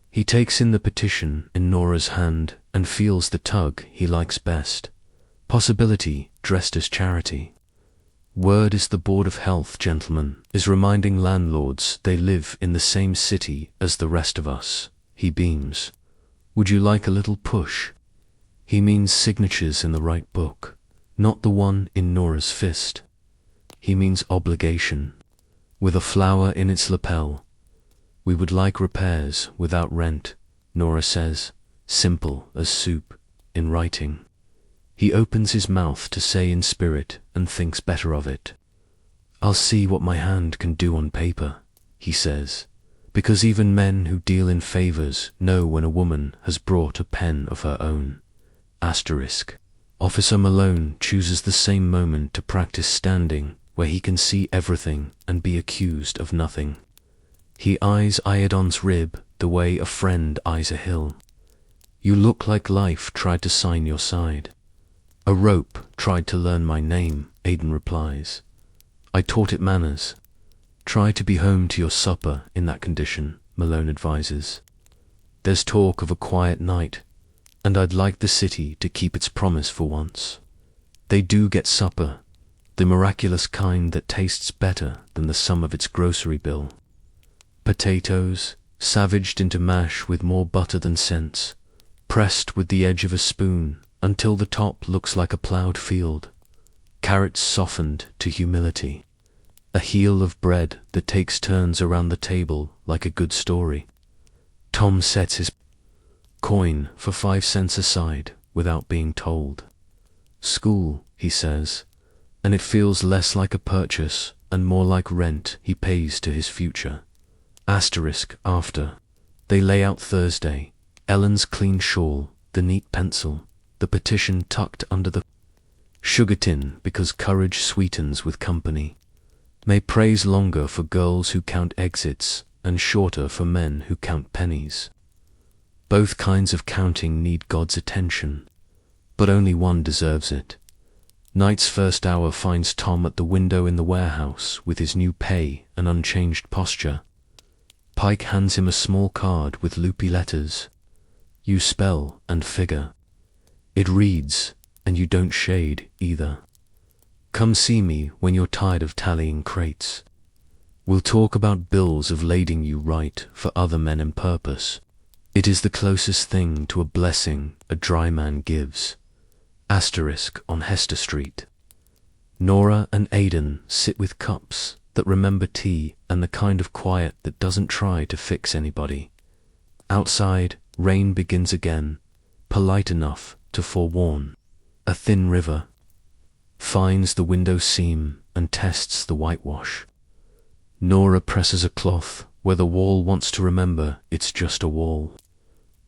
He takes in the petition in Nora's hand and feels the tug he likes best. Possibility dressed as charity. Word is the Board of Health, gentlemen, is reminding landlords they live in the same city as the rest of us. He beams. Would you like a little push? He means signatures in the right book, not the one in Nora's fist. He means obligation, with a flower in its lapel. We would like repairs without rent, Nora says, simple as soup, in writing. He opens his mouth to say in spirit and thinks better of it. I'll see what my hand can do on paper, he says, because even men who deal in favors know when a woman has brought a pen of her own. Asterisk. Officer Malone chooses the same moment to practice standing, where he can see everything and be accused of nothing. He eyes Iodon's rib the way a friend eyes a hill. You look like life tried to sign your side. A rope tried to learn my name, Aidan replies. I taught it manners. Try to be home to your supper in that condition, Malone advises. There's talk of a quiet night, and I'd like the city to keep its promise for once. They do get supper, the miraculous kind that tastes better than the sum of its grocery bill. Potatoes, savaged into mash with more butter than sense, pressed with the edge of a spoon until the top looks like a ploughed field. Carrots softened to humility. A heel of bread that takes turns around the table like a good story. Tom sets his coin for 5 cents aside without being told. School, he says, and it feels less like a purchase and more like rent he pays to his future. Asterisk after. They lay out Thursday, Ellen's clean shawl, the neat pencil, the petition tucked under the sugar tin because courage sweetens with company. May praise longer for girls who count exits and shorter for men who count pennies. Both kinds of counting need God's attention, but only one deserves it. Night's first hour finds Tom at the window in the warehouse with his new pay and unchanged posture. Pike hands him a small card with loopy letters. You spell and figure. It reads, and you don't shade either. Come see me when you're tired of tallying crates. We'll talk about bills of lading you right for other men and purpose. It is the closest thing to a blessing a dry man gives. Asterisk on Hester Street. Nora and Aidan sit with cups that remember tea and the kind of quiet that doesn't try to fix anybody. Outside, rain begins again, polite enough to forewarn. A thin river finds the window seam and tests the whitewash. Nora presses a cloth where the wall wants to remember it's just a wall.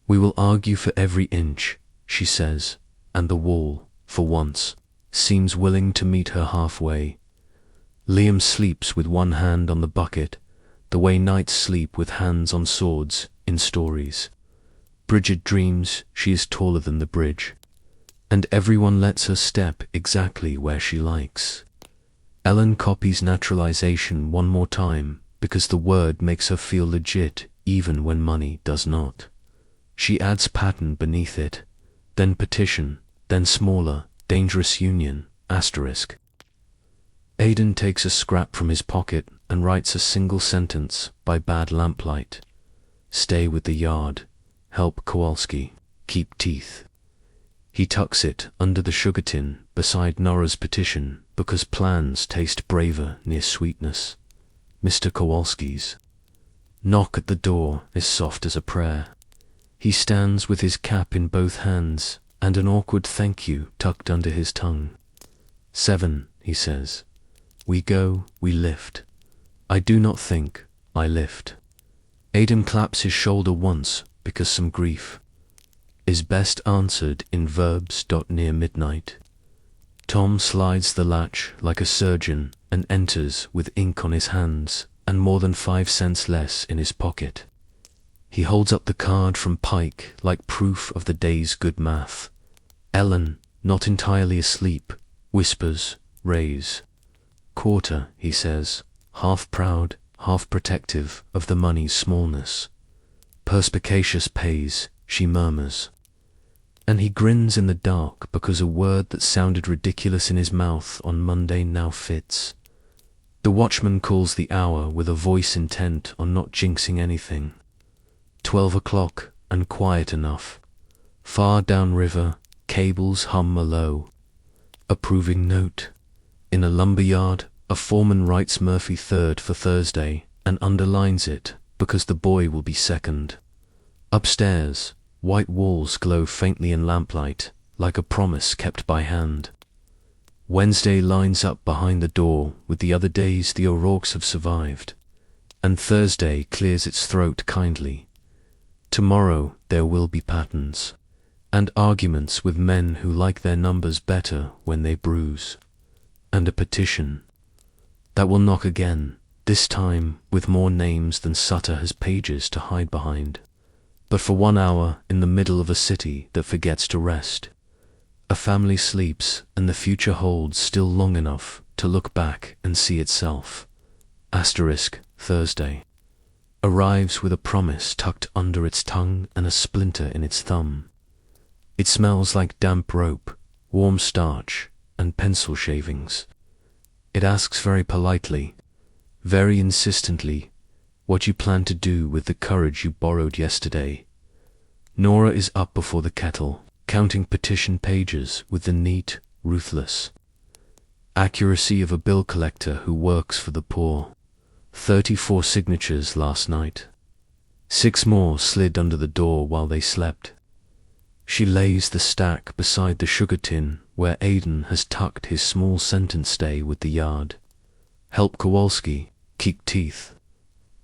We will argue for every inch, she says, and the wall, for once, seems willing to meet her halfway. Liam sleeps with one hand on the bucket, the way knights sleep with hands on swords in stories. Bridget dreams she is taller than the bridge, and everyone lets her step exactly where she likes. Ellen copies naturalization one more time because the word makes her feel legit even when money does not. She adds pattern beneath it, then petition, then smaller, dangerous union, asterisk. Aidan takes a scrap from his pocket and writes a single sentence by bad lamplight. Stay with the yard. Help Kowalski. Keep teeth. He tucks it under the sugar tin beside Nora's petition because plans taste braver near sweetness. Mr. Kowalski's knock at the door is soft as a prayer. He stands with his cap in both hands and an awkward thank you tucked under his tongue. 7, he says. We go, we lift. I do not think I lift. Aidan claps his shoulder once because some grief is best answered in verbs. Near midnight. Tom slides the latch like a surgeon and enters with ink on his hands and more than 5 cents less in his pocket. He holds up the card from Pike like proof of the day's good math. Ellen, not entirely asleep, whispers, raise. Quarter, he says, half proud, half protective of the money's smallness. Perspicacious pays, she murmurs. And he grins in the dark because a word that sounded ridiculous in his mouth on Monday now fits. The watchman calls the hour with a voice intent on not jinxing anything. 12 o'clock, and quiet enough. Far down river, cables hum a low approving note. In a lumber yard, a foreman writes Murphy third for Thursday and underlines it because the boy will be second. Upstairs, white walls glow faintly in lamplight, like a promise kept by hand. Wednesday lines up behind the door with the other days the O'Rourkes have survived, and Thursday clears its throat kindly. Tomorrow there will be patterns, and arguments with men who like their numbers better when they bruise, and a petition that will knock again, this time with more names than Sutter has pages to hide behind. But for 1 hour in the middle of a city that forgets to rest. A family sleeps and the future holds still long enough to look back and see itself. Asterisk, Thursday. Arrives with a promise tucked under its tongue and a splinter in its thumb. It smells like damp rope, warm starch, and pencil shavings. It asks very politely, very insistently, what you plan to do with the courage you borrowed yesterday. Nora is up before the kettle, counting petition pages with the neat, ruthless accuracy of a bill collector who works for the poor. 34 signatures last night. 6 more slid under the door while they slept. She lays the stack beside the sugar tin where Aidan has tucked his small sentence stay with the yard. Help Kowalski, keep teeth.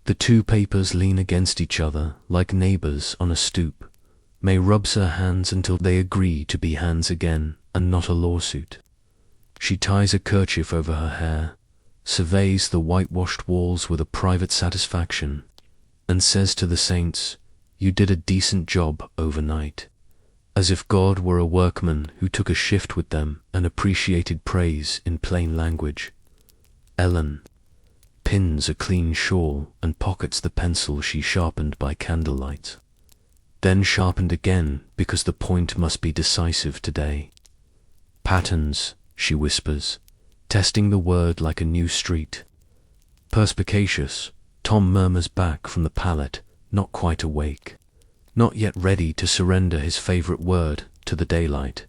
The 2 papers lean against each other like neighbors on a stoop. May rubs her hands until they agree to be hands again and not a lawsuit. She ties a kerchief over her hair, surveys the whitewashed walls with a private satisfaction, and says to the saints, "You did a decent job overnight," as if God were a workman who took a shift with them and appreciated praise in plain language. Ellen pins a clean shawl and pockets the pencil she sharpened by candlelight. Then sharpened again because the point must be decisive today. Patterns, she whispers, testing the word like a new street. Perspicacious, Tom murmurs back from the pallet, not quite awake, not yet ready to surrender his favorite word to the daylight.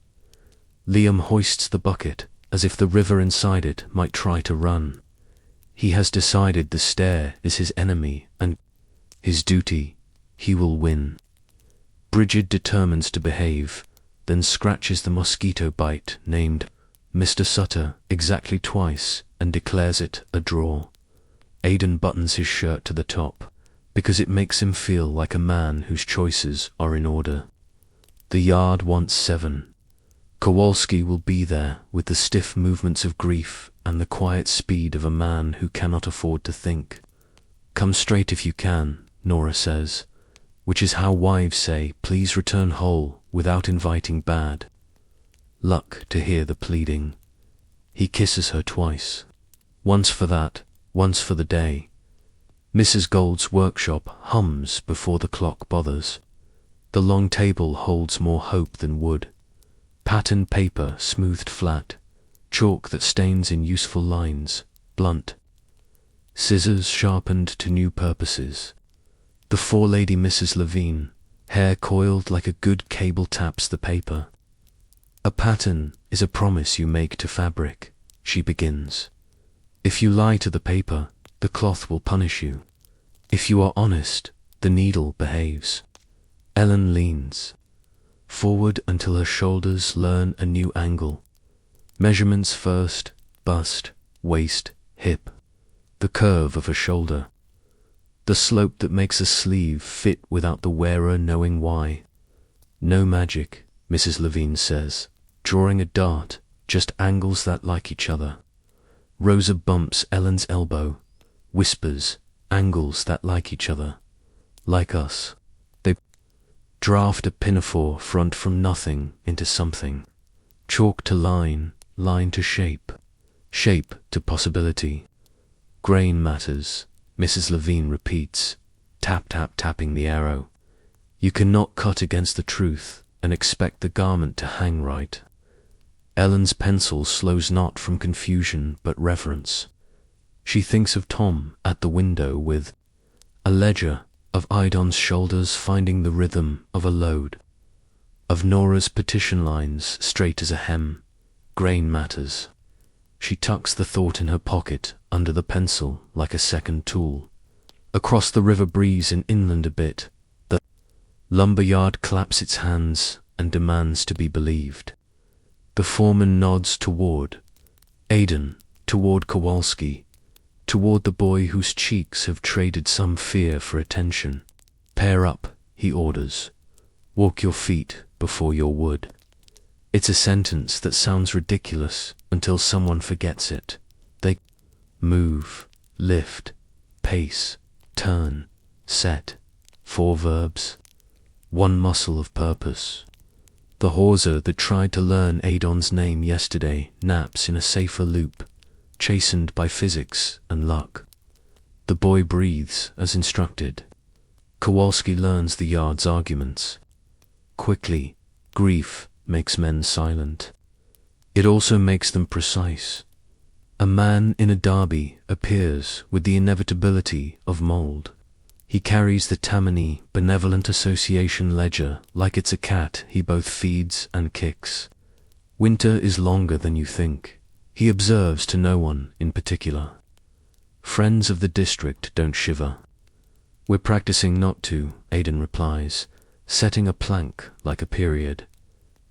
Liam hoists the bucket as if the river inside it might try to run. He has decided the stair is his enemy and his duty. He will win. Bridget determines to behave, then scratches the mosquito bite named Mr. Sutter exactly twice and declares it a draw. Aidan buttons his shirt to the top because it makes him feel like a man whose choices are in order. The yard wants 7. Kowalski will be there with the stiff movements of grief and the quiet speed of a man who cannot afford to think. Come straight if you can, Nora says, which is how wives say, please return whole without inviting bad luck to hear the pleading. He kisses her twice. Once for that, once for the day. Mrs. Gold's workshop hums before the clock bothers. The long table holds more hope than wood. Patterned paper smoothed flat, chalk that stains in useful lines, blunt. Scissors sharpened to new purposes. The forelady Mrs. Levine, hair coiled like a good cable, taps the paper. A pattern is a promise you make to fabric, she begins. If you lie to the paper, the cloth will punish you. If you are honest, the needle behaves. Ellen leans forward until her shoulders learn a new angle. Measurements first, bust, waist, hip. The curve of a shoulder. The slope that makes a sleeve fit without the wearer knowing why. No magic, Mrs. Levine says, drawing a dart, just angles that like each other. Rosa bumps Ellen's elbow, whispers, angles that like each other. Like us. They draft a pinafore front from nothing into something. Chalk to line, line to shape, shape to possibility. Grain matters, Mrs. Levine repeats, tapping the arrow. You cannot cut against the truth and expect the garment to hang right. Ellen's pencil slows not from confusion but reverence. She thinks of Tom at the window with a ledger, of Idon's shoulders finding the rhythm of a load, of Nora's petition lines straight as a hem. Grain matters. She tucks the thought in her pocket under the pencil like a second tool. Across the river breeze and inland a bit, the lumberyard claps its hands and demands to be believed. The foreman nods toward Aidan, toward Kowalski, toward the boy whose cheeks have traded some fear for attention. Pair up, he orders. Walk your feet before your wood. It's a sentence that sounds ridiculous until someone forgets it. They move, lift, pace, turn, set. 4 verbs. 1 muscle of purpose. The hawser that tried to learn Adon's name yesterday naps in a safer loop, chastened by physics and luck. The boy breathes as instructed. Kowalski learns the yard's arguments. Quickly, grief makes men silent. It also makes them precise. A man in a derby appears with the inevitability of mould. He carries the Tammany Benevolent Association ledger like it's a cat he both feeds and kicks. Winter is longer than you think. He observes to no one in particular. Friends of the district don't shiver. We're practicing not to, Aidan replies, setting a plank like a period.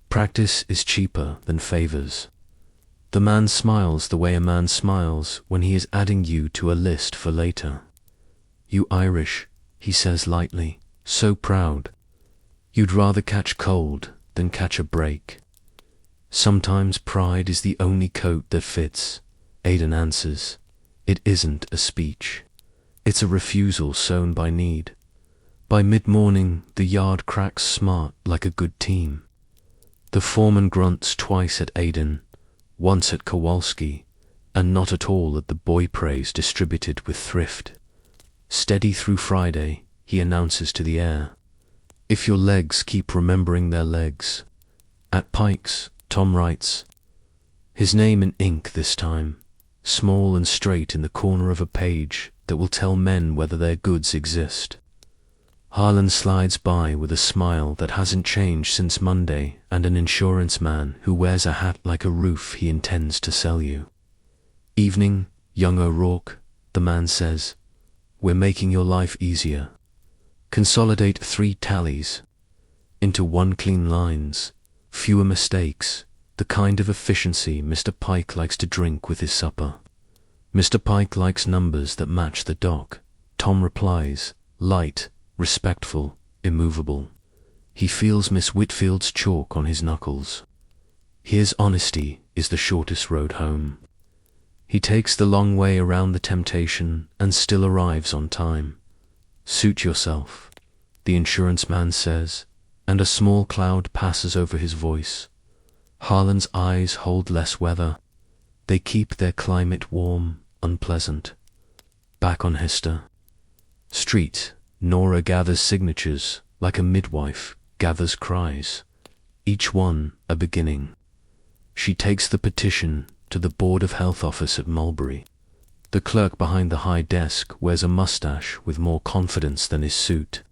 Practice is cheaper than favors. The man smiles the way a man smiles when he is adding you to a list for later. You Irish, he says lightly, so proud. You'd rather catch cold than catch a break. Sometimes pride is the only coat that fits, Aidan answers. It isn't a speech. It's a refusal sown by need. By mid-morning, the yard cracks smart like a good team. The foreman grunts twice at Aidan, once at Kowalski, and not at all at the boy praise distributed with thrift. Steady through Friday, he announces to the air. If your legs keep remembering their legs. At Pike's, Tom writes. His name in ink this time, small and straight in the corner of a page that will tell men whether their goods exist. Harlan slides by with a smile that hasn't changed since Monday and an insurance man who wears a hat like a roof he intends to sell you. Evening, young O'Rourke, the man says. We're making your life easier. Consolidate 3 tallies into 1 clean lines, fewer mistakes, the kind of efficiency Mr. Pike likes to drink with his supper. Mr. Pike likes numbers that match the dock, Tom replies, light, respectful, immovable. He feels Miss Whitfield's chalk on his knuckles. Here's honesty is the shortest road home. He takes the long way around the temptation and still arrives on time. Suit yourself, the insurance man says, and a small cloud passes over his voice. Harlan's eyes hold less weather. They keep their climate warm, unpleasant. Back on Hester Street, Nora gathers signatures like a midwife gathers cries, each one a beginning. She takes the petition to the Board of Health office at Mulberry. The clerk behind the high desk wears a mustache with more confidence than his suit.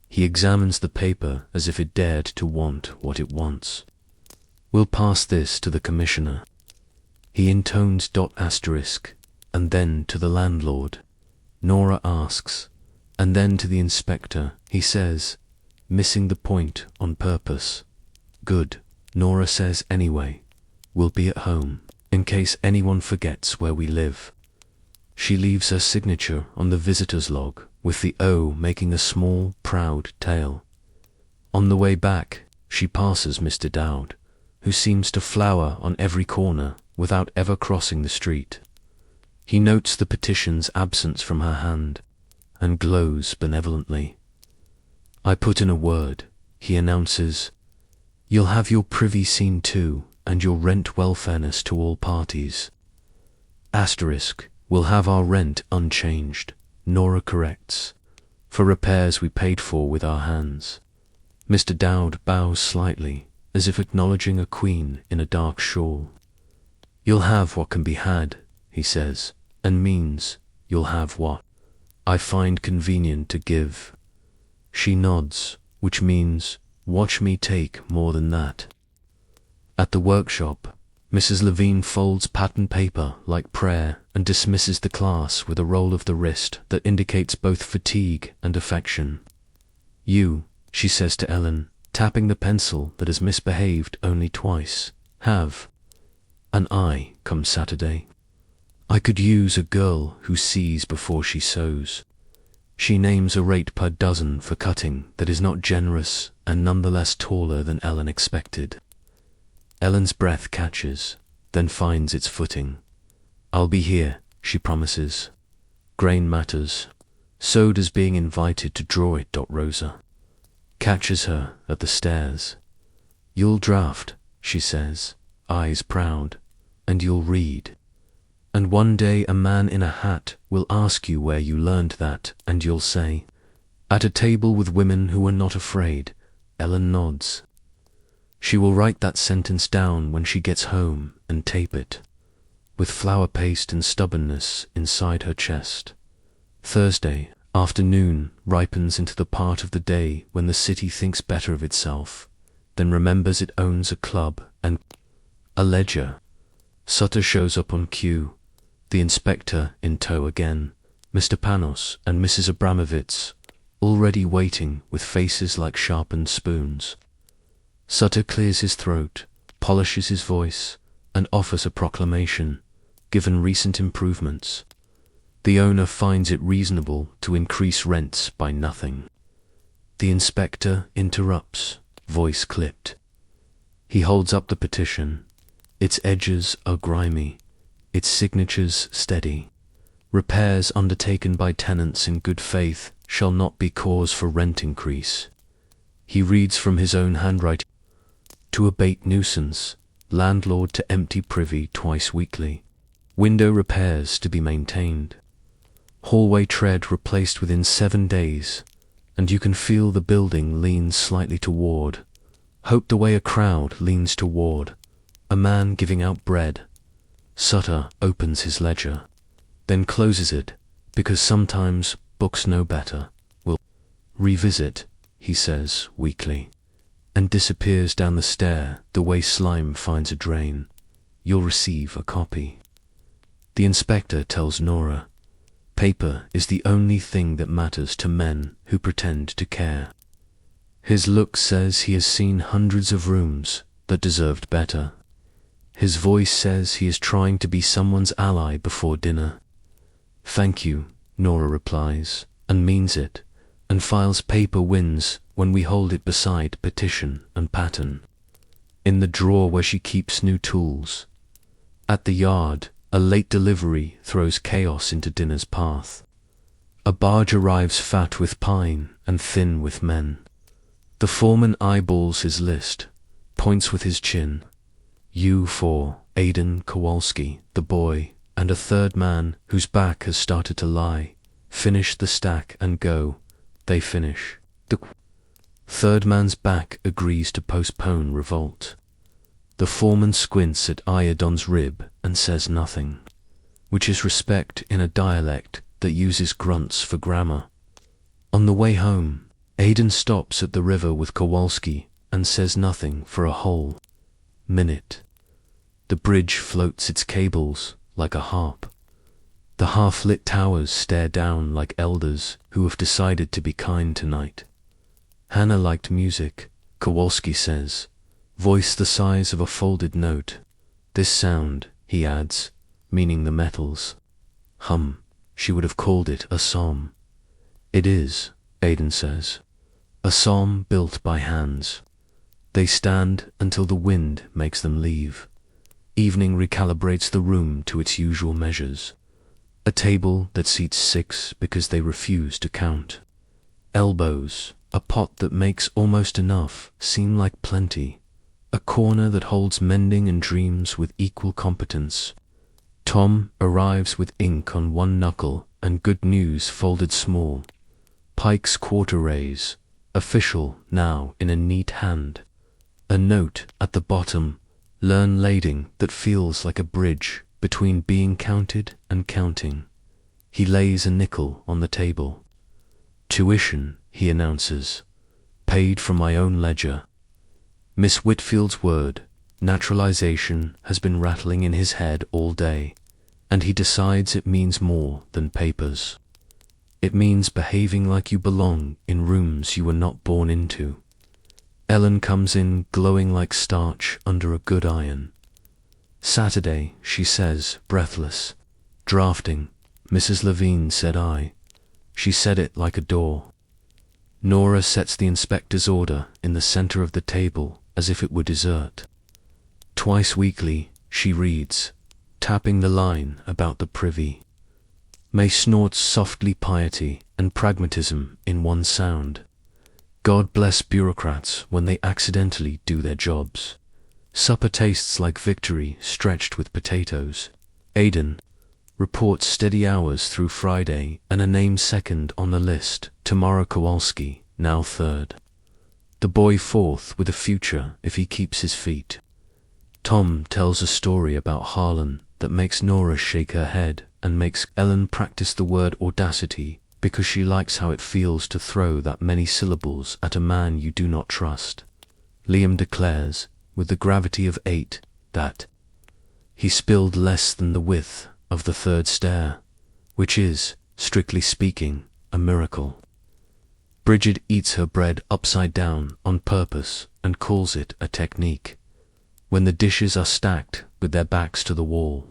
He examines the paper as if it dared to want what it wants. We'll pass this to the commissioner. He intones ... and then to the landlord. Nora asks, and then to the inspector. He says, missing the point on purpose. Good, Nora says anyway. We'll be at home, in case anyone forgets where we live. She leaves her signature on the visitor's log, with the O making a small, proud tail. On the way back, she passes Mr. Dowd, who seems to flower on every corner without ever crossing the street. He notes the petition's absence from her hand, and glows benevolently. I put in a word, he announces. You'll have your privy seen too, and your rent welfareness to all parties. We'll have our rent unchanged, Nora corrects, for repairs we paid for with our hands. Mr. Dowd bows slightly, as if acknowledging a queen in a dark shawl. You'll have what can be had, he says, and means you'll have what I find convenient to give. She nods, which means watch me take more than that. At the workshop, Mrs. Levine folds pattern paper like prayer and dismisses the class with a roll of the wrist that indicates both fatigue and affection. You, she says to Ellen, tapping the pencil that has misbehaved only twice, have an eye come Saturday. I could use a girl who sees before she sews. She names a rate per dozen for cutting that is not generous and nonetheless taller than Ellen expected. Ellen's breath catches, then finds its footing. I'll be here, she promises. Grain matters. So does being invited to draw it. Rosa catches her at the stairs. You'll draft, she says, eyes proud, and you'll read. And one day a man in a hat will ask you where you learned that, and you'll say, at a table with women who are not afraid. Ellen nods. She will write that sentence down when she gets home and tape it, with flour paste and stubbornness inside her chest. Thursday afternoon ripens into the part of the day when the city thinks better of itself, then remembers it owns a club and a ledger. Sutter shows up on cue, the inspector in tow again, Mr. Panos and Mrs. Abramovitz, already waiting with faces like sharpened spoons. Sutter clears his throat, polishes his voice, and offers a proclamation, given recent improvements. The owner finds it reasonable to increase rents by nothing. The inspector interrupts, voice clipped. He holds up the petition. Its edges are grimy, its signatures steady. Repairs undertaken by tenants in good faith shall not be cause for rent increase. He reads from his own handwriting. To abate nuisance, landlord to empty privy twice weekly. Window repairs to be maintained. Hallway tread replaced within 7 days, and you can feel the building lean slightly toward. Hope the way a crowd leans toward. A man giving out bread. Sutter opens his ledger, then closes it, because sometimes books know better. We'll revisit, he says weakly, and disappears down the stair the way slime finds a drain. You'll receive a copy. The inspector tells Nora, paper is the only thing that matters to men who pretend to care. His look says he has seen hundreds of rooms that deserved better. His voice says he is trying to be someone's ally before dinner. Thank you, Nora replies, and means it, and files paper wins when we hold it beside petition and pattern. in the drawer where she keeps new tools. At the yard, a late delivery throws chaos into dinner's path. A barge arrives fat with pine and thin with men. The foreman eyeballs his list, points with his chin. U for Aidan Kowalski, the boy, and a third man whose back has started to lie. Finish the stack and go. They finish. The third man's back agrees to postpone revolt. The foreman squints at Iodon's rib and says nothing, which is respect in a dialect that uses grunts for grammar. On the way home, Aidan stops at the river with Kowalski and says nothing for a whole minute. The bridge floats its cables like a harp. The half-lit towers stare down like elders who have decided to be kind tonight. Hannah liked music, Kowalski says, voice the size of a folded note. This sound, he adds, meaning the metals. She would have called it a psalm. It is, Aidan says, a psalm built by hands. They stand until the wind makes them leave. Evening recalibrates the room to its usual measures. A table that seats 6 because they refuse to count. Elbows, a pot that makes almost enough seem like plenty. A corner that holds mending and dreams with equal competence. Tom arrives with ink on one knuckle and good news folded small. Pike's quarter raise, official now in a neat hand. A note at the bottom, learn lading, that feels like a bridge between being counted and counting. He lays a nickel on the table. Tuition, he announces, paid from my own ledger. Miss Whitfield's word, naturalization, has been rattling in his head all day, and he decides it means more than papers. It means behaving like you belong in rooms you were not born into. Ellen comes in glowing like starch under a good iron. Saturday, she says, breathless. Drafting, Mrs. Levine, said I. She said it like a door. Nora sets the inspector's order in the center of the table as if it were dessert. Twice weekly, she reads, tapping the line about the privy. May snorts softly piety and pragmatism in one sound. God bless bureaucrats when they accidentally do their jobs. Supper tastes like victory stretched with potatoes. Aidan reports steady hours through Friday and a name second on the list, tomorrow Kowalski, now third. The boy fourth with a future if he keeps his feet. Tom tells a story about Harlan that makes Nora shake her head and makes Ellen practice the word audacity because she likes how it feels to throw that many syllables at a man you do not trust. Liam declares, with the gravity of 8, that he spilled less than the width of the third stair, which is, strictly speaking, a miracle. Bridget eats her bread upside down on purpose and calls it a technique. When the dishes are stacked with their backs to the wall,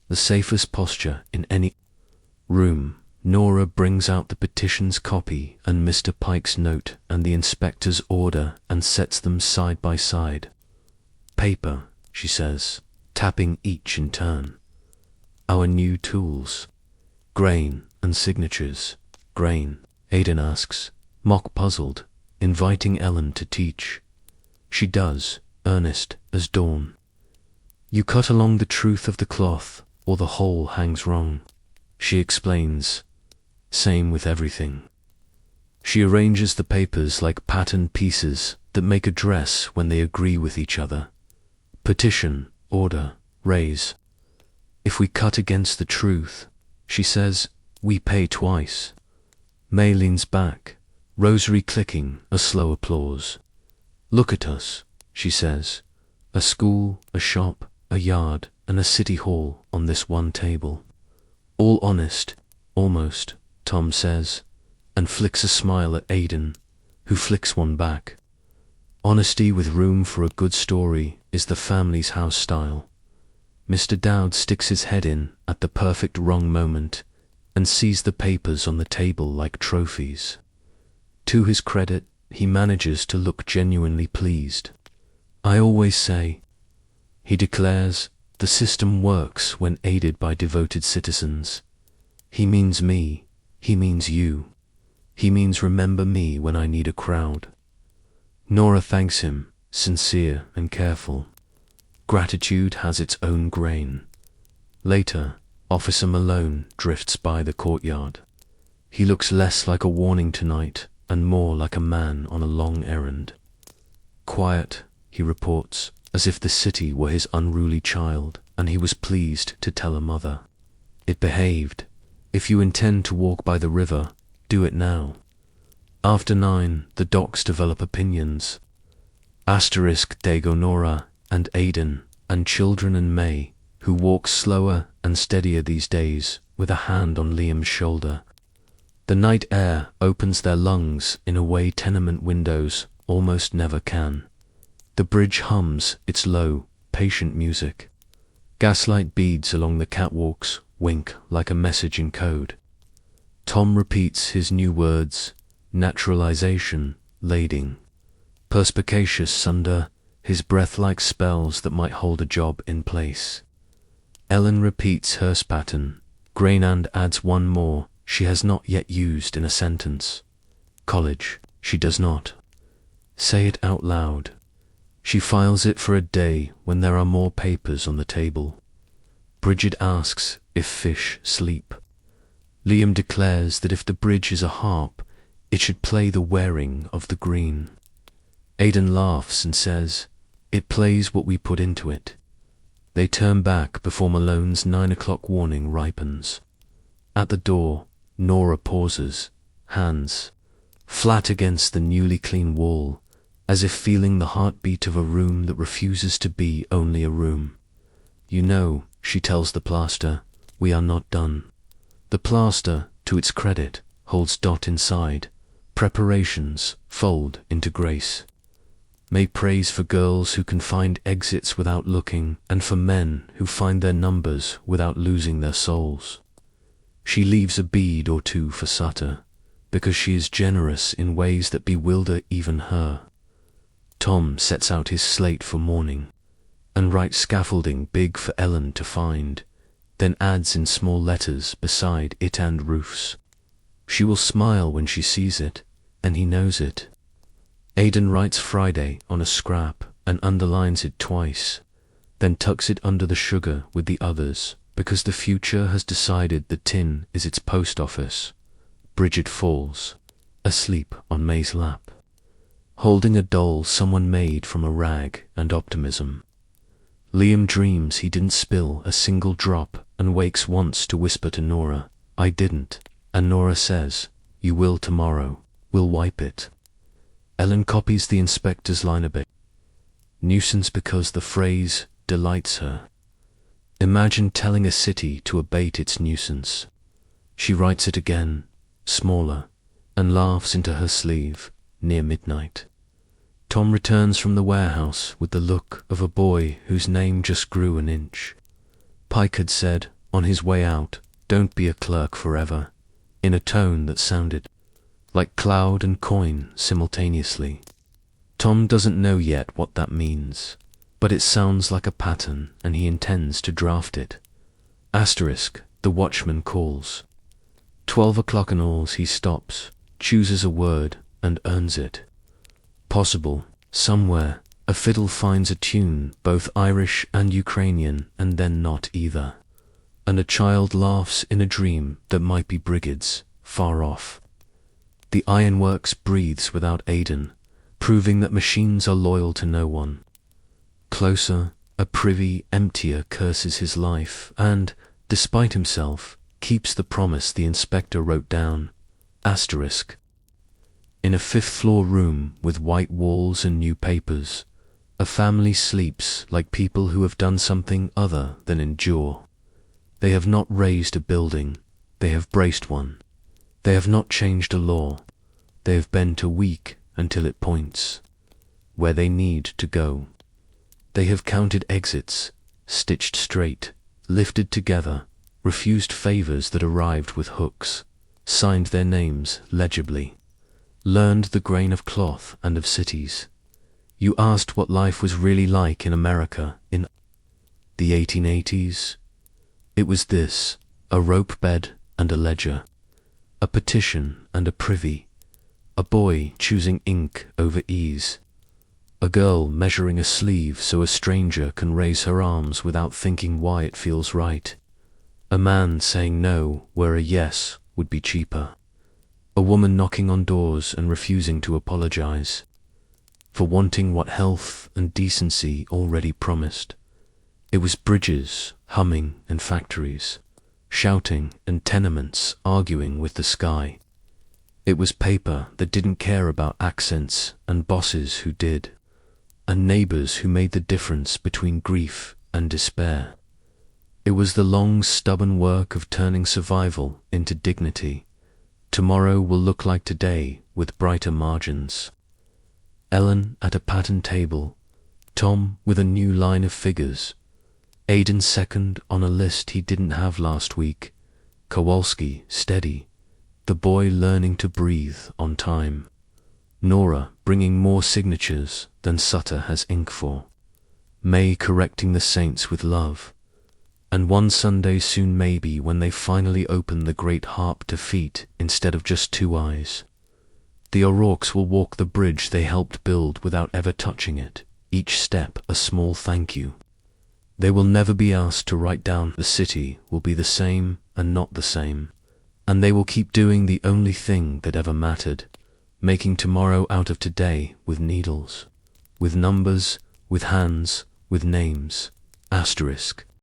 the safest posture in any room, Nora brings out the petition's copy and Mr. Pike's note and the inspector's order and sets them side by side. Paper, she says, tapping each in turn. Our new tools. Grain and signatures. Grain, Aidan asks, mock puzzled, inviting Ellen to teach. She does, earnest as dawn. You cut along the truth of the cloth, or the whole hangs wrong, she explains. Same with everything. She arranges the papers like pattern pieces that make a dress when they agree with each other. Petition, order, raise. If we cut against the truth, she says, we pay twice. May leans back, rosary clicking a slow applause. Look at us, she says. A school, a shop, a yard, and a city hall on this one table. All honest, almost, Tom says, and flicks a smile at Aidan, who flicks one back. Honesty with room for a good story is the family's house style. Mr. Dowd sticks his head in at the perfect wrong moment and sees the papers on the table like trophies. To his credit, he manages to look genuinely pleased. I always say, he declares, the system works when aided by devoted citizens. He means me, he means you. He means remember me when I need a crowd. Nora thanks him, sincere and careful. Gratitude has its own grain. Later, Officer Malone drifts by the courtyard. He looks less like a warning tonight and more like a man on a long errand. Quiet, he reports, as if the city were his unruly child and he was pleased to tell a mother. It behaved. If you intend to walk by the river, do it now. After 9, the docks develop opinions. Dago Nora and Aidan and children and May, who walk slower and steadier these days with a hand on Liam's shoulder. The night air opens their lungs in a way tenement windows almost never can. The bridge hums its low, patient music. Gaslight beads along the catwalks wink like a message in code. Tom repeats his new words, naturalization, lading. Perspicacious sunder, his breath like spells that might hold a job in place. Ellen repeats her pattern. Grain and adds one more she has not yet used in a sentence. College, she does not. Say it out loud. She files it for a day when there are more papers on the table. Bridget asks if fish sleep. Liam declares that if the bridge is a harp, it should play the wearing of the green. Aidan laughs and says, it plays what we put into it. They turn back before Malone's 9 o'clock warning ripens. At the door, Nora pauses, hands flat against the newly clean wall, as if feeling the heartbeat of a room that refuses to be only a room. You know, she tells the plaster, we are not done. The plaster, to its credit, holds Dot inside. Preparations fold into grace. May praise for girls who can find exits without looking, and for men who find their numbers without losing their souls. She leaves a bead or two for Sutter, because she is generous in ways that bewilder even her. Tom sets out his slate for morning, and writes scaffolding big for Ellen to find, then adds in small letters beside it and roofs. She will smile when she sees it, and he knows it. Aidan writes Friday on a scrap and underlines it twice, then tucks it under the sugar with the others, because the future has decided the tin is its post office. Bridget falls, asleep on May's lap, holding a doll someone made from a rag and optimism. Liam dreams he didn't spill a single drop and wakes once to whisper to Nora, I didn't, and Nora says, you will tomorrow, we'll wipe it. Ellen copies the inspector's line a bit. Nuisance because the phrase delights her. Imagine telling a city to abate its nuisance. She writes it again, smaller, and laughs into her sleeve, near midnight. Tom returns from the warehouse with the look of a boy whose name just grew an inch. Pike had said, on his way out, don't be a clerk forever, in a tone that sounded like cloud and coin simultaneously. Tom doesn't know yet what that means, but it sounds like a pattern and he intends to draft it. Asterisk, the watchman calls. 12 o'clock and alls he stops, chooses a word and earns it. Possible, somewhere, a fiddle finds a tune both Irish and Ukrainian and then not either. And a child laughs in a dream that might be Brigid's, far off. The Ironworks breathes without Aidan, proving that machines are loyal to no one. Closer, a privy emptier curses his life and, despite himself, keeps the promise the inspector wrote down. Asterisk. In a 5th-floor room with white walls and new papers, a family sleeps like people who have done something other than endure. They have not raised a building, they have braced one. They have not changed a law, they have bent a week until it points where they need to go. They have counted exits, stitched straight, lifted together, refused favors that arrived with hooks, signed their names legibly, learned the grain of cloth and of cities. You asked what life was really like in America in the 1880s. It was this: a rope bed and a ledger, a petition and a privy, a boy choosing ink over ease, a girl measuring a sleeve so a stranger can raise her arms without thinking why it feels right, a man saying no where a yes would be cheaper, a woman knocking on doors and refusing to apologize for wanting what health and decency already promised. It was bridges humming and factories shouting and tenements arguing with the sky. It was paper that didn't care about accents and bosses who did, and neighbors who made the difference between grief and despair. It was the long, stubborn work of turning survival into dignity. Tomorrow will look like today with brighter margins. Ellen at a pattern table, Tom with a new line of figures, Aidan second on a list he didn't have last week, Kowalski steady, the boy learning to breathe on time, Nora bringing more signatures than Sutter has ink for, May correcting the saints with love, and one Sunday soon maybe when they finally open the great harp to feet instead of just two eyes. The O'Rourkes will walk the bridge they helped build without ever touching it, each step a small thank you. They will never be asked to write down the city will be the same and not the same, and they will keep doing the only thing that ever mattered, making tomorrow out of today with needles, with numbers, with hands, with names, asterisk,